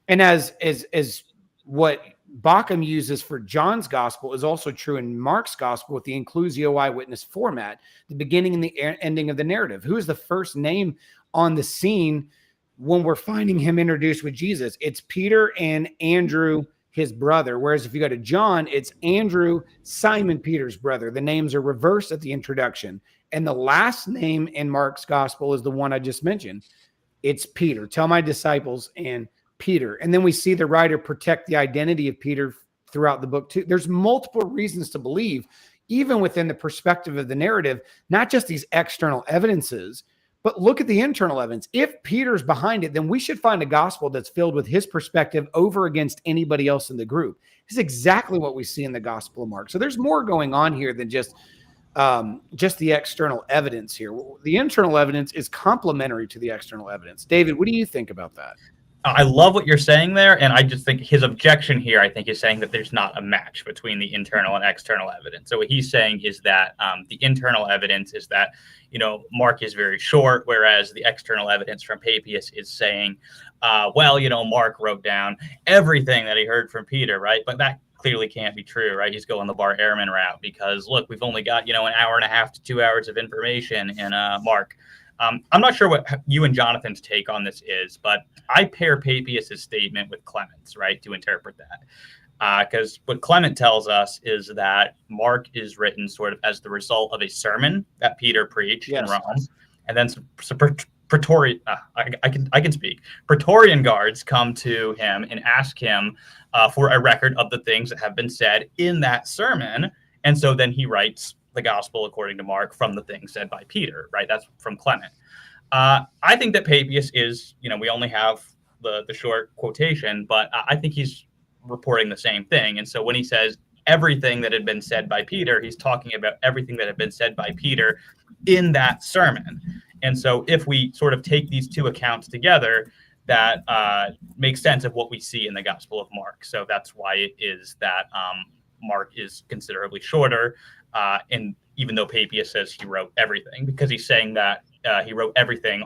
And as what Bauckham uses for John's gospel is also true in Mark's gospel with the inclusio eyewitness format, the beginning and the ending of the narrative. Who is the first name on the scene when we're finding him introduced with Jesus? It's Peter and Andrew, his brother. Whereas if you go to John, it's Andrew, Simon Peter's brother. The names are reversed at the introduction. And the last name in Mark's gospel is the one I just mentioned. It's Peter. Tell my disciples and Peter. And then we see the writer protect the identity of Peter throughout the book too. There's multiple reasons to believe, even within the perspective of the narrative, not just these external evidences, but look at the internal evidence. If Peter's behind it, then we should find a gospel that's filled with his perspective over against anybody else in the group. This is exactly what we see in the Gospel of Mark. So there's more going on here than just the external evidence here. The internal evidence is complementary to the external evidence. David, what do you think about that? I love what you're saying there, and I just think his objection here, I think, is saying that there's not a match between the internal and external evidence. So what he's saying is that the internal evidence is that, Mark is very short, whereas the external evidence from Papias is saying, Mark wrote down everything that he heard from Peter, right? But that clearly can't be true, right? He's going the Bar Ehrman route because, look, we've only got, an hour and a half to 2 hours of information in Mark. I'm not sure what you and Jonathan's take on this is, but I pair Papias' statement with Clement's, right, to interpret that. Because what Clement tells us is that Mark is written sort of as the result of a sermon that Peter preached in Rome, and then some Praetorian, I can speak. Praetorian guards come to him and ask him for a record of the things that have been said in that sermon, and so then he writes the gospel according to Mark from the things said by Peter. Right, that's from Clement. I think that Papias is, we only have the short quotation, but I think he's reporting the same thing. And so when he says everything that had been said by Peter, he's talking about everything that had been said by Peter in that sermon. And so if we sort of take these two accounts together, that makes sense of what we see in the Gospel of Mark. So that's why it is that Mark is considerably shorter. And even though Papias says he wrote everything, because he's saying that he wrote everything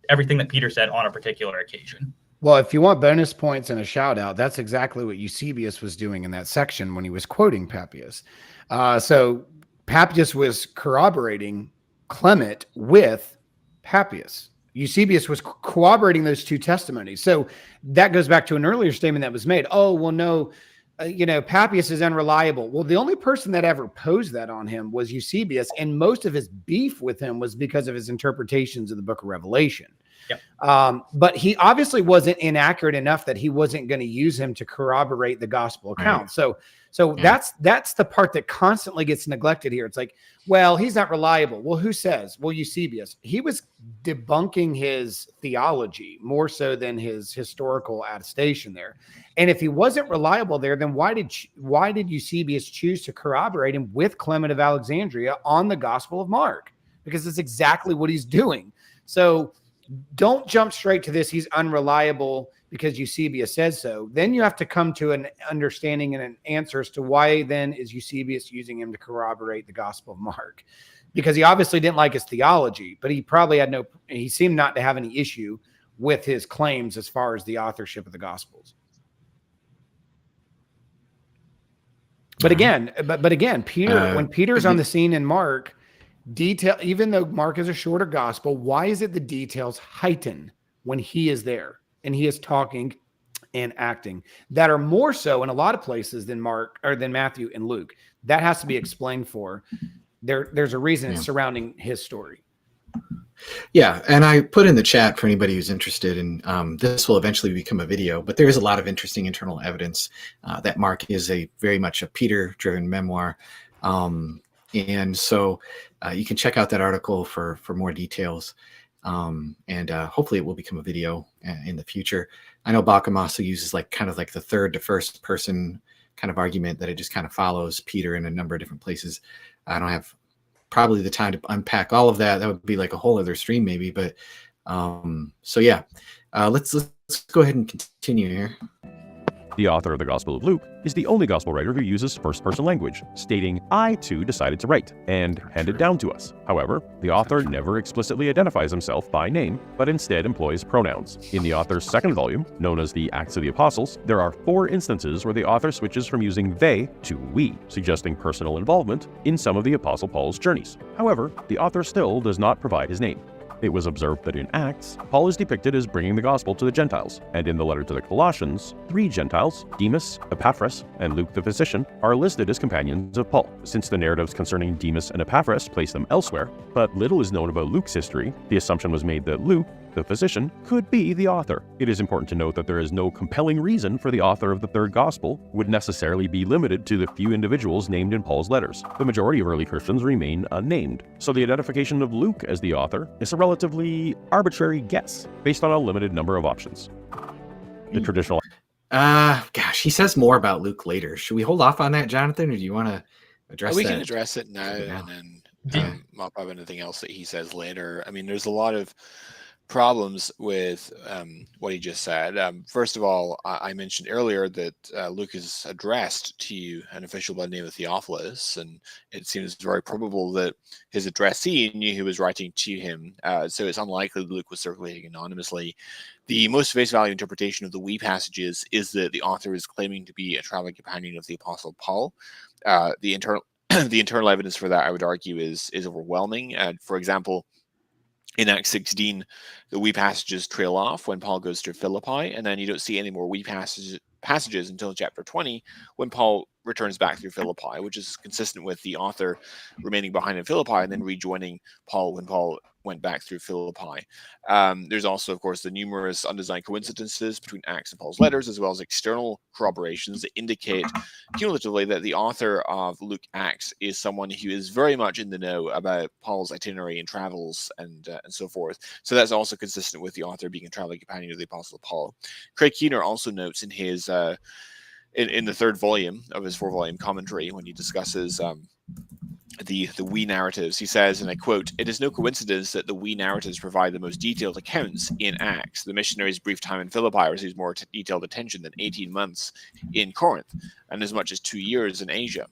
everything that Peter said on a particular occasion. Well, if you want bonus points and a shout out, that's exactly what Eusebius was doing in that section when he was quoting Papias. So Papias was corroborating Clement with Papias. Eusebius was corroborating those two testimonies. So that goes back to an earlier statement that was made. Oh, well, no, Papias is unreliable. Well, the only person that ever posed that on him was Eusebius, and most of his beef with him was because of his interpretations of the book of Revelation. Yep. But he obviously wasn't inaccurate enough that he wasn't going to use him to corroborate the gospel account. Right. So that's the part that constantly gets neglected here. It's like, well, he's not reliable. Well, who says? Well, Eusebius. He was debunking his theology more so than his historical attestation there. And if he wasn't reliable there, then why did Eusebius choose to corroborate him with Clement of Alexandria on the Gospel of Mark? Because it's exactly what he's doing. So don't jump straight to this. He's unreliable because Eusebius says so. Then you have to come to an understanding and an answer as to why then is Eusebius using him to corroborate the Gospel of Mark, because he obviously didn't like his theology, but he probably he seemed not to have any issue with his claims as far as the authorship of the Gospels. But again, Peter, when Peter's on the scene in Mark, even though Mark is a shorter gospel, why is it the details heighten when he is there and he is talking and acting that are more so in a lot of places than Matthew and Luke? That has to be explained for. There's a reason it's surrounding his story. Yeah, and I put in the chat for anybody who's interested, and this will eventually become a video, but there is a lot of interesting internal evidence that Mark is very much a Peter-driven memoir. And so you can check out that article for more details. And hopefully it will become a video in the future. I know Bauckham also uses kind of the third to first person kind of argument, that it just kind of follows Peter in a number of different places. I don't have probably the time to unpack all of that. That would be like a whole other stream maybe. But so yeah, let's go ahead and continue here. The author of the Gospel of Luke is the only gospel writer who uses first-person language, stating, "I too decided to write," and handed down to us. However, the author never explicitly identifies himself by name, but instead employs pronouns. In the author's second volume, known as the Acts of the Apostles, there are 4 instances where the author switches from using they to we, suggesting personal involvement in some of the Apostle Paul's journeys. However, the author still does not provide his name. It was observed that in Acts, Paul is depicted as bringing the gospel to the Gentiles, and in the letter to the Colossians, 3 Gentiles, Demas, Epaphras, and Luke the physician, are listed as companions of Paul. Since the narratives concerning Demas and Epaphras place them elsewhere, but little is known about Luke's history, the assumption was made that Luke, the physician, could be the author. It is important to note that there is no compelling reason for the author of the third gospel would necessarily be limited to the few individuals named in Paul's letters. The majority of early Christians remain unnamed, so the identification of Luke as the author is a relatively arbitrary guess based on a limited number of options. The traditional... Gosh, he says more about Luke later. Should we hold off on that, Jonathan, or do you want to address that? We can address it now and then mop up anything else that he says later. I mean, there's a lot of problems with what he just said. First of all, I mentioned earlier that Luke is addressed to an official by the name of Theophilus, and it seems very probable that his addressee knew who was writing to him, so it's unlikely that Luke was circulating anonymously. The most face value interpretation of the we passages is that the author is claiming to be a traveling companion of the Apostle Paul. The internal evidence for that, I would argue, is overwhelming. For example, In Acts 16, the wee passages trail off when Paul goes to Philippi, and then you don't see any more wee passages until chapter 20 when Paul returns back through Philippi, which is consistent with the author remaining behind in Philippi and then rejoining Paul when Paul went back through Philippi. There's also, of course, the numerous undesigned coincidences between Acts and Paul's letters, as well as external corroborations that indicate cumulatively that the author of Luke Acts is someone who is very much in the know about Paul's itinerary and travels and so forth. So that's also consistent with the author being a traveling companion of the Apostle Paul. Craig Keener also notes in his in the third volume of his 4-volume commentary, when he discusses the we narratives, he says, and I quote, "It is no coincidence that the we narratives provide the most detailed accounts in Acts. The missionaries' brief time in Philippi receives more detailed attention than 18 months in Corinth, and as much as 2 years in Asia.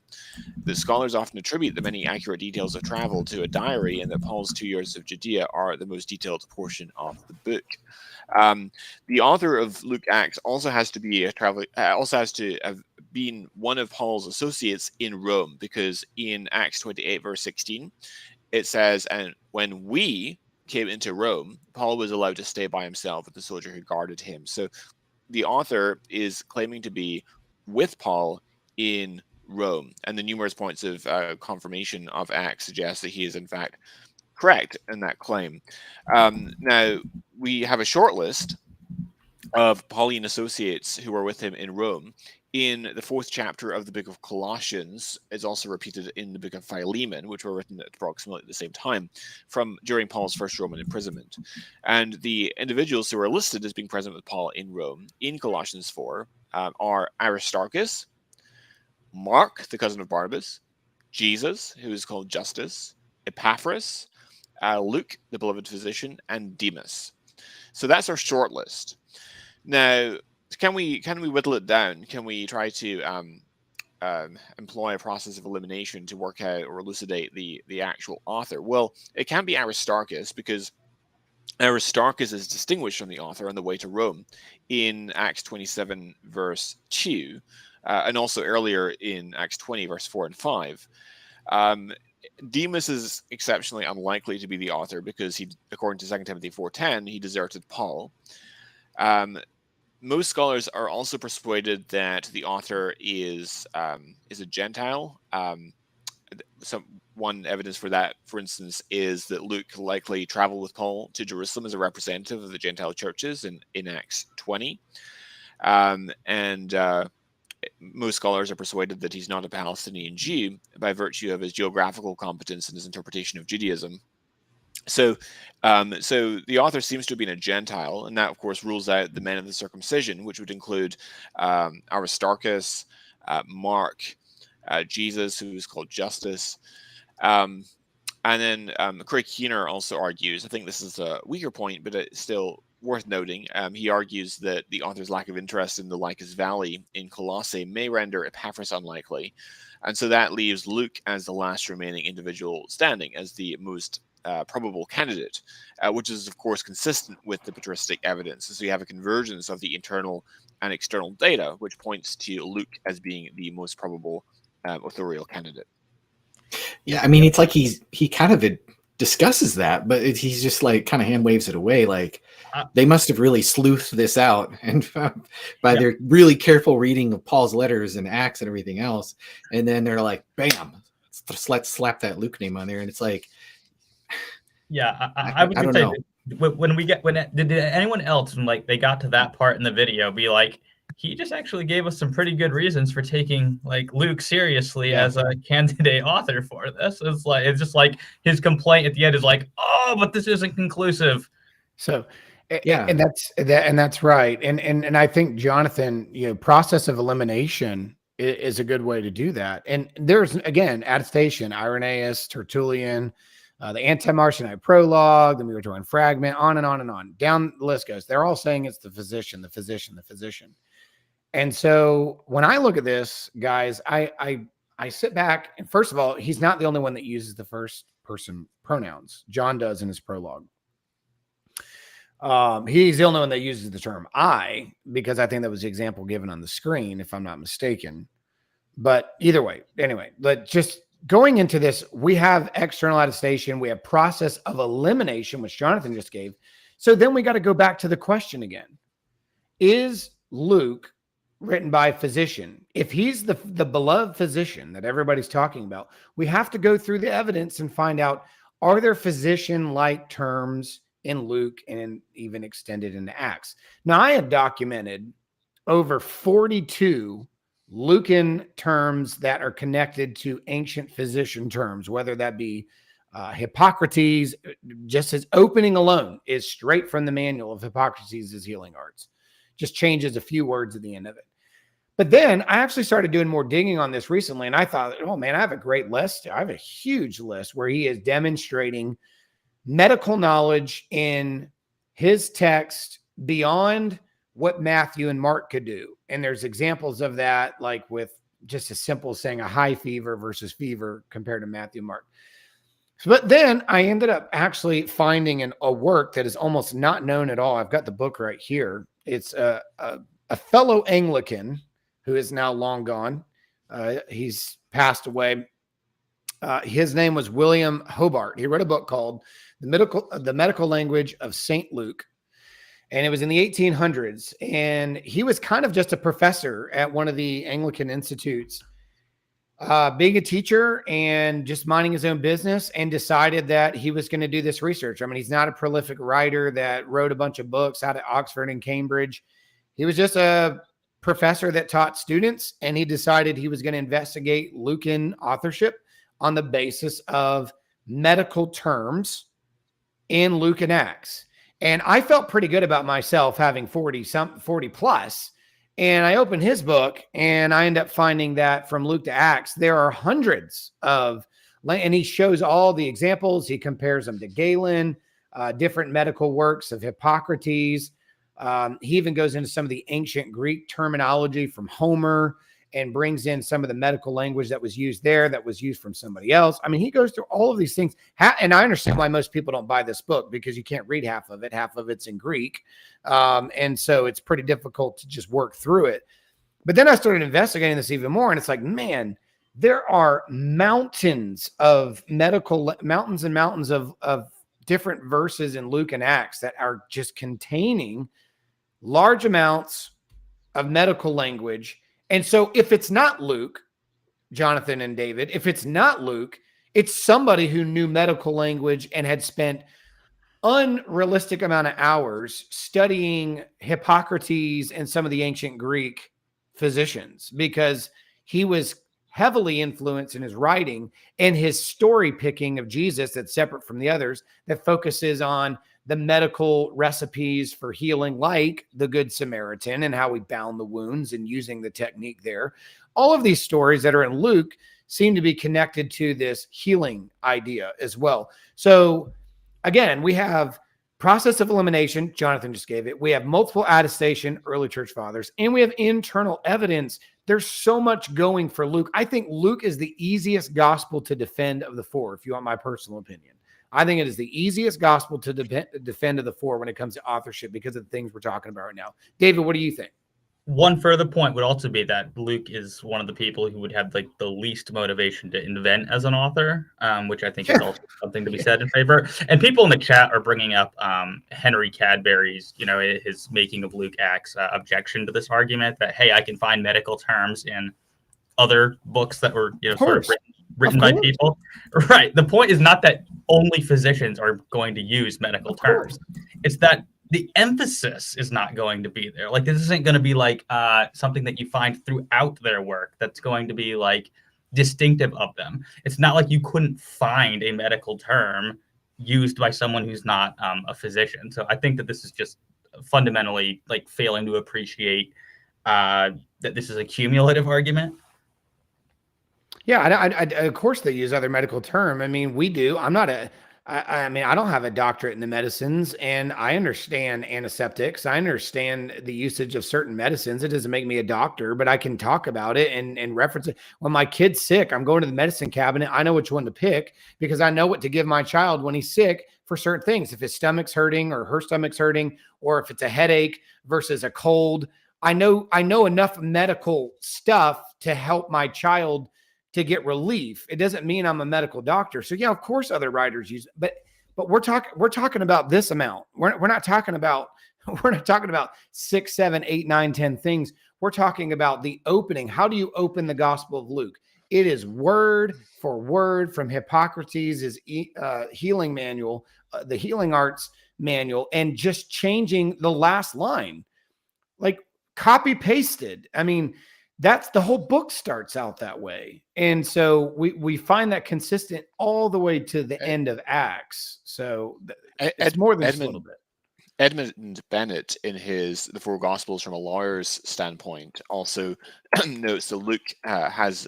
The scholars often attribute the many accurate details of travel to a diary, and that Paul's 2 years of Judea are the most detailed portion of the book." The author of Luke Acts also has to be also has to have been one of Paul's associates in Rome, because in Acts 28 verse 16 it says, "And when we came into Rome, Paul was allowed to stay by himself with the soldier who guarded him." So the author is claiming to be with Paul in Rome, and the numerous points of confirmation of Acts suggest that he is in fact correct in that claim. Now, we have a short list of Pauline associates who were with him in Rome. In the 4th chapter of the book of Colossians, it's also repeated in the book of Philemon, which were written at approximately the same time during Paul's first Roman imprisonment. And the individuals who are listed as being present with Paul in Rome in Colossians 4 are Aristarchus, Mark, the cousin of Barnabas, Jesus, who is called Justus, Epaphras, Luke, the beloved physician, and Demas. So that's our short list. Now, can we whittle it down? Can we try to employ a process of elimination to work out or elucidate the actual author? Well, it can be Aristarchus, because Aristarchus is distinguished from the author on the way to Rome in Acts 27 verse 2, and also earlier in Acts 20 verse 4 and 5. Demas is exceptionally unlikely to be the author, because he, according to 2 Timothy 4:10, he deserted Paul. Most scholars are also persuaded that the author is a Gentile. One evidence for that, for instance, is that Luke likely traveled with Paul to Jerusalem as a representative of the Gentile churches in Acts 20. Most scholars are persuaded that he's not a Palestinian Jew by virtue of his geographical competence and his interpretation of Judaism. So the author seems to have been a Gentile, and that, of course, rules out the men of the circumcision, which would include Aristarchus, Mark, Jesus, who is called Justus. And then Craig Keener also argues, I think this is a weaker point, but it's still worth noting, he argues that the author's lack of interest in the Lycus Valley in Colossae may render Epaphras unlikely. And so that leaves Luke as the last remaining individual standing as the most probable candidate, which is, of course, consistent with the patristic evidence. So you have a convergence of the internal and external data, which points to Luke as being the most probable authorial candidate. Yeah, I mean, it's like he kind of discusses that, but he's just like kind of hand waves it away. Like they must have really sleuthed this out, and by their really careful reading of Paul's letters and Acts and everything else, and then they're like, "Bam, let's slap that Luke name on there," and it's like, yeah, I would don't say know. Did anyone else, when like they got to that part in the video, be like, he just actually gave us some pretty good reasons for taking like Luke seriously as a candidate author for this. It's just like his complaint at the end is like, "Oh, but this isn't conclusive." So, and that's right. And I think, Jonathan, process of elimination is a good way to do that. And there's, again, attestation, Irenaeus, Tertullian, the Anti-Marcionite prologue, the Muratorian fragment, on and on and on. Down the list goes. They're all saying it's the physician, the physician, the physician. And so when I look at this, guys, I sit back, and first of all, he's not the only one that uses the first person pronouns. John does in his prologue. He's the only one that uses the term I, because I think that was the example given on the screen, if I'm not mistaken. But either way, anyway, but just going into this, we have external attestation, we have process of elimination, which Jonathan just gave. So then we got to go back to the question again. Is Luke written by a physician? If he's the beloved physician that everybody's talking about, we have to go through the evidence and find out, are there physician-like terms in Luke and even extended into Acts? Now, I have documented over 42 Lucan terms that are connected to ancient physician terms, whether that be Hippocrates, just his opening alone is straight from the manual of Hippocrates' Healing Arts. Just changes a few words at the end of it. But then I actually started doing more digging on this recently, and I thought, oh man, I have a great list. I have a huge list where he is demonstrating medical knowledge in his text beyond what Matthew and Mark could do. And there's examples of that, like with just as simple as saying a high fever versus fever compared to Matthew and Mark. But then I ended up actually finding a work that is almost not known at all. I've got the book right here. It's a fellow Anglican who is now long gone. He's passed away. His name was William Hobart. He wrote a book called The Medical Language of St. Luke. And it was in the 1800s. And he was kind of just a professor at one of the Anglican institutes, being a teacher and just minding his own business, and decided that he was going to do this research. I mean, he's not a prolific writer that wrote a bunch of books out at Oxford and Cambridge. He was just a professor that taught students, and he decided he was going to investigate Lucan authorship on the basis of medical terms in Luke and Acts. And I felt pretty good about myself having 40 plus. And I opened his book and I end up finding that from Luke to Acts, there are hundreds of, and he shows all the examples. He compares them to Galen, different medical works of Hippocrates. He even goes into some of the ancient Greek terminology from Homer and brings in some of the medical language that was used there that was used from somebody else. I mean, he goes through all of these things. And I understand why most people don't buy this book, because you can't read half of it. Half of it's in Greek. And so it's pretty difficult to just work through it. But then I started investigating this even more. And it's like, man, there are mountains and mountains of different verses in Luke and Acts that are just containing large amounts of medical language. And so if it's not Luke, Jonathan and David, if it's not Luke, it's somebody who knew medical language and had spent unrealistic amount of hours studying Hippocrates and some of the ancient Greek physicians, because he was heavily influenced in his writing and his story picking of Jesus that's separate from the others, that focuses on the medical recipes for healing, like the Good Samaritan and how he bound the wounds and using the technique there. All of these stories that are in Luke seem to be connected to this healing idea as well. So again, we have process of elimination, Jonathan just gave it. We have multiple attestation, early church fathers, and we have internal evidence. There's so much going for Luke. I think Luke is the easiest gospel to defend of the four, if you want my personal opinion. I think it is the easiest gospel to defend of the four when it comes to authorship, because of the things we're talking about right now. David, what do you think? One further point would also be that Luke is one of the people who would have like the least motivation to invent as an author, which I think is also something to be said in favor. And people in the chat are bringing up Henry Cadbury's, his making of Luke Acts objection to this argument that, hey, I can find medical terms in other books that were, sort of written by people. Right. The point is not that only physicians are going to use medical terms. It's that the emphasis is not going to be there. Like, this isn't going to be like something that you find throughout their work that's going to be like distinctive of them. It's not like you couldn't find a medical term used by someone who's not a physician. So I think that this is just fundamentally like failing to appreciate that this is a cumulative argument. Yeah, I of course they use other medical term. I mean, we do. I don't have a doctorate in the medicines, and I understand antiseptics. I understand the usage of certain medicines. It doesn't make me a doctor, but I can talk about it and reference it. When my kid's sick, I'm going to the medicine cabinet. I know which one to pick because I know what to give my child when he's sick for certain things. If his stomach's hurting or her stomach's hurting, or if it's a headache versus a cold, I know enough medical stuff to help my child to get relief. It doesn't mean I'm a medical doctor. So yeah, of course other writers use it, but we're talking about this amount. We're not talking about 6, 7, 8, 9, 10 things. We're talking about the opening. How do you open the Gospel of Luke? It is word for word from Hippocrates' healing manual, the healing arts manual, and just changing the last line, like copy pasted. I mean, that's the whole book starts out that way. And so we find that consistent all the way to the end of Acts. So it's more than just a little bit. Edmund Bennett, in The Four Gospels from a lawyer's standpoint, also notes that Luke has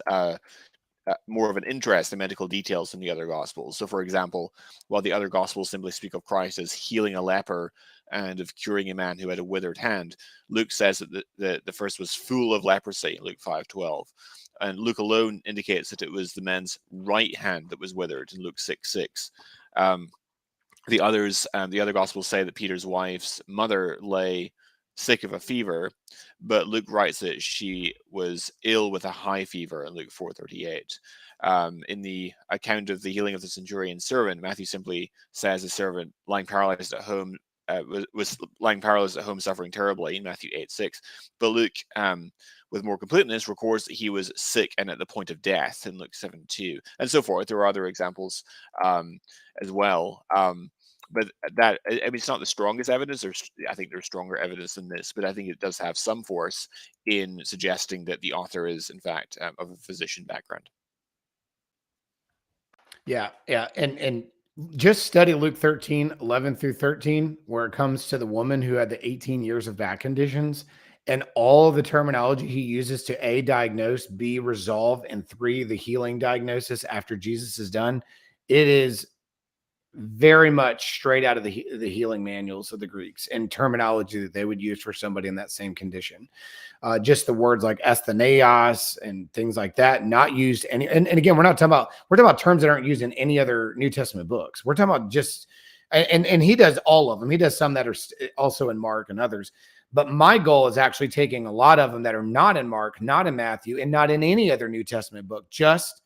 more of an interest in medical details than the other Gospels. So, for example, while the other Gospels simply speak of Christ as healing a leper and of curing a man who had a withered hand, Luke says that the first was full of leprosy, Luke 5:12. And Luke alone indicates that it was the man's right hand that was withered in Luke 6:6. The other Gospels say that Peter's wife's mother lay sick of a fever, but Luke writes that she was ill with a high fever in Luke 4:38. In the account of the healing of the centurion's servant, Matthew simply says the servant lying paralyzed at home was lying paralyzed at home suffering terribly in Matthew 8:6. But Luke, with more completeness, records that he was sick and at the point of death in Luke 7:2, and so forth. There are other examples as well. But that, I mean, it's not the strongest evidence. I think there's stronger evidence than this, but I think it does have some force in suggesting that the author is, in fact, of a physician background. Yeah. And just study Luke 13:11-13, where it comes to the woman who had the 18 years of back conditions, and all the terminology he uses to A, diagnose, B, resolve, and 3, the healing diagnosis after Jesus is done. It is very much straight out of the healing manuals of the Greeks and terminology that they would use for somebody in that same condition. Just the words like asthenios and things like that, not used any. And again, we're talking about terms that aren't used in any other New Testament books. We're talking about just, and he does all of them. He does some that are also in Mark and others. But my goal is actually taking a lot of them that are not in Mark, not in Matthew, and not in any other New Testament book, just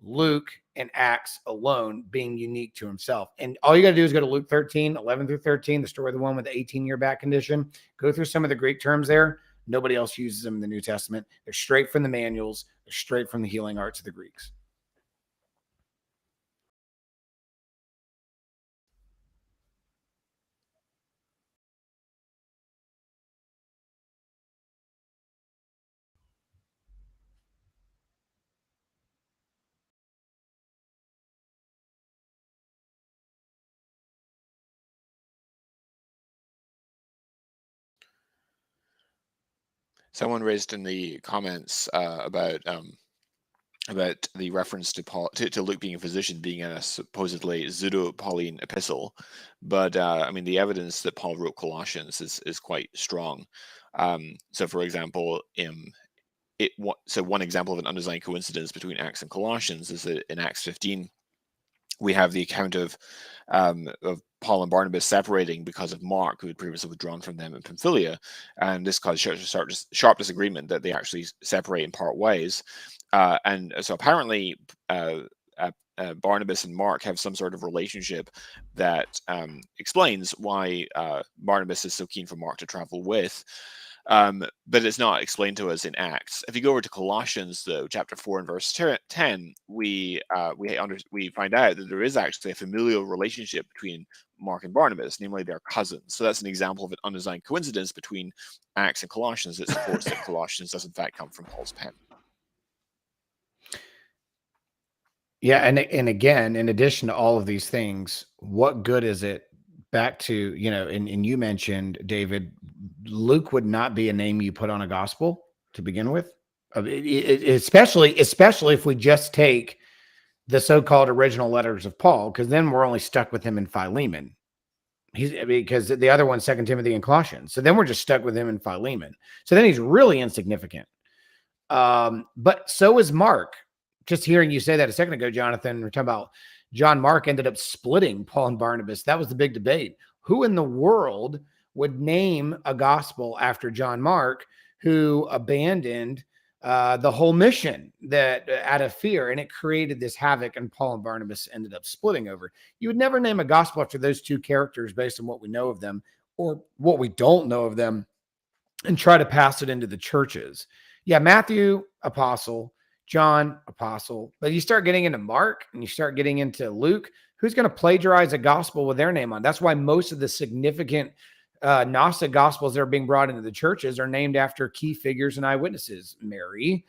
Luke and Acts alone being unique to himself. And all you got to do is go to Luke 13:11-13, the story of the one with the 18-year back condition. Go through some of the Greek terms there. Nobody else uses them in the New Testament. They're straight from the manuals. They're straight from the healing arts of the Greeks. Someone raised in the comments about the reference to Paul to Luke being a physician being in a supposedly pseudo-Pauline epistle, but I mean the evidence that Paul wrote Colossians is quite strong. So, for example, one example of an undesigned coincidence between Acts and Colossians is that in Acts 15 we have the account of Paul and Barnabas separating because of Mark, who had previously withdrawn from them in Pamphylia, and this caused sharp disagreement that they actually separate and part ways. And so apparently Barnabas and Mark have some sort of relationship that explains why Barnabas is so keen for Mark to travel with. But it's not explained to us in Acts. If you go over to Colossians, though, chapter 4 and verse 10, we find out that there is actually a familial relationship between Mark and Barnabas, namely they're cousins. So that's an example of an undesigned coincidence between Acts and Colossians that supports that Colossians does in fact come from Paul's pen. Yeah, and again, in addition to all of these things, what good is it? Back to, and you mentioned, David, Luke would not be a name you put on a gospel to begin with, especially if we just take the so-called original letters of Paul, because then we're only stuck with him in Philemon. Because the other one's 2 Timothy and Colossians. So then we're just stuck with him in Philemon. So then he's really insignificant. But so is Mark. Just hearing you say that a second ago, Jonathan, we're talking about John Mark ended up splitting Paul and Barnabas. That was the big debate. Who in the world would name a gospel after John Mark, who abandoned the whole mission that out of fear, and it created this havoc, and Paul and Barnabas ended up splitting over. You would never name a gospel after those two characters based on what we know of them or what we don't know of them and try to pass it into the churches. Yeah, Matthew, apostle, John, apostle, but you start getting into Mark and you start getting into Luke, who's going to plagiarize a gospel with their name on? That's why most of the significant Gnostic gospels that are being brought into the churches are named after key figures and eyewitnesses: Mary,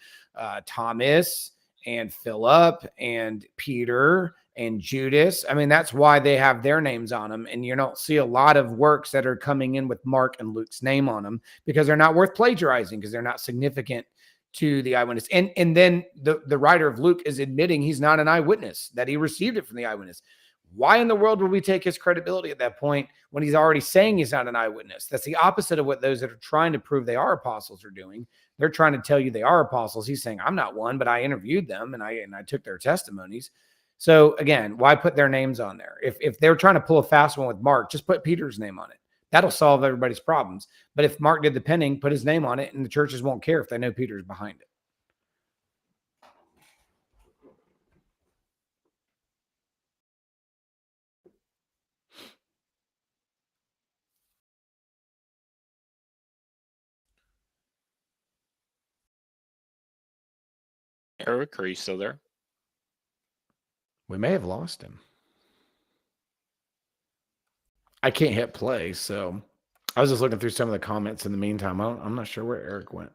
Thomas, and Philip, and Peter, and Judas. I mean, that's why they have their names on them. And you don't see a lot of works that are coming in with Mark and Luke's name on them because they're not worth plagiarizing, because they're not significant to the eyewitness. And then the writer of Luke is admitting he's not an eyewitness, that he received it from the eyewitness. Why in the world would we take his credibility at that point when he's already saying he's not an eyewitness? That's the opposite of what those that are trying to prove they are apostles are doing. They're trying to tell you they are apostles. He's saying, I'm not one, but I interviewed them and I took their testimonies. So again, why put their names on there? If they're trying to pull a fast one with Mark, just put Peter's name on it. That'll solve everybody's problems. But if Mark did the penning, put his name on it, and the churches won't care if they know Peter's behind it. Eric, are you still there? We may have lost him. I can't hit play, so I was just looking through some of the comments in the meantime. I'm not sure where Eric went.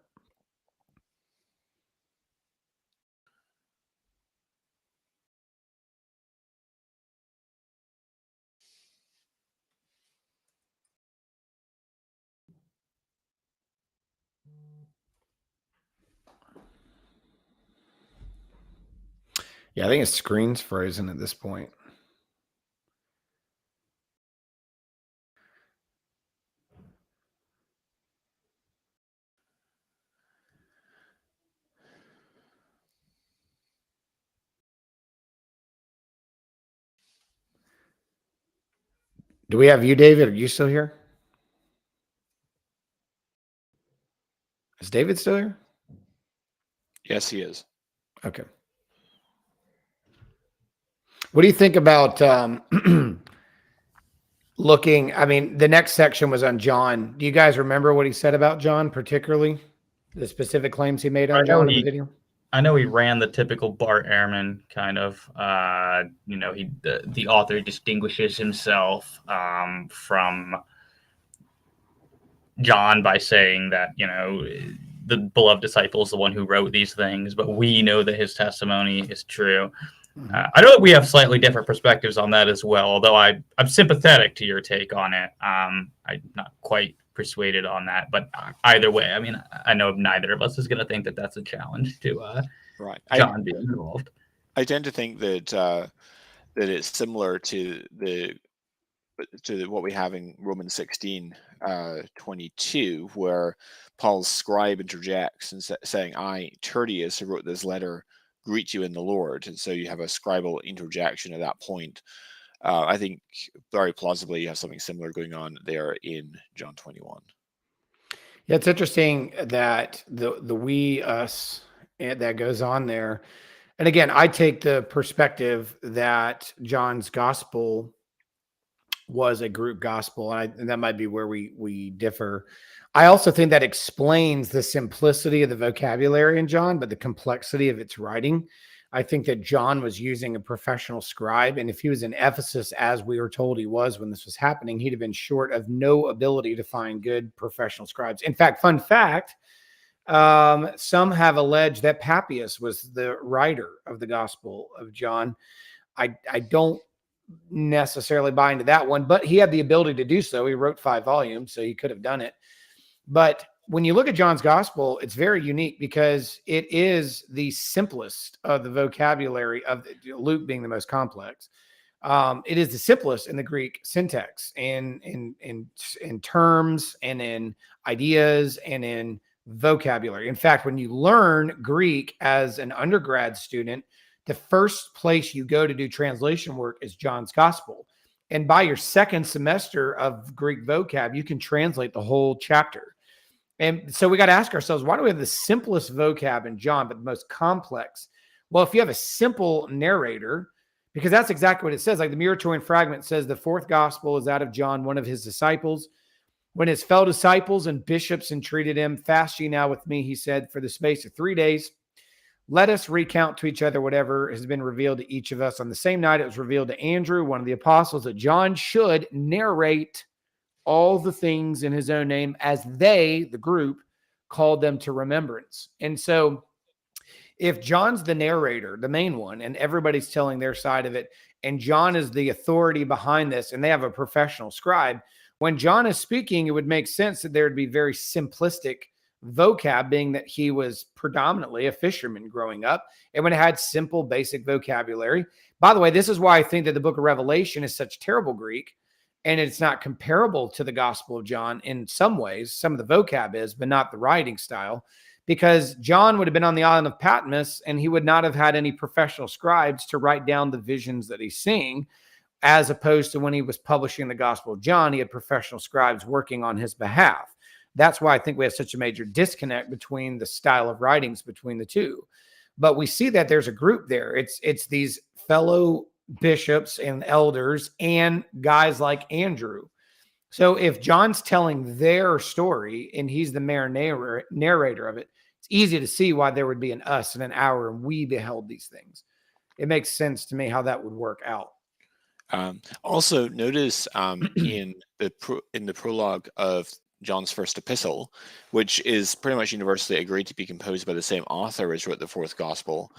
Yeah, I think his screen's frozen at this point. Do we have you, David? Are you still here? Is David still here? Yes, he is. Okay. What do you think about looking? I mean, the next section was on John. Do you guys remember what he said about John, particularly the specific claims he made on John in the video? I know he ran the typical Bart Ehrman kind of, the author distinguishes himself from John by saying that, the beloved disciple is the one who wrote these things, but we know that his testimony is true. I know that we have slightly different perspectives on that as well, although I'm sympathetic to your take on it. I'm not quite persuaded on that, but either way, I mean, I know neither of us is going to think that that's a challenge to right. John being involved. I tend to think that that it's similar to what we have in Romans 16:22, where Paul's scribe interjects and saying, "I, Tertius, who wrote this letter, greet you in the Lord." And so you have a scribal interjection at that point. I think very plausibly you have something similar going on there in John 21. Yeah, it's interesting that the we, us, that goes on there. And again, I take the perspective that John's gospel was a group gospel, and that might be where we differ. I also think that explains the simplicity of the vocabulary in John, but the complexity of its writing. I think that John was using a professional scribe, and if he was in Ephesus, as we were told he was when this was happening, he'd have been short of no ability to find good professional scribes. In fact, fun fact, some have alleged that Papias was the writer of the Gospel of John. I don't necessarily buy into that one, but he had the ability to do so. He wrote 5 volumes, so he could have done it. But when you look at John's gospel, it's very unique because it is the simplest of the vocabulary of Luke being the most complex. It is the simplest in the Greek syntax and in terms and in ideas and in vocabulary. In fact, when you learn Greek as an undergrad student, the first place you go to do translation work is John's gospel. And by your second semester of Greek vocab, you can translate the whole chapter. And so we got to ask ourselves, why do we have the simplest vocab in John, but the most complex? Well, if you have a simple narrator, because that's exactly what it says. Like the Muratorian fragment says, the fourth gospel is out of John, one of his disciples. When his fellow disciples and bishops entreated him, fast ye now with me, he said, for the space of 3 days. Let us recount to each other whatever has been revealed to each of us. On the same night, it was revealed to Andrew, one of the apostles, that John should narrate all the things in his own name as they, the group, called them to remembrance. And so if John's the narrator, the main one, and everybody's telling their side of it, and John is the authority behind this, and they have a professional scribe, when John is speaking, it would make sense that there would be very simplistic vocab, being that he was predominantly a fisherman growing up and when it had simple, basic vocabulary. By the way, this is why I think that the book of Revelation is such terrible Greek, and it's not comparable to the Gospel of John in some ways. Some of the vocab is, but not the writing style, because John would have been on the island of Patmos and he would not have had any professional scribes to write down the visions that he's seeing, as opposed to when he was publishing the Gospel of John, he had professional scribes working on his behalf. That's why I think we have such a major disconnect between the style of writings between the two. But we see that there's a group there. It's these fellow bishops and elders and guys like Andrew. So if John's telling their story and he's the narrator of it, it's easy to see why there would be an us and an our, and we beheld these things. It makes sense to me how that would work out. Also, notice in the prologue of John's first epistle, which is pretty much universally agreed to be composed by the same author as wrote the fourth gospel.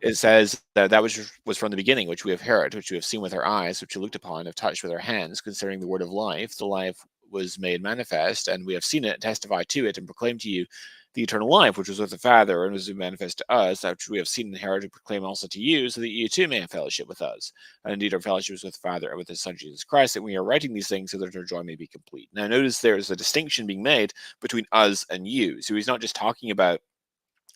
It says that was from the beginning, which we have heard, which we have seen with our eyes, which we looked upon, have touched with our hands, concerning the word of life. The life was made manifest, and we have seen it, testify to it, and proclaim to you the eternal life, which was with the Father and was manifest to us, that which we have seen and heard, and proclaim also to you, so that you too may have fellowship with us. And indeed our fellowship is with the Father and with his Son Jesus Christ, and we are writing these things so that our joy may be complete. Now notice there's a distinction being made between us and you. So he's not just talking about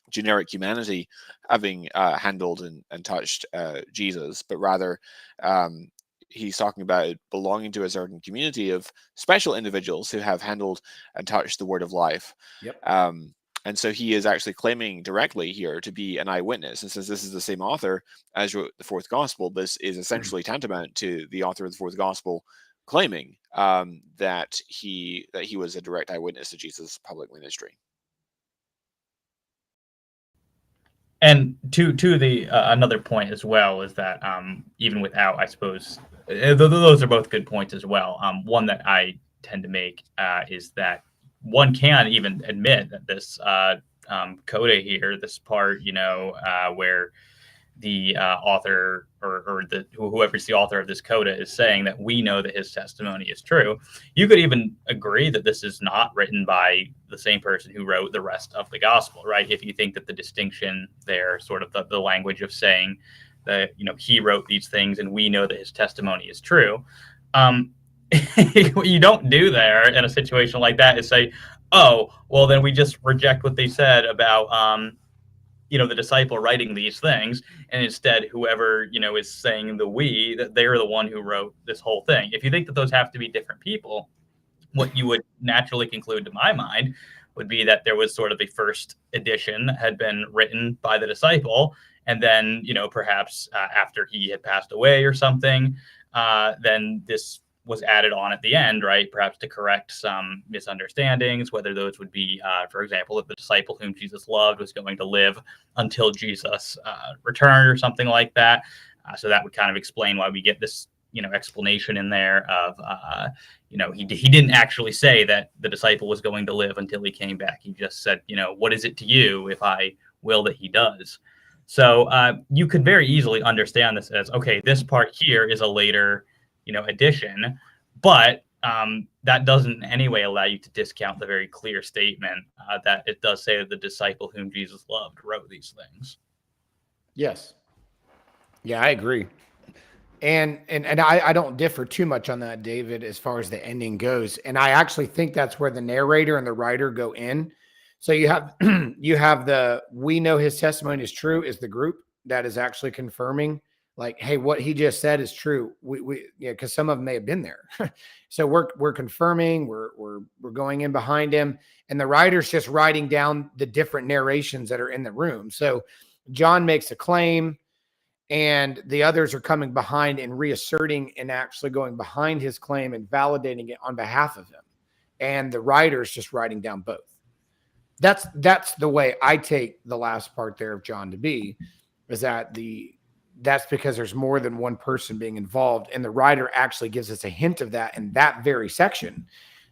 generic humanity having handled and touched Jesus, but rather he's talking about belonging to a certain community of special individuals who have handled and touched the word of life. Yep. And so he is actually claiming directly here to be an eyewitness. And since this is the same author as wrote the fourth gospel, this is essentially tantamount to the author of the fourth gospel claiming that he was a direct eyewitness to Jesus' public ministry. And to the another point as well is that even without, I suppose, those are both good points as well. One that I tend to make is that one can even admit that this coda here, this part, where the author or whoever's the author of this coda is saying that we know that his testimony is true. You could even agree that this is not written by the same person who wrote the rest of the gospel, right? If you think that the distinction there, sort of the language of saying that, he wrote these things and we know that his testimony is true. What you don't do there in a situation like that is say, oh, well, then we just reject what they said about, the disciple writing these things. And instead, whoever, is saying that they're the one who wrote this whole thing. If you think that those have to be different people, what you would naturally conclude, to my mind, would be that there was sort of a first edition that had been written by the disciple. And then, perhaps after he had passed away or something, then this was added on at the end, right? Perhaps to correct some misunderstandings, whether those would be, for example, that the disciple whom Jesus loved was going to live until Jesus returned or something like that. So that would kind of explain why we get this, explanation in there of, he didn't actually say that the disciple was going to live until he came back. He just said, what is it to you if I will that he does? So you could very easily understand this as, okay, this part here is a later addition, but that doesn't in any way allow you to discount the very clear statement that it does say that the disciple whom Jesus loved wrote these things. Yes. Yeah, I agree. And I don't differ too much on that, David, as far as the ending goes. And I actually think that's where the narrator and the writer go in. So you have we know his testimony is true is the group that is actually confirming, like, hey, what he just said is true. Because some of them may have been there. So we're confirming, we're going in behind him, and the writer's just writing down the different narrations that are in the room. So John makes a claim, and the others are coming behind and reasserting and actually going behind his claim and validating it on behalf of him. And the writer's just writing down both. That's the way I take the last part there of John to be, is that that's because there's more than one person being involved. And the writer actually gives us a hint of that in that very section,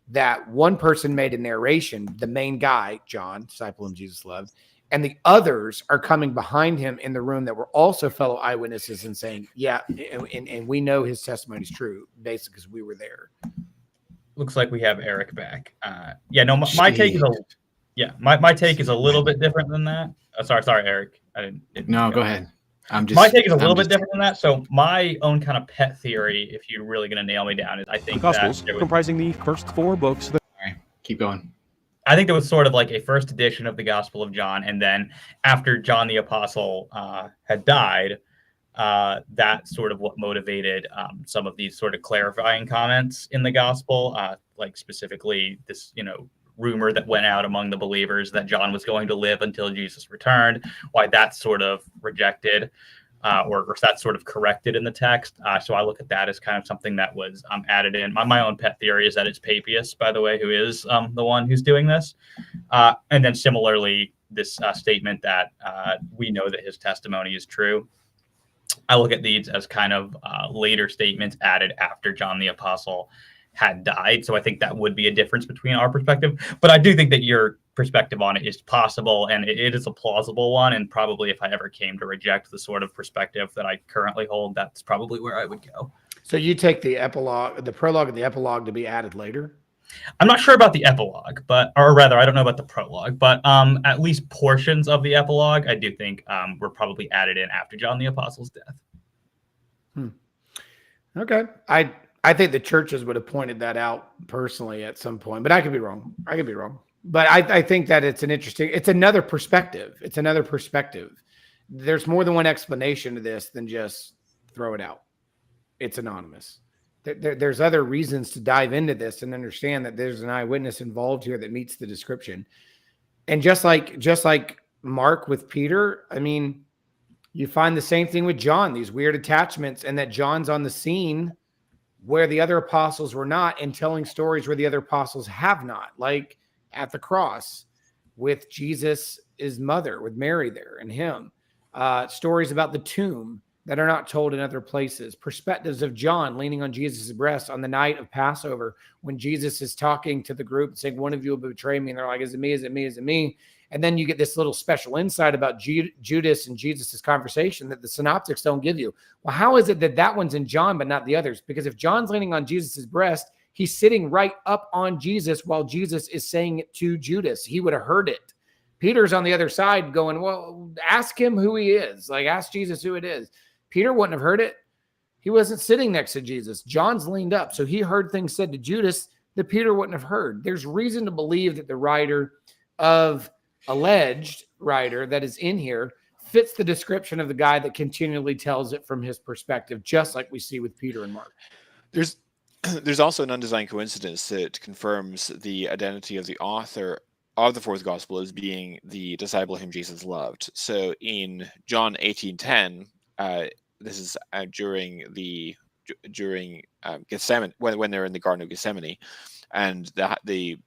that one person made a narration, the main guy, John, disciple whom Jesus loved, and the others are coming behind him in the room that were also fellow eyewitnesses and saying, yeah, and we know his testimony is true, basically, because we were there. Looks like we have Eric back. My take is my take is a little bit different than that. Sorry, Eric. No, go ahead. My take is a little bit different than that. So my own kind of pet theory, if you're really going to nail me down, is I think the Gospels, comprising the first 4 books. All right, keep going. I think there was sort of like a first edition of the Gospel of John, and then after John the Apostle had died, that's sort of what motivated some of these sort of clarifying comments in the Gospel, like specifically this, rumor that went out among the believers that John was going to live until Jesus returned, why that's sort of rejected or that's sort of corrected in the text. So I look at that as kind of something that was added in. My own pet theory is that it's Papias, by the way, who is the one who's doing this. And then similarly, this statement that we know that his testimony is true. I look at these as kind of later statements added after John the Apostle had died. So I think that would be a difference between our perspective. But I do think that your perspective on it is possible, and it is a plausible one. And probably if I ever came to reject the sort of perspective that I currently hold, that's probably where I would go. So you take the prologue and the epilogue to be added later? I'm not sure about the epilogue, or rather, I don't know about the prologue, but at least portions of the epilogue, I do think were probably added in after John the Apostle's death. Okay. I think the churches would have pointed that out personally at some point, but I could be wrong. But I think that it's another perspective. There's more than one explanation to this than just throw it out. It's anonymous. There's other reasons to dive into this and understand that there's an eyewitness involved here that meets the description. And just like Mark with Peter, I mean, you find the same thing with John, these weird attachments, and that John's on the scene where the other apostles were not, and telling stories where the other apostles have not, like at the cross with Jesus' mother, with Mary there and him. Stories about the tomb that are not told in other places. Perspectives of John leaning on Jesus' breast on the night of Passover when Jesus is talking to the group saying, one of you will betray me. And they're like, is it me? Is it me? Is it me? And then you get this little special insight about Judas and Jesus' conversation that the synoptics don't give you. Well, how is it that one's in John but not the others? Because if John's leaning on Jesus' breast, he's sitting right up on Jesus while Jesus is saying it to Judas. He would have heard it. Peter's on the other side going, well, ask him who he is. Like, ask Jesus who it is. Peter wouldn't have heard it. He wasn't sitting next to Jesus. John's leaned up. So he heard things said to Judas that Peter wouldn't have heard. There's reason to believe that the alleged writer that is in here fits the description of the guy that continually tells it from his perspective, just like we see with Peter and Mark. There's also an undesigned coincidence that confirms the identity of the author of the fourth gospel as being the disciple whom Jesus loved. So in John 18:10, this is during Gethsemane, when they're in the Garden of Gethsemane, and the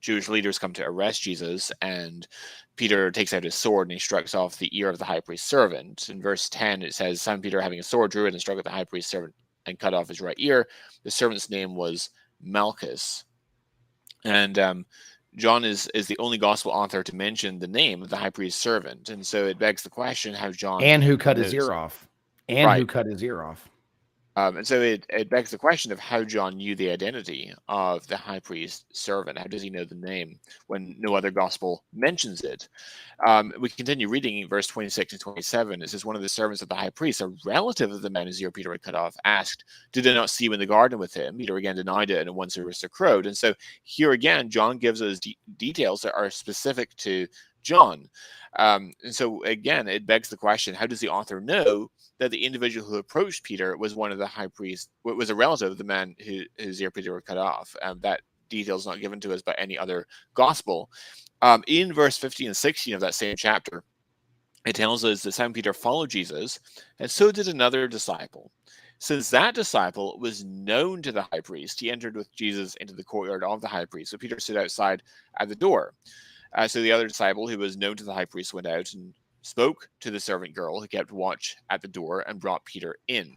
Jewish leaders come to arrest Jesus, and Peter takes out his sword and he strikes off the ear of the high priest's servant. In verse 10, it says, Simon Peter, having a sword, drew it and struck at the high priest's servant and cut off his right ear. The servant's name was Malchus. And John is the only gospel author to mention the name of the high priest's servant. And so it begs the question how John... And who cut his ear off. Who cut his ear off. And so it begs the question of how John knew the identity of the high priest's servant. How does he know the name when no other gospel mentions it? We continue reading verse 26 and 27. It says, one of the servants of the high priest, a relative of the man whose ear Peter had cut off, asked, did they not see you in the garden with him? Peter again denied it, and at once a rooster crowed. And so here again, John gives us details that are specific to John. And so again, it begs the question: how does the author know that the individual who approached Peter was one of the high priests, was a relative of the man whose ear Peter were cut off? That detail is not given to us by any other gospel. In verse 15 and 16 of that same chapter, it tells us that Simon Peter followed Jesus, and so did another disciple. Since that disciple was known to the high priest, he entered with Jesus into the courtyard of the high priest. So Peter stood outside at the door. So the other disciple, who was known to the high priest, went out and spoke to the servant girl who kept watch at the door and brought Peter in.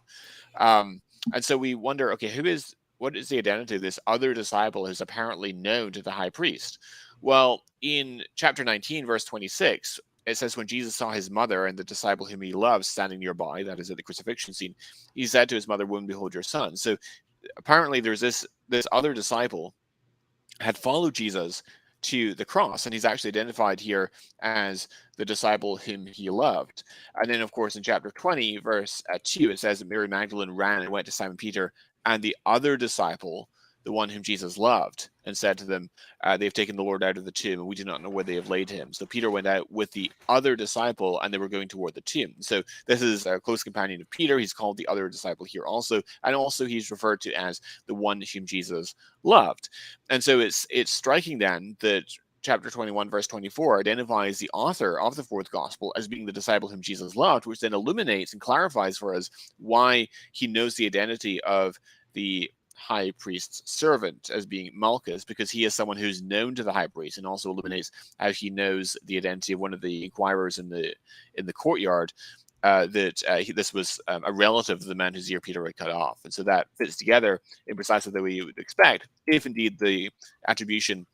And so we wonder, okay, what is the identity of this other disciple who's apparently known to the high priest? Well, in chapter 19, verse 26, it says, when Jesus saw his mother and the disciple whom he loved standing nearby, that is at the crucifixion scene, he said to his mother, "Woman, behold your son." So apparently there's this other disciple had followed Jesus to the cross, and he's actually identified here as the disciple whom he loved. And then, of course, in chapter 20, verse 2, it says that Mary Magdalene ran and went to Simon Peter and the other disciple, the one whom Jesus loved, and said to them, "They've taken the Lord out of the tomb, and we do not know where they have laid him." So Peter went out with the other disciple, and they were going toward the tomb. So this is a close companion of Peter. He's called the other disciple here also, and also he's referred to as the one whom Jesus loved. And so it's striking then that chapter 21, verse 24 identifies the author of the fourth gospel as being the disciple whom Jesus loved, which then illuminates and clarifies for us why he knows the identity of the high priest's servant as being Malchus, because he is someone who's known to the high priest, and also illuminates how he knows the identity of one of the inquirers in the courtyard, this was a relative of the man whose ear Peter had cut off. And so that fits together in precisely the way you would expect, if indeed the attribution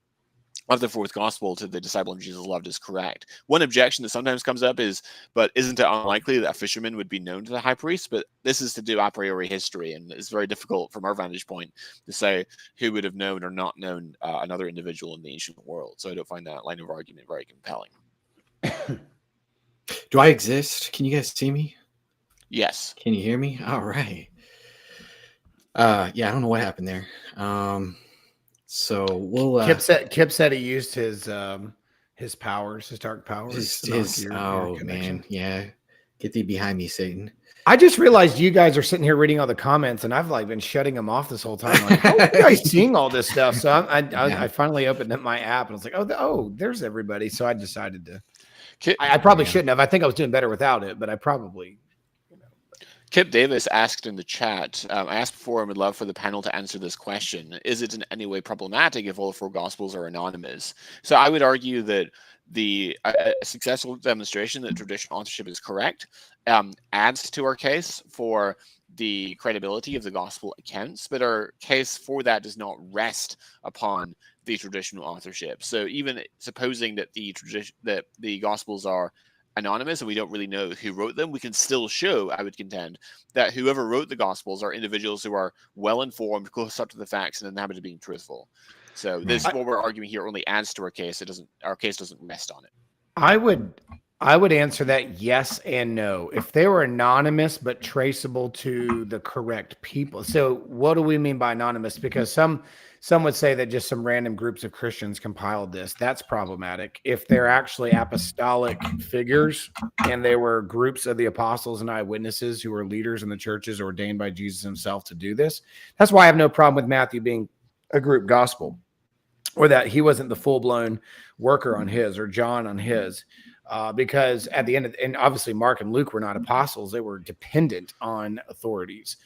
of the fourth gospel to the disciple whom Jesus loved is correct. One objection that sometimes comes up is, but isn't it unlikely that a fisherman would be known to the high priest? But this is to do a priori history, and it's very difficult from our vantage point to say who would have known or not known another individual in the ancient world. So I don't find that line of argument very compelling. Do I exist? Can you guys see me? Yes. Can you hear me? All right. Yeah, I don't know what happened there. So we'll. Kip said he used his powers, his dark powers. Man, yeah. Get thee behind me, Satan. I just realized you guys are sitting here reading all the comments, and I've been shutting them off this whole time. Like, how are you guys seeing all this stuff? So I finally opened up my app, and I was like, oh, there's everybody. So I decided to. I probably shouldn't have. I think I was doing better without it, but I probably. Kip Davis asked in the chat, I asked before and would love for the panel to answer this question. Is it in any way problematic if all the four gospels are anonymous? So I would argue that the successful demonstration that traditional authorship is correct adds to our case for the credibility of the gospel accounts, but our case for that does not rest upon the traditional authorship. So even supposing that the gospels are anonymous and we don't really know who wrote them, we can still show, I would contend, that whoever wrote the gospels are individuals who are well informed, close up to the facts, and in the habit of being truthful. So this what we're arguing here only adds to our case. Our case doesn't rest on it. I would answer that yes and no. If they were anonymous but traceable to the correct people. So what do we mean by anonymous? Because some would say that just some random groups of Christians compiled this. That's problematic. If they're actually apostolic figures and they were groups of the apostles and eyewitnesses who were leaders in the churches ordained by Jesus himself to do this, that's why I have no problem with Matthew being a group gospel, or that he wasn't the full-blown worker on his, or John on his. Because at the end and obviously Mark and Luke were not apostles. They were dependent on authorities.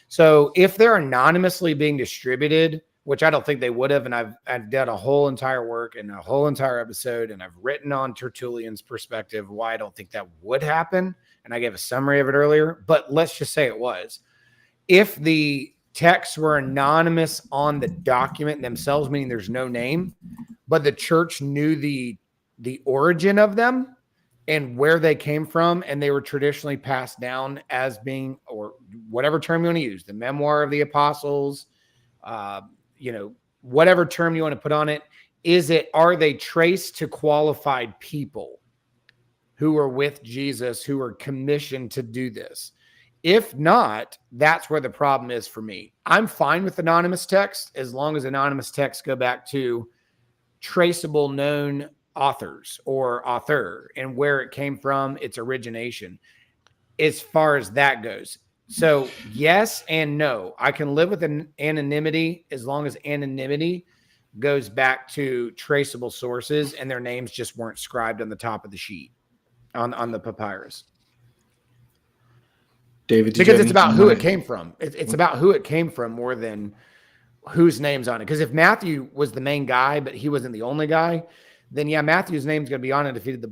So if they're anonymously being distributed, which I don't think they would have, and I've done a whole entire work and a whole entire episode, and I've written on Tertullian's perspective why I don't think that would happen, and I gave a summary of it earlier, but let's just say it was. If the texts were anonymous on the document themselves, meaning there's no name, but the church knew the origin of them and where they came from, and they were traditionally passed down as being, or whatever term you want to use, the memoir of the apostles, whatever term you want to put on it, are they traced to qualified people who are with Jesus, who are commissioned to do this? If not, that's where the problem is for me. I'm fine with anonymous text as long as anonymous texts go back to traceable, known authors or author and where it came from, its origination, as far as that goes. So yes and no. I can live with an anonymity as long as anonymity goes back to traceable sources and their names just weren't scribed on the top of the sheet on the papyrus. David, Because it's about who it came from. It's about who it came from more than whose name's on it. Because if Matthew was the main guy, but he wasn't the only guy, then yeah, Matthew's name's going to be on it if he did the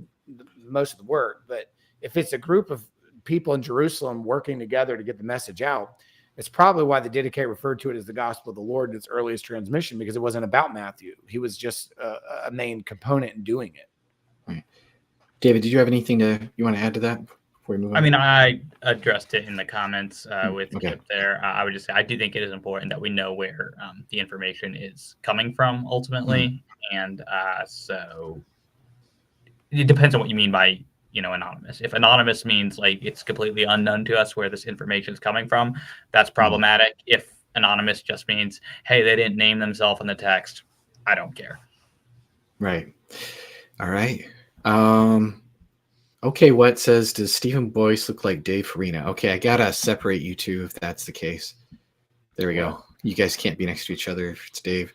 most of the work. But if it's a group of people in Jerusalem working together to get the message out, it's probably why the Didache referred to it as the gospel of the Lord in its earliest transmission, because it wasn't about Matthew. He was just a main component in doing it. Right. David, did you have anything you want to add to that before we move on? I mean, I addressed it in the comments with Kip there. I would just say I do think it is important that we know where the information is coming from ultimately. And so it depends on what you mean by, anonymous. If anonymous means like it's completely unknown to us where this information is coming from, that's problematic. If anonymous just means, hey, they didn't name themselves in the text, I don't care. Right. All right. Okay, what says, does Stephen Boyce look like Dave Farina? Okay, I gotta separate you two if that's the case. There we go. You guys can't be next to each other if it's Dave.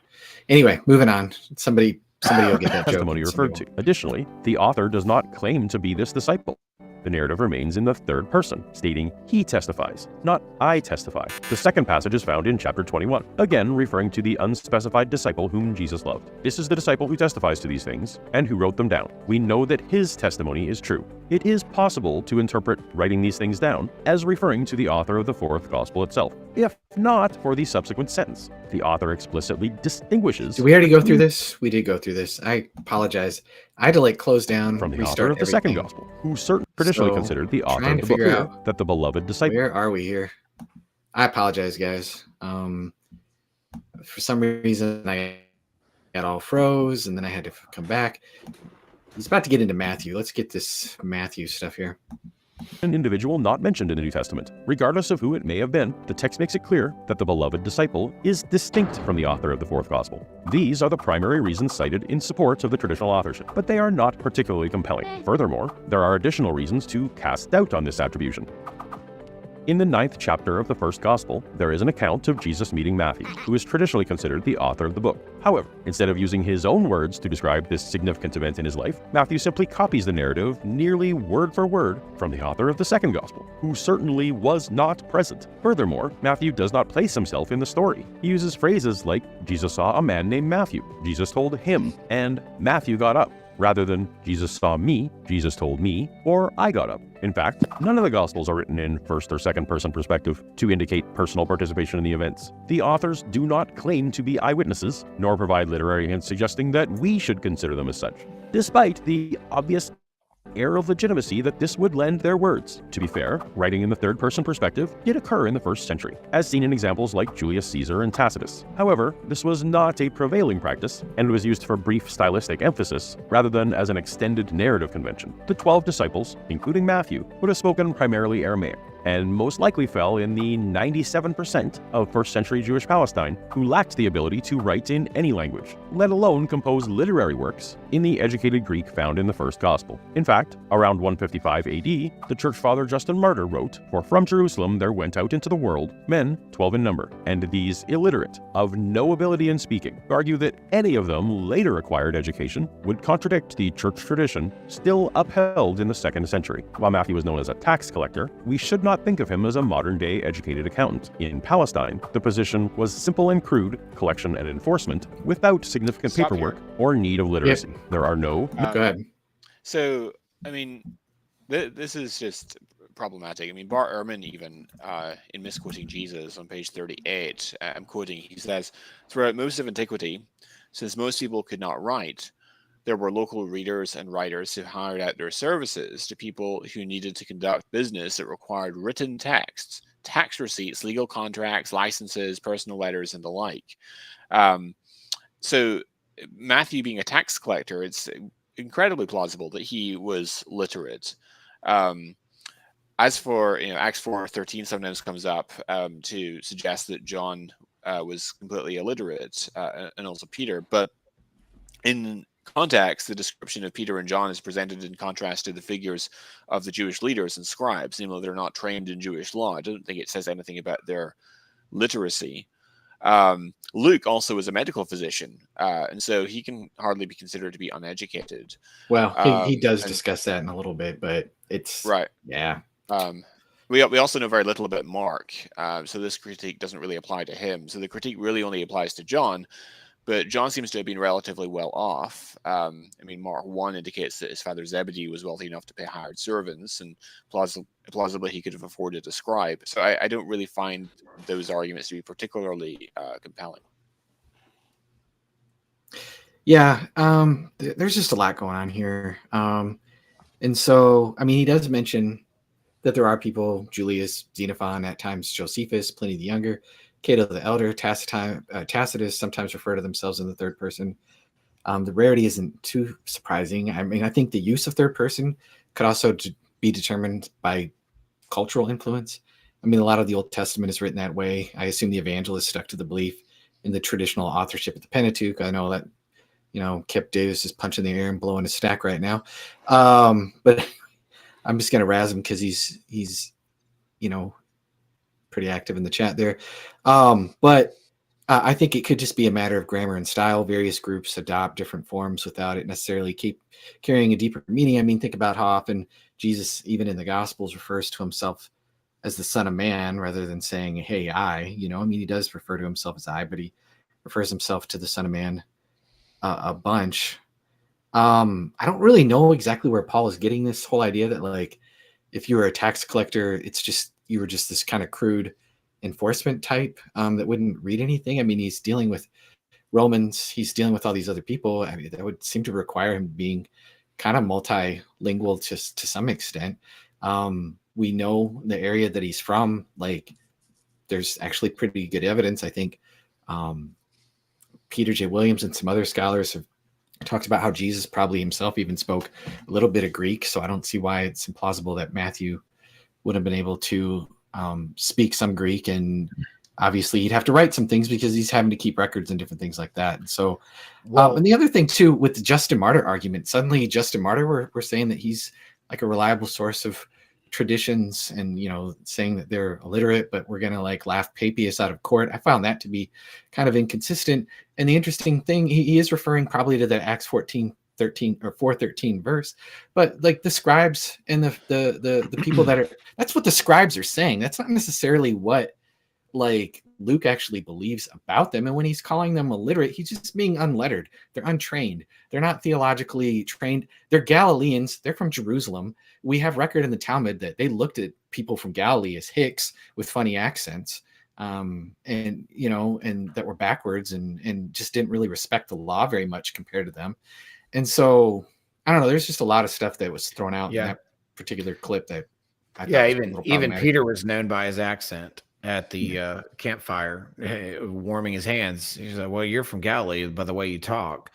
Anyway, moving on. Somebody will get that joke. Testimony referred to. Additionally, the author does not claim to be this disciple. The narrative remains in the third person, stating he testifies, not I testify. The second passage is found in chapter 21, again referring to the unspecified disciple whom Jesus loved. This is the disciple who testifies to these things and who wrote them down. We know that his testimony is true. It is possible to interpret writing these things down as referring to the author of the fourth gospel itself, if not for the subsequent sentence. The author explicitly distinguishes. Did we already go through this? We did go through this. I apologize. I had to close down from the author of the second gospel, who traditionally considered the author of the book out that the beloved disciple. Where are we here? I apologize, guys. For some reason, I got all froze, and then I had to come back. He's about to get into Matthew. Let's get this Matthew stuff here. An individual not mentioned in the New Testament. Regardless of who it may have been, the text makes it clear that the beloved disciple is distinct from the author of the fourth gospel. These are the primary reasons cited in support of the traditional authorship, but they are not particularly compelling. Furthermore, there are additional reasons to cast doubt on this attribution. In the 9th chapter of the first gospel, there is an account of Jesus meeting Matthew, who is traditionally considered the author of the book. However, instead of using his own words to describe this significant event in his life, Matthew simply copies the narrative nearly word for word from the author of the second gospel, who certainly was not present. Furthermore, Matthew does not place himself in the story. He uses phrases like, Jesus saw a man named Matthew, Jesus told him, and Matthew got up, rather than Jesus saw me, Jesus told me, or I got up. In fact, none of the Gospels are written in first or second person perspective to indicate personal participation in the events. The authors do not claim to be eyewitnesses, nor provide literary hints suggesting that we should consider them as such, despite the obvious air of legitimacy that this would lend their words. To be fair, writing in the third person perspective did occur in the first century, as seen in examples like Julius Caesar and Tacitus. However, this was not a prevailing practice, and was used for brief stylistic emphasis rather than as an extended narrative convention. The 12 disciples, including Matthew, would have spoken primarily Aramaic, and most likely fell in the 97% of first century Jewish Palestine who lacked the ability to write in any language, let alone compose literary works in the educated Greek found in the first gospel. In fact, around 155 AD, the church father Justin Martyr wrote, "For from Jerusalem there went out into the world men 12 in number, and these illiterate, of no ability in speaking." Argue that any of them later acquired education would contradict the church tradition still upheld in the 2nd century. While Matthew was known as a tax collector, we should not think of him as a modern-day educated accountant. In Palestine, the position was simple and crude, collection and enforcement, without significant paperwork or need of literacy. Yep. There are no... Go ahead. So, I mean, this is just problematic. I mean, Bart Ehrman even, in Misquoting Jesus on page 38, I'm quoting, he says, "Throughout most of antiquity, since most people could not write, there were local readers and writers who hired out their services to people who needed to conduct business that required written texts, tax receipts, legal contracts, licenses, personal letters, and the like." So Matthew being a tax collector, it's incredibly plausible that he was literate. As for, Acts 4:13 sometimes comes up to suggest that John was completely illiterate, and also Peter. But in context, the description of Peter and John is presented in contrast to the figures of the Jewish leaders and scribes, even though they're not trained in Jewish law. I don't think it says anything about their literacy. Luke also is a medical physician, and so he can hardly be considered to be uneducated. Well, he does discuss that in a little bit, but it's right. Yeah. We also know very little about Mark, so this critique doesn't really apply to him. So the critique really only applies to John. But John seems to have been relatively well off. I mean, Mark 1 indicates that his father Zebedee was wealthy enough to pay hired servants, and plausibly he could have afforded a scribe. So I don't really find those arguments to be particularly compelling. Yeah, there's just a lot going on here. And so, I mean, he does mention that there are people, Julius, Xenophon, at times Josephus, Pliny the Younger, Cato the Elder, Tacitus sometimes refer to themselves in the third person. The rarity isn't too surprising. I mean, I think the use of third person could also be determined by cultural influence. I mean, a lot of the Old Testament is written that way. I assume the evangelists stuck to the belief in the traditional authorship of the Pentateuch. I know that, Kip Davis is punching the air and blowing his stack right now. But I'm just going to razz him because he's pretty active in the chat there. But I think it could just be a matter of grammar and style. Various groups adopt different forms without it necessarily keep carrying a deeper meaning. I mean, think about how often Jesus, even in the Gospels, refers to himself as the Son of Man rather than saying, hey, I. I mean, he does refer to himself as I, but he refers himself to the Son of Man a bunch. I don't really know exactly where Paul is getting this whole idea that, like, if you were a tax collector, it's just you were just this kind of crude enforcement type that wouldn't read anything. I mean, he's dealing with Romans, he's dealing with all these other people. I mean, that would seem to require him being kind of multilingual just to some extent. We know the area that he's from, like, there's actually pretty good evidence. I think Peter J. Williams and some other scholars have talked about how Jesus probably himself even spoke a little bit of Greek. So I don't see why it's implausible that Matthew would have been able to speak some Greek, and obviously he'd have to write some things because he's having to keep records and different things like that. And so, and the other thing too, with the Justin Martyr argument, suddenly Justin Martyr, we're saying that he's like a reliable source of traditions and, saying that they're illiterate, but we're going to like laugh Papias out of court. I found that to be kind of inconsistent. And the interesting thing, he is referring probably to the Acts 14:13 or 4:13 verse, but like the scribes and the people that are, that's what the scribes are saying. That's not necessarily what like Luke actually believes about them. And when he's calling them illiterate, he's just being unlettered. They're untrained. They're not theologically trained. They're Galileans. They're from Jerusalem. We have record in the Talmud that they looked at people from Galilee as hicks with funny accents. And that were backwards and just didn't really respect the law very much compared to them. And so I don't know, there's just a lot of stuff that was thrown out in that particular clip that I thought even Peter was known by his accent at the campfire, warming his hands. He's like, well, you're from Galilee by the way you talk.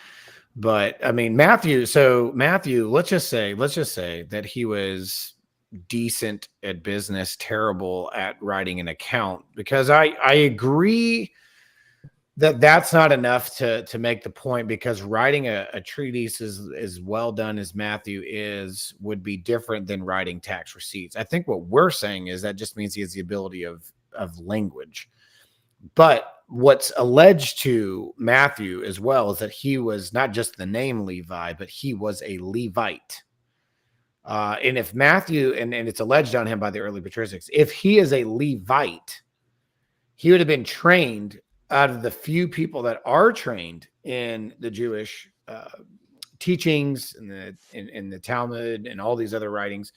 But I mean, Matthew, let's just say that he was decent at business, terrible at writing an account, because I agree that that's not enough to make the point, because writing a treatise as well done as Matthew would be different than writing tax receipts. I think what we're saying is that just means he has the ability of language. But what's alleged to Matthew as well is that he was not just the name Levi, but he was a Levite. And if Matthew, and it's alleged on him by the early patristics, if he is a Levite, he would have been trained out of the few people that are trained in the Jewish teachings and in the Talmud and all these other writings.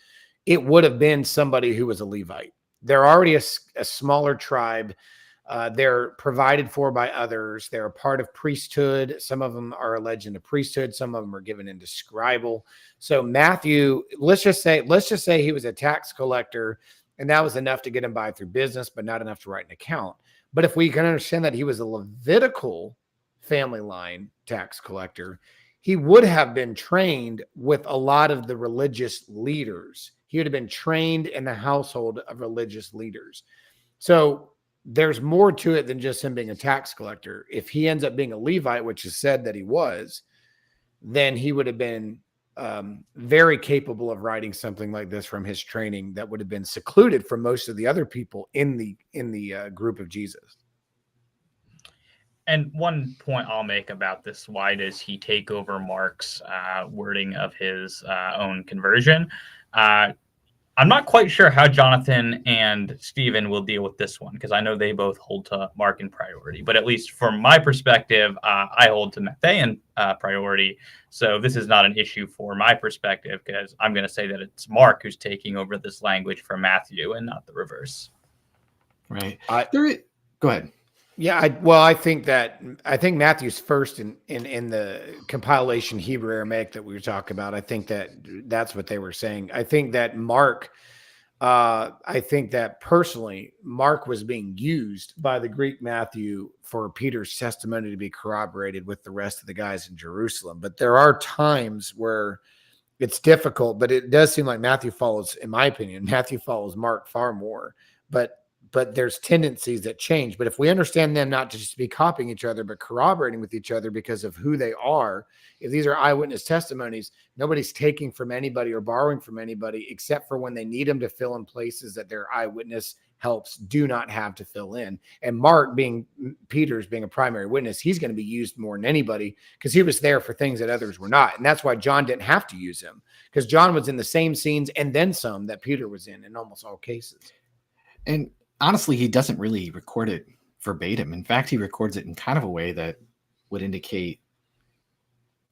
It would have been somebody who was a Levite. They're already a smaller tribe. They're provided for by others. They're a part of priesthood. Some of them are alleged into priesthood. Some of them are given into scribal. So Matthew, let's just say he was a tax collector, and that was enough to get him by through business, but not enough to write an account. But if we can understand that he was a Levitical family line tax collector, he would have been trained with a lot of the religious leaders. He would have been trained in the household of religious leaders. So there's more to it than just him being a tax collector. If he ends up being a Levite, which is said that he was, then he would have been very capable of writing something like this from his training that would have been secluded from most of the other people in the group of Jesus. And one point I'll make about this: why does he take over Mark's wording of his own conversion? I'm not quite sure how Jonathan and Stephen will deal with this one, because I know they both hold to Mark in priority. But at least from my perspective, I hold to Matthean priority. So this is not an issue for my perspective, because I'm going to say that it's Mark who's taking over this language from Matthew and not the reverse. Right. Go ahead. Yeah, I think Matthew's first in the compilation Hebrew Aramaic that we were talking about. I think that's what they were saying. I think that Mark, I think that personally, Mark was being used by the Greek Matthew for Peter's testimony to be corroborated with the rest of the guys in Jerusalem. But there are times where it's difficult, but it does seem like Matthew follows, in my opinion, Matthew follows Mark far more. But there's tendencies that change. But if we understand them not to just be copying each other, but corroborating with each other because of who they are, if these are eyewitness testimonies, nobody's taking from anybody or borrowing from anybody, except for when they need them to fill in places that their eyewitness helps do not have to fill in. And Mark, Peter's being a primary witness, he's going to be used more than anybody because he was there for things that others were not. And that's why John didn't have to use him, because John was in the same scenes and then some that Peter was in almost all cases. And honestly, he doesn't really record it verbatim. In fact, he records it in kind of a way that would indicate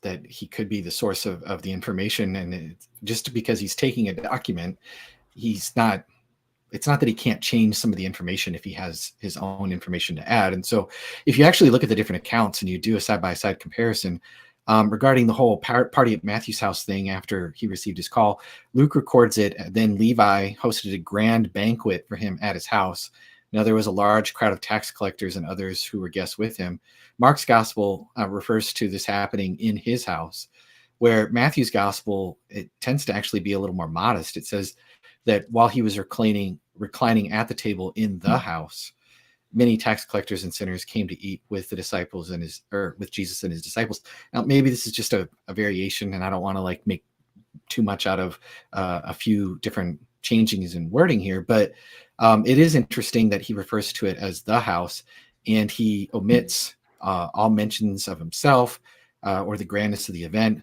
that he could be the source of the information. And just because he's taking a document, it's not that he can't change some of the information if he has his own information to add. And so if you actually look at the different accounts and you do a side-by-side comparison, regarding the whole party at Matthew's house thing after he received his call, Luke records it. Then Levi hosted a grand banquet for him at his house. Now there was a large crowd of tax collectors and others who were guests with him. Mark's gospel refers to this happening in his house, where Matthew's gospel, it tends to actually be a little more modest. It says that while he was reclining at the table in the house, many tax collectors and sinners came to eat with the disciples with Jesus and his disciples. Now, maybe this is just a variation, and I don't want to make too much out of a few different changings in wording here, but it is interesting that he refers to it as the house, and he omits all mentions of himself or the grandness of the event,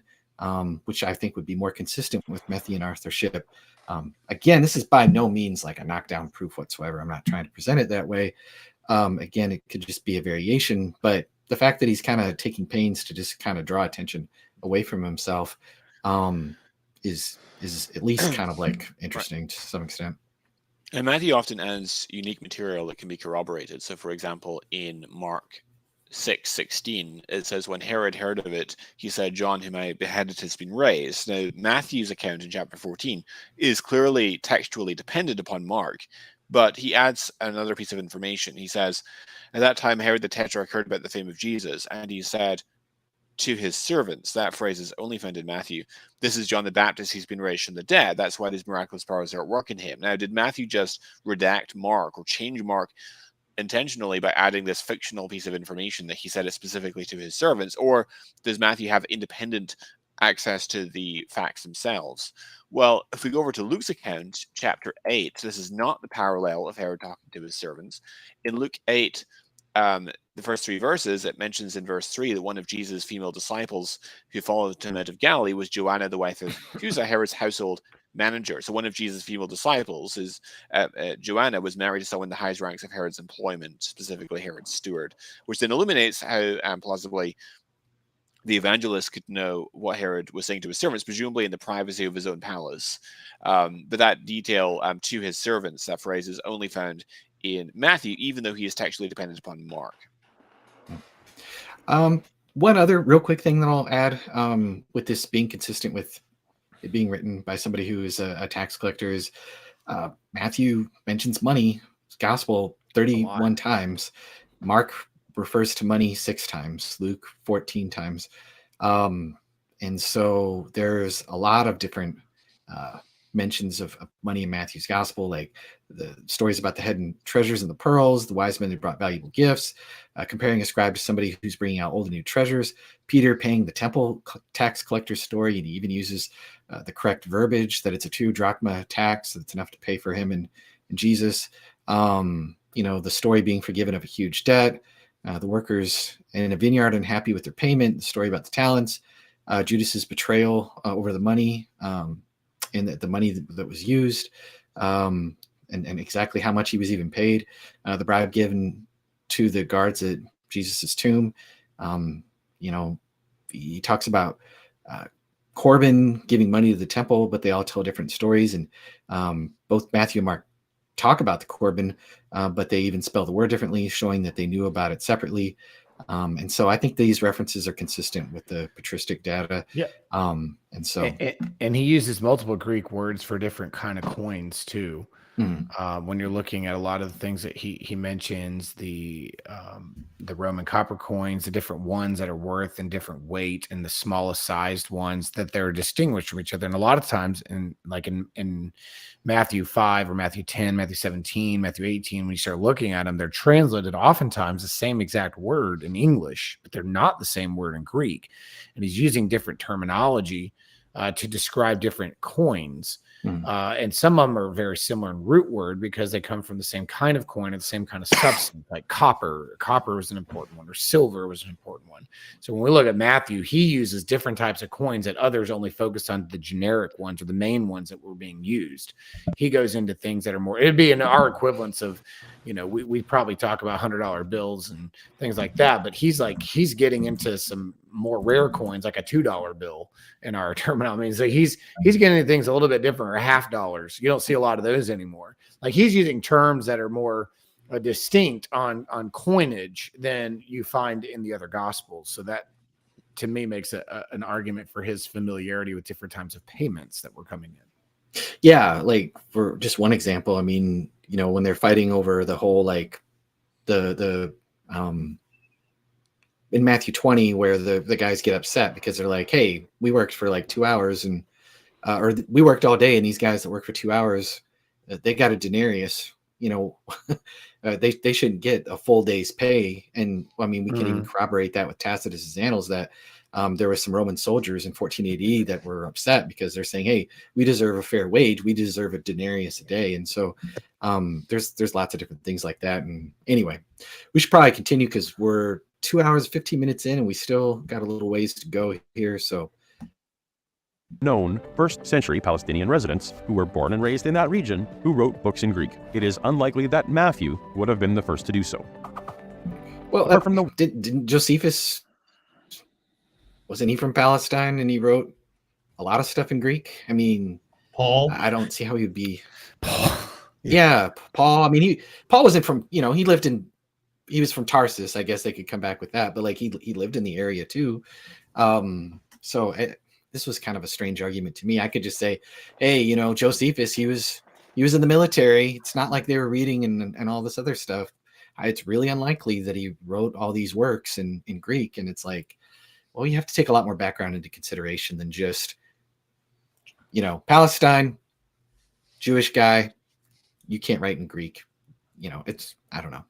which I think would be more consistent with Matthean authorship. Again, this is by no means like a knockdown proof whatsoever. I'm not trying to present it that way. Again, it could just be a variation, but the fact that he's kind of taking pains to just kind of draw attention away from himself is at least kind of interesting to some extent. And Matthew often adds unique material that can be corroborated. So, for example, in Mark 6:16, it says, when Herod heard of it, he said, John, whom I beheaded, has been raised. Now, Matthew's account in chapter 14 is clearly textually dependent upon Mark, but he adds another piece of information. He says, at that time, Herod the Tetrarch heard about the fame of Jesus, and he said to his servants, that phrase is only found in Matthew, this is John the Baptist, he's been raised from the dead. That's why these miraculous powers are at work in him. Now, did Matthew just redact Mark or change Mark intentionally by adding this fictional piece of information that he said it specifically to his servants, or does Matthew have independent access to the facts themselves? Well, if we go over to Luke's account, chapter 8, this is not the parallel of Herod talking to his servants. In Luke 8, the first 3 verses, it mentions in verse 3 that one of Jesus' female disciples who followed him out of Galilee was Joanna, the wife of Chusa, Herod's household manager. So one of Jesus' female disciples is Joanna, was married to someone in the highest ranks of Herod's employment, specifically Herod's steward, which then illuminates how plausibly the evangelist could know what Herod was saying to his servants, presumably in the privacy of his own palace. But that detail to his servants, that phrase, is only found in Matthew, even though he is textually dependent upon Mark. One other real quick thing that I'll add with this being consistent with it being written by somebody who is a tax collector is Matthew mentions money, gospel 31 times. Mark refers to money 6 times, Luke 14 times. And so there's a lot of different mentions of money in Matthew's gospel, like the stories about the hidden treasures and the pearls, the wise men who brought valuable gifts, comparing a scribe to somebody who's bringing out old and new treasures, Peter paying the temple tax collector story, and he even uses the correct verbiage that it's a 2 drachma tax, that's enough to pay for him and Jesus. The story being forgiven of a huge debt, the workers in a vineyard unhappy with their payment, the story about the talents, Judas's betrayal over the money, and the money that was used, and exactly how much he was even paid, the bribe given to the guards at Jesus's tomb. He talks about Corbin giving money to the temple, but they all tell different stories. And both Matthew and Mark talk about the Corbin, but they even spell the word differently, showing that they knew about it separately. And so I think these references are consistent with the patristic data. Yeah. And he uses multiple Greek words for different kind of coins too. When you're looking at a lot of the things that he mentions, the Roman copper coins, the different ones that are worth and different weight, and the smallest sized ones, that they're distinguished from each other. And a lot of times in Matthew 5 or Matthew 10, Matthew 17, Matthew 18, when you start looking at them, they're translated oftentimes the same exact word in English, but they're not the same word in Greek. And he's using different terminology to describe different coins. And some of them are very similar in root word because they come from the same kind of coin or the same kind of substance, like copper. Copper was an important one, or silver was an important one. So when we look at Matthew, he uses different types of coins that others only focus on the generic ones or the main ones that were being used. He goes into things that are more, it'd be in our equivalents of, we probably talk about $100 bills and things like that, but he's getting into some more rare coins, like a $2 bill in our terminology. So he's getting into things a little bit different, or $50. You don't see a lot of those anymore. Like, he's using terms that are more distinct on coinage than you find in the other gospels. So that, to me, makes an argument for his familiarity with different types of payments that were coming in. Yeah, like for just one example, I mean, when they're fighting over the whole, like the in Matthew 20, where the guys get upset because they're like, hey, we worked for like 2 hours and we worked all day, and these guys that work for 2 hours, they got a denarius. They shouldn't get a full day's pay. And I mean, we can even corroborate that with Tacitus's annals that there were some Roman soldiers in 14 AD that were upset because they're saying, hey, we deserve a fair wage. We deserve a denarius a day. And so there's lots of different things like that. And anyway, we should probably continue because we're 2 hours, 15 minutes in, and we still got a little ways to go here. So known first-century Palestinian residents who were born and raised in that region who wrote books in Greek. It is unlikely that Matthew would have been the first to do so. Well, didn't Josephus, wasn't he from Palestine, and he wrote a lot of stuff in Greek? I mean, Paul? I don't see how he would be. Yeah, Paul. I mean, Paul wasn't from, he was from Tarsus. I guess they could come back with that, but like he lived in the area too. This was kind of a strange argument to me. I could just say, hey, Josephus, he was in the military. It's not like they were reading and all this other stuff. It's really unlikely that he wrote all these works in Greek. And it's like, well, you have to take a lot more background into consideration than just, Palestine, Jewish guy, you can't write in Greek. I don't know.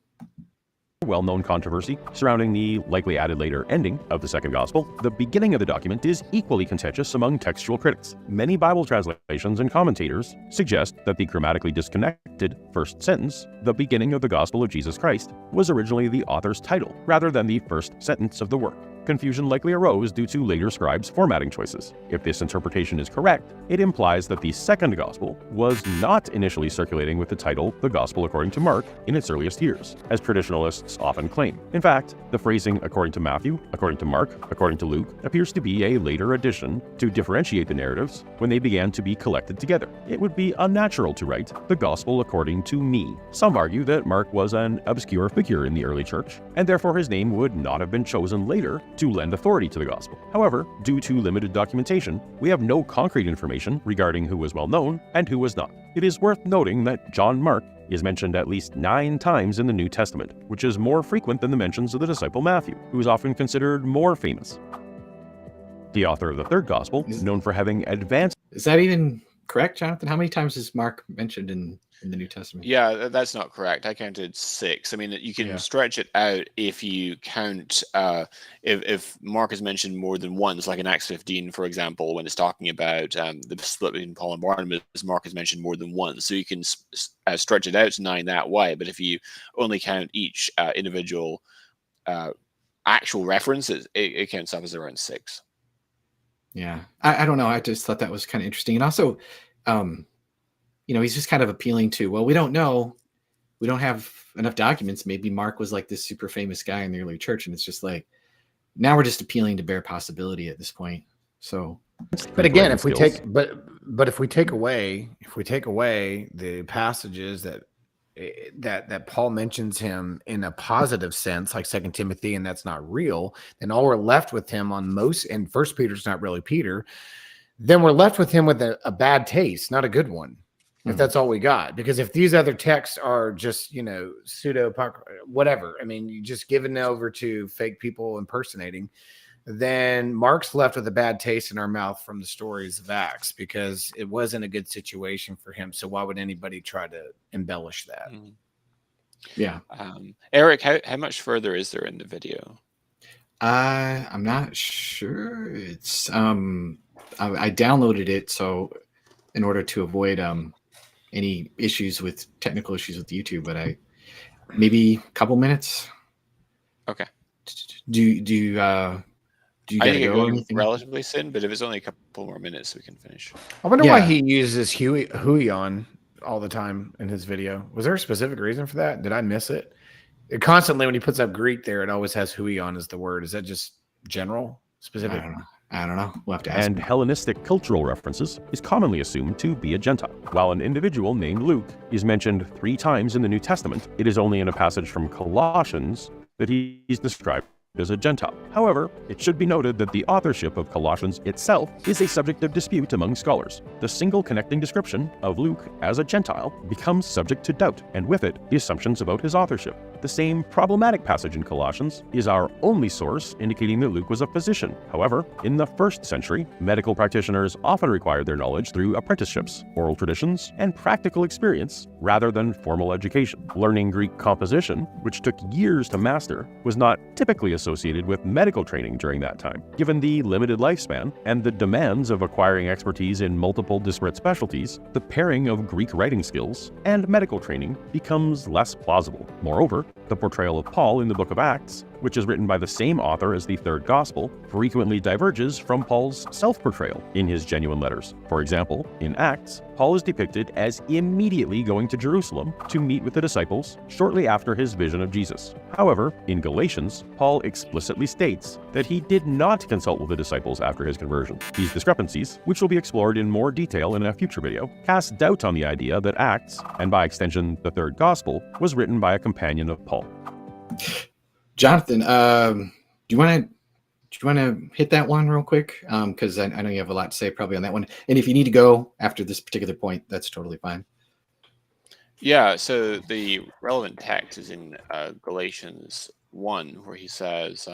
Well-known controversy surrounding the likely added later ending of the second gospel. The beginning of the document is equally contentious among textual critics. Many Bible translations and commentators suggest that the grammatically disconnected first sentence, the beginning of the gospel of Jesus Christ, was originally the author's title rather than the first sentence of the work. Confusion likely arose due to later scribes' formatting choices. If this interpretation is correct, it implies that the second gospel was not initially circulating with the title The Gospel According to Mark in its earliest years, as traditionalists often claim. In fact, the phrasing according to Matthew, according to Mark, according to Luke appears to be a later addition to differentiate the narratives when they began to be collected together. It would be unnatural to write The Gospel According to Me. Some argue that Mark was an obscure figure in the early church, and therefore his name would not have been chosen later to lend authority to the gospel. However, due to limited documentation, we have no concrete information regarding who was well known and who was not. It is worth noting that John Mark is mentioned at least 9 times in the New Testament, which is more frequent than the mentions of the disciple Matthew, who is often considered more famous. The author of the third gospel, known for having advanced... Is that even correct, Jonathan? How many times is Mark mentioned in the New Testament? Yeah, that's not correct. I counted 6. I mean, you can stretch it out if you count if Mark is mentioned more than once, like in Acts 15, for example, when it's talking about the split between Paul and Barnabas, Mark is mentioned more than once. So you can stretch it out to 9 that way. But if you only count each individual actual reference, it counts up as around 6. Yeah, I don't know. I just thought that was kind of interesting. And also, he's just kind of appealing to, well, we don't know. We don't have enough documents. Maybe Mark was like this super famous guy in the early church. And it's just like, now we're just appealing to bare possibility at this point. So, but again, if we take away the passages that Paul mentions him in a positive sense, like 2 Timothy, and that's not real, then all we're left with him on most, and 1 Peter's not really Peter, then we're left with him with a bad taste, not a good one, if that's all we got. Because if these other texts are just, pseudo whatever, I mean, you just given over to fake people impersonating, then Mark's left with a bad taste in our mouth from the stories of Acts, because it wasn't a good situation for him. So why would anybody try to embellish that? Yeah. Eric, how much further is there in the video? I'm not sure. It's I downloaded it so in order to avoid any technical issues with YouTube, but maybe a couple minutes. Okay. Do you I think it going relatively soon, but if it's only a couple more minutes, we can finish. I wonder why he uses huion all the time in his video. Was there a specific reason for that? Did I miss it? Constantly, when he puts up Greek there, it always has huion as the word. Is that just general, specific? I don't know. We'll have to ask. And Hellenistic cultural references is commonly assumed to be a Gentile. While an individual named Luke is mentioned 3 times in the New Testament, it is only in a passage from Colossians that he is described as a Gentile. However, it should be noted that the authorship of Colossians itself is a subject of dispute among scholars. The single connecting description of Luke as a Gentile becomes subject to doubt, and with it, the assumptions about his authorship. The same problematic passage in Colossians is our only source indicating that Luke was a physician. However, in the 1st century, medical practitioners often required their knowledge through apprenticeships, oral traditions, and practical experience rather than formal education. Learning Greek composition, which took years to master, was not typically associated with medical training during that time. Given the limited lifespan and the demands of acquiring expertise in multiple disparate specialties, the pairing of Greek writing skills and medical training becomes less plausible. Moreover, the portrayal of Paul in the book of Acts, which is written by the same author as the 3rd Gospel, frequently diverges from Paul's self-portrayal in his genuine letters. For example, in Acts, Paul is depicted as immediately going to Jerusalem to meet with the disciples shortly after his vision of Jesus. However, in Galatians, Paul explicitly states that he did not consult with the disciples after his conversion. These discrepancies, which will be explored in more detail in a future video, cast doubt on the idea that Acts, and by extension the 3rd Gospel, was written by a companion of Paul. Jonathan, do you want to hit that one real quick? Because I know you have a lot to say probably on that one. And if you need to go after this particular point, that's totally fine. Yeah, so the relevant text is in Galatians 1, where he says,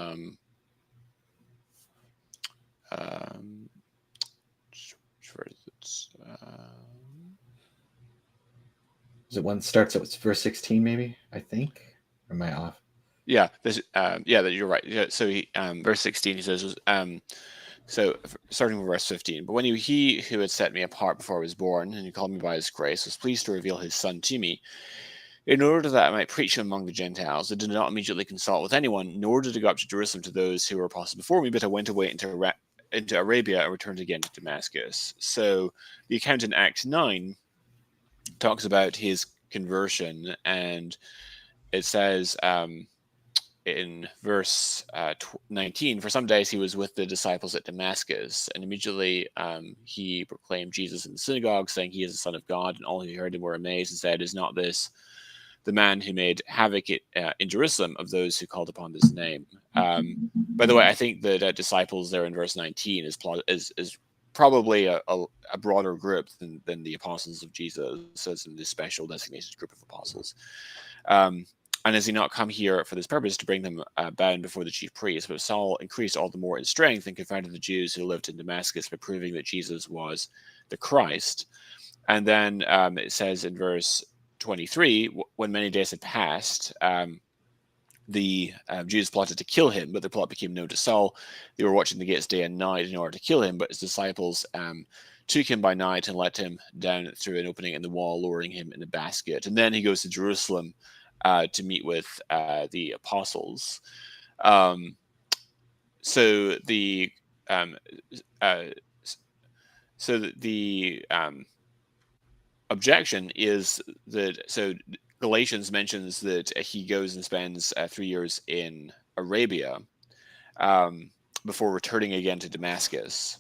is it one that starts at verse 16, maybe? I think. Or am I off? Yeah, you're right. Yeah, so he, verse 16, he says, so starting with verse 15, but when he who had set me apart before I was born, and who called me by his grace, was pleased to reveal his Son to me, in order that I might preach him among the Gentiles, I did not immediately consult with anyone, nor did I go up to Jerusalem to those who were apostles before me, but I went away into Arabia and returned again to Damascus. So the account in Acts 9 talks about his conversion, and it says in verse 19, for some days he was with the disciples at Damascus, and immediately he proclaimed Jesus in the synagogue, saying he is the Son of God, and all who heard him were amazed and said, is not this the man who made havoc in Jerusalem of those who called upon his name? By the way, I think that disciples there in verse 19 is probably a broader group than the apostles of Jesus, so it's in this special designated group of apostles. And has he not come here for this purpose, to bring them bound before the chief priests? But Saul increased all the more in strength and confounded the Jews who lived in Damascus by proving that Jesus was the Christ. And then it says in verse 23, when many days had passed, the Jews plotted to kill him, but the plot became known to Saul. They were watching the gates day and night in order to kill him, but his disciples took him by night and let him down through an opening in the wall, lowering him in a basket. And then he goes to Jerusalem to meet with the apostles. So the objection is that Galatians mentions that he goes and spends 3 years in Arabia before returning again to Damascus,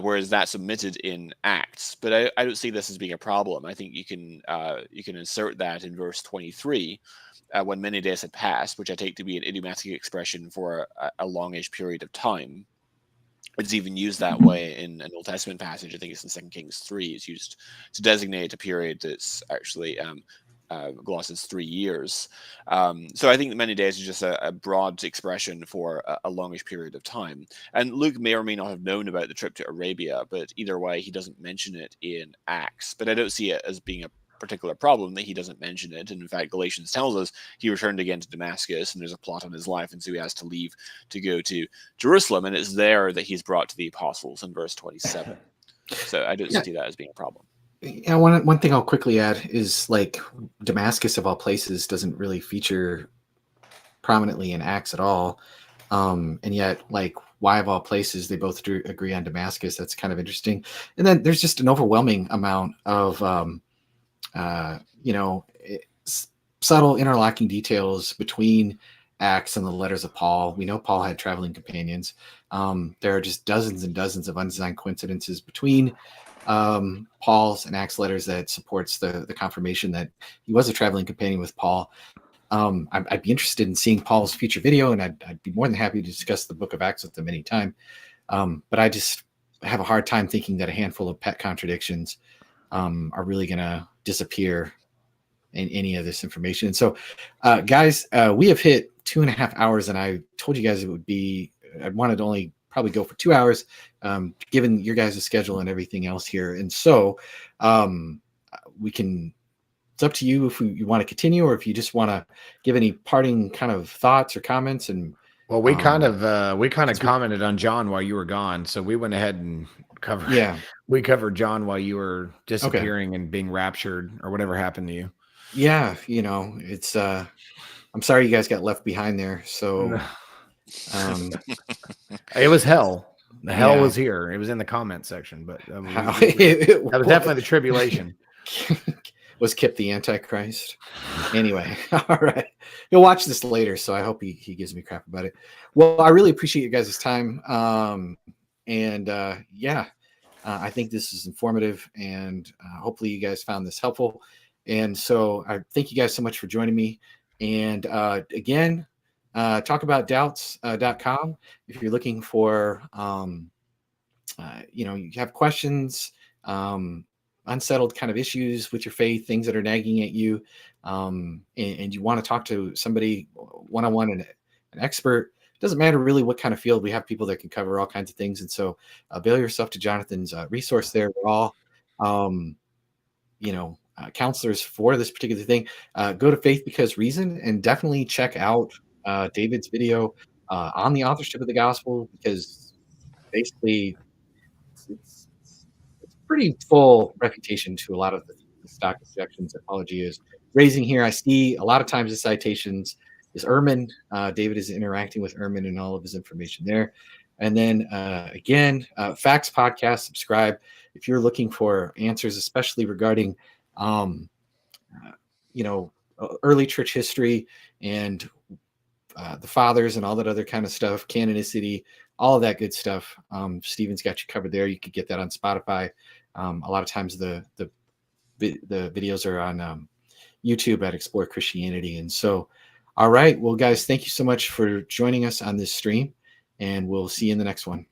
whereas that's omitted in Acts. But I don't see this as being a problem. I think you can insert that in verse 23. When many days had passed, which I take to be an idiomatic expression for a longish period of time. It's even used that way in an Old Testament passage. I think it's in 2 Kings 3. It's used to designate a period that's actually glosses 3 years. So I think that many days is just a broad expression for a longish period of time. And Luke may or may not have known about the trip to Arabia, but either way, he doesn't mention it in Acts. But I don't see it as being a particular problem that he doesn't mention it. And in fact, Galatians tells us he returned again to Damascus, and there's a plot on his life, and so he has to leave to go to Jerusalem, and it's there that he's brought to the apostles in verse 27. So I don't see that as being a problem. Yeah, one thing I'll quickly add is, like, Damascus of all places doesn't really feature prominently in Acts at all, and yet, like, why of all places they both agree on Damascus? That's kind of interesting. And then there's just an overwhelming amount of subtle interlocking details between Acts and the letters of Paul. We know Paul had traveling companions. There are just dozens and dozens of undesigned coincidences between Paul's and Acts letters that supports the confirmation that he was a traveling companion with Paul. I'd be interested in seeing Paul's future video, and I'd be more than happy to discuss the book of Acts with them anytime. But I just have a hard time thinking that a handful of pet contradictions are really going to disappear in any of this information. And so, guys, we have hit 2.5 hours, and I told you guys I wanted to only probably go for 2 hours, given your guys' schedule and everything else here. And so it's up to you if you want to continue, or if you just want to give any parting kind of thoughts or comments. And well, we kind of commented on John while you were gone, so we went ahead and covered. Yeah, we covered John while you were disappearing and being raptured, or whatever happened to you. Yeah, it's. I'm sorry you guys got left behind there. So, it was hell. The hell was here. It was in the comment section, but that was definitely the tribulation. Was Kip the Antichrist? Anyway, all right. He'll watch this later, so I hope he gives me crap about it. Well, I really appreciate you guys' time. I think this is informative, and hopefully you guys found this helpful. And so I thank you guys so much for joining me. And again, talkaboutdoubts.com. If you're looking for, you have questions, unsettled kind of issues with your faith, things that are nagging at you, and you want to talk to somebody one-on-one, an expert. It doesn't matter really what kind of field. We have people that can cover all kinds of things. And so avail yourself to Jonathan's resource there. We're all, counselors for this particular thing. Go to Faith Because Reason, and definitely check out David's video on the authorship of the gospel, because basically it's pretty full refutation to a lot of the stock objections that Paulogia is raising here. I see a lot of times the citations is Ehrman. David is interacting with Ehrman and all of his information there. And then again, Facts Podcast, subscribe if you're looking for answers, especially regarding early church history and the fathers and all that other kind of stuff, canonicity, all of that good stuff. Stephen's got you covered there. You could get that on Spotify. A lot of times the videos are on YouTube at Explore Christianity. And so, all right, well, guys, thank you so much for joining us on this stream, and we'll see you in the next one.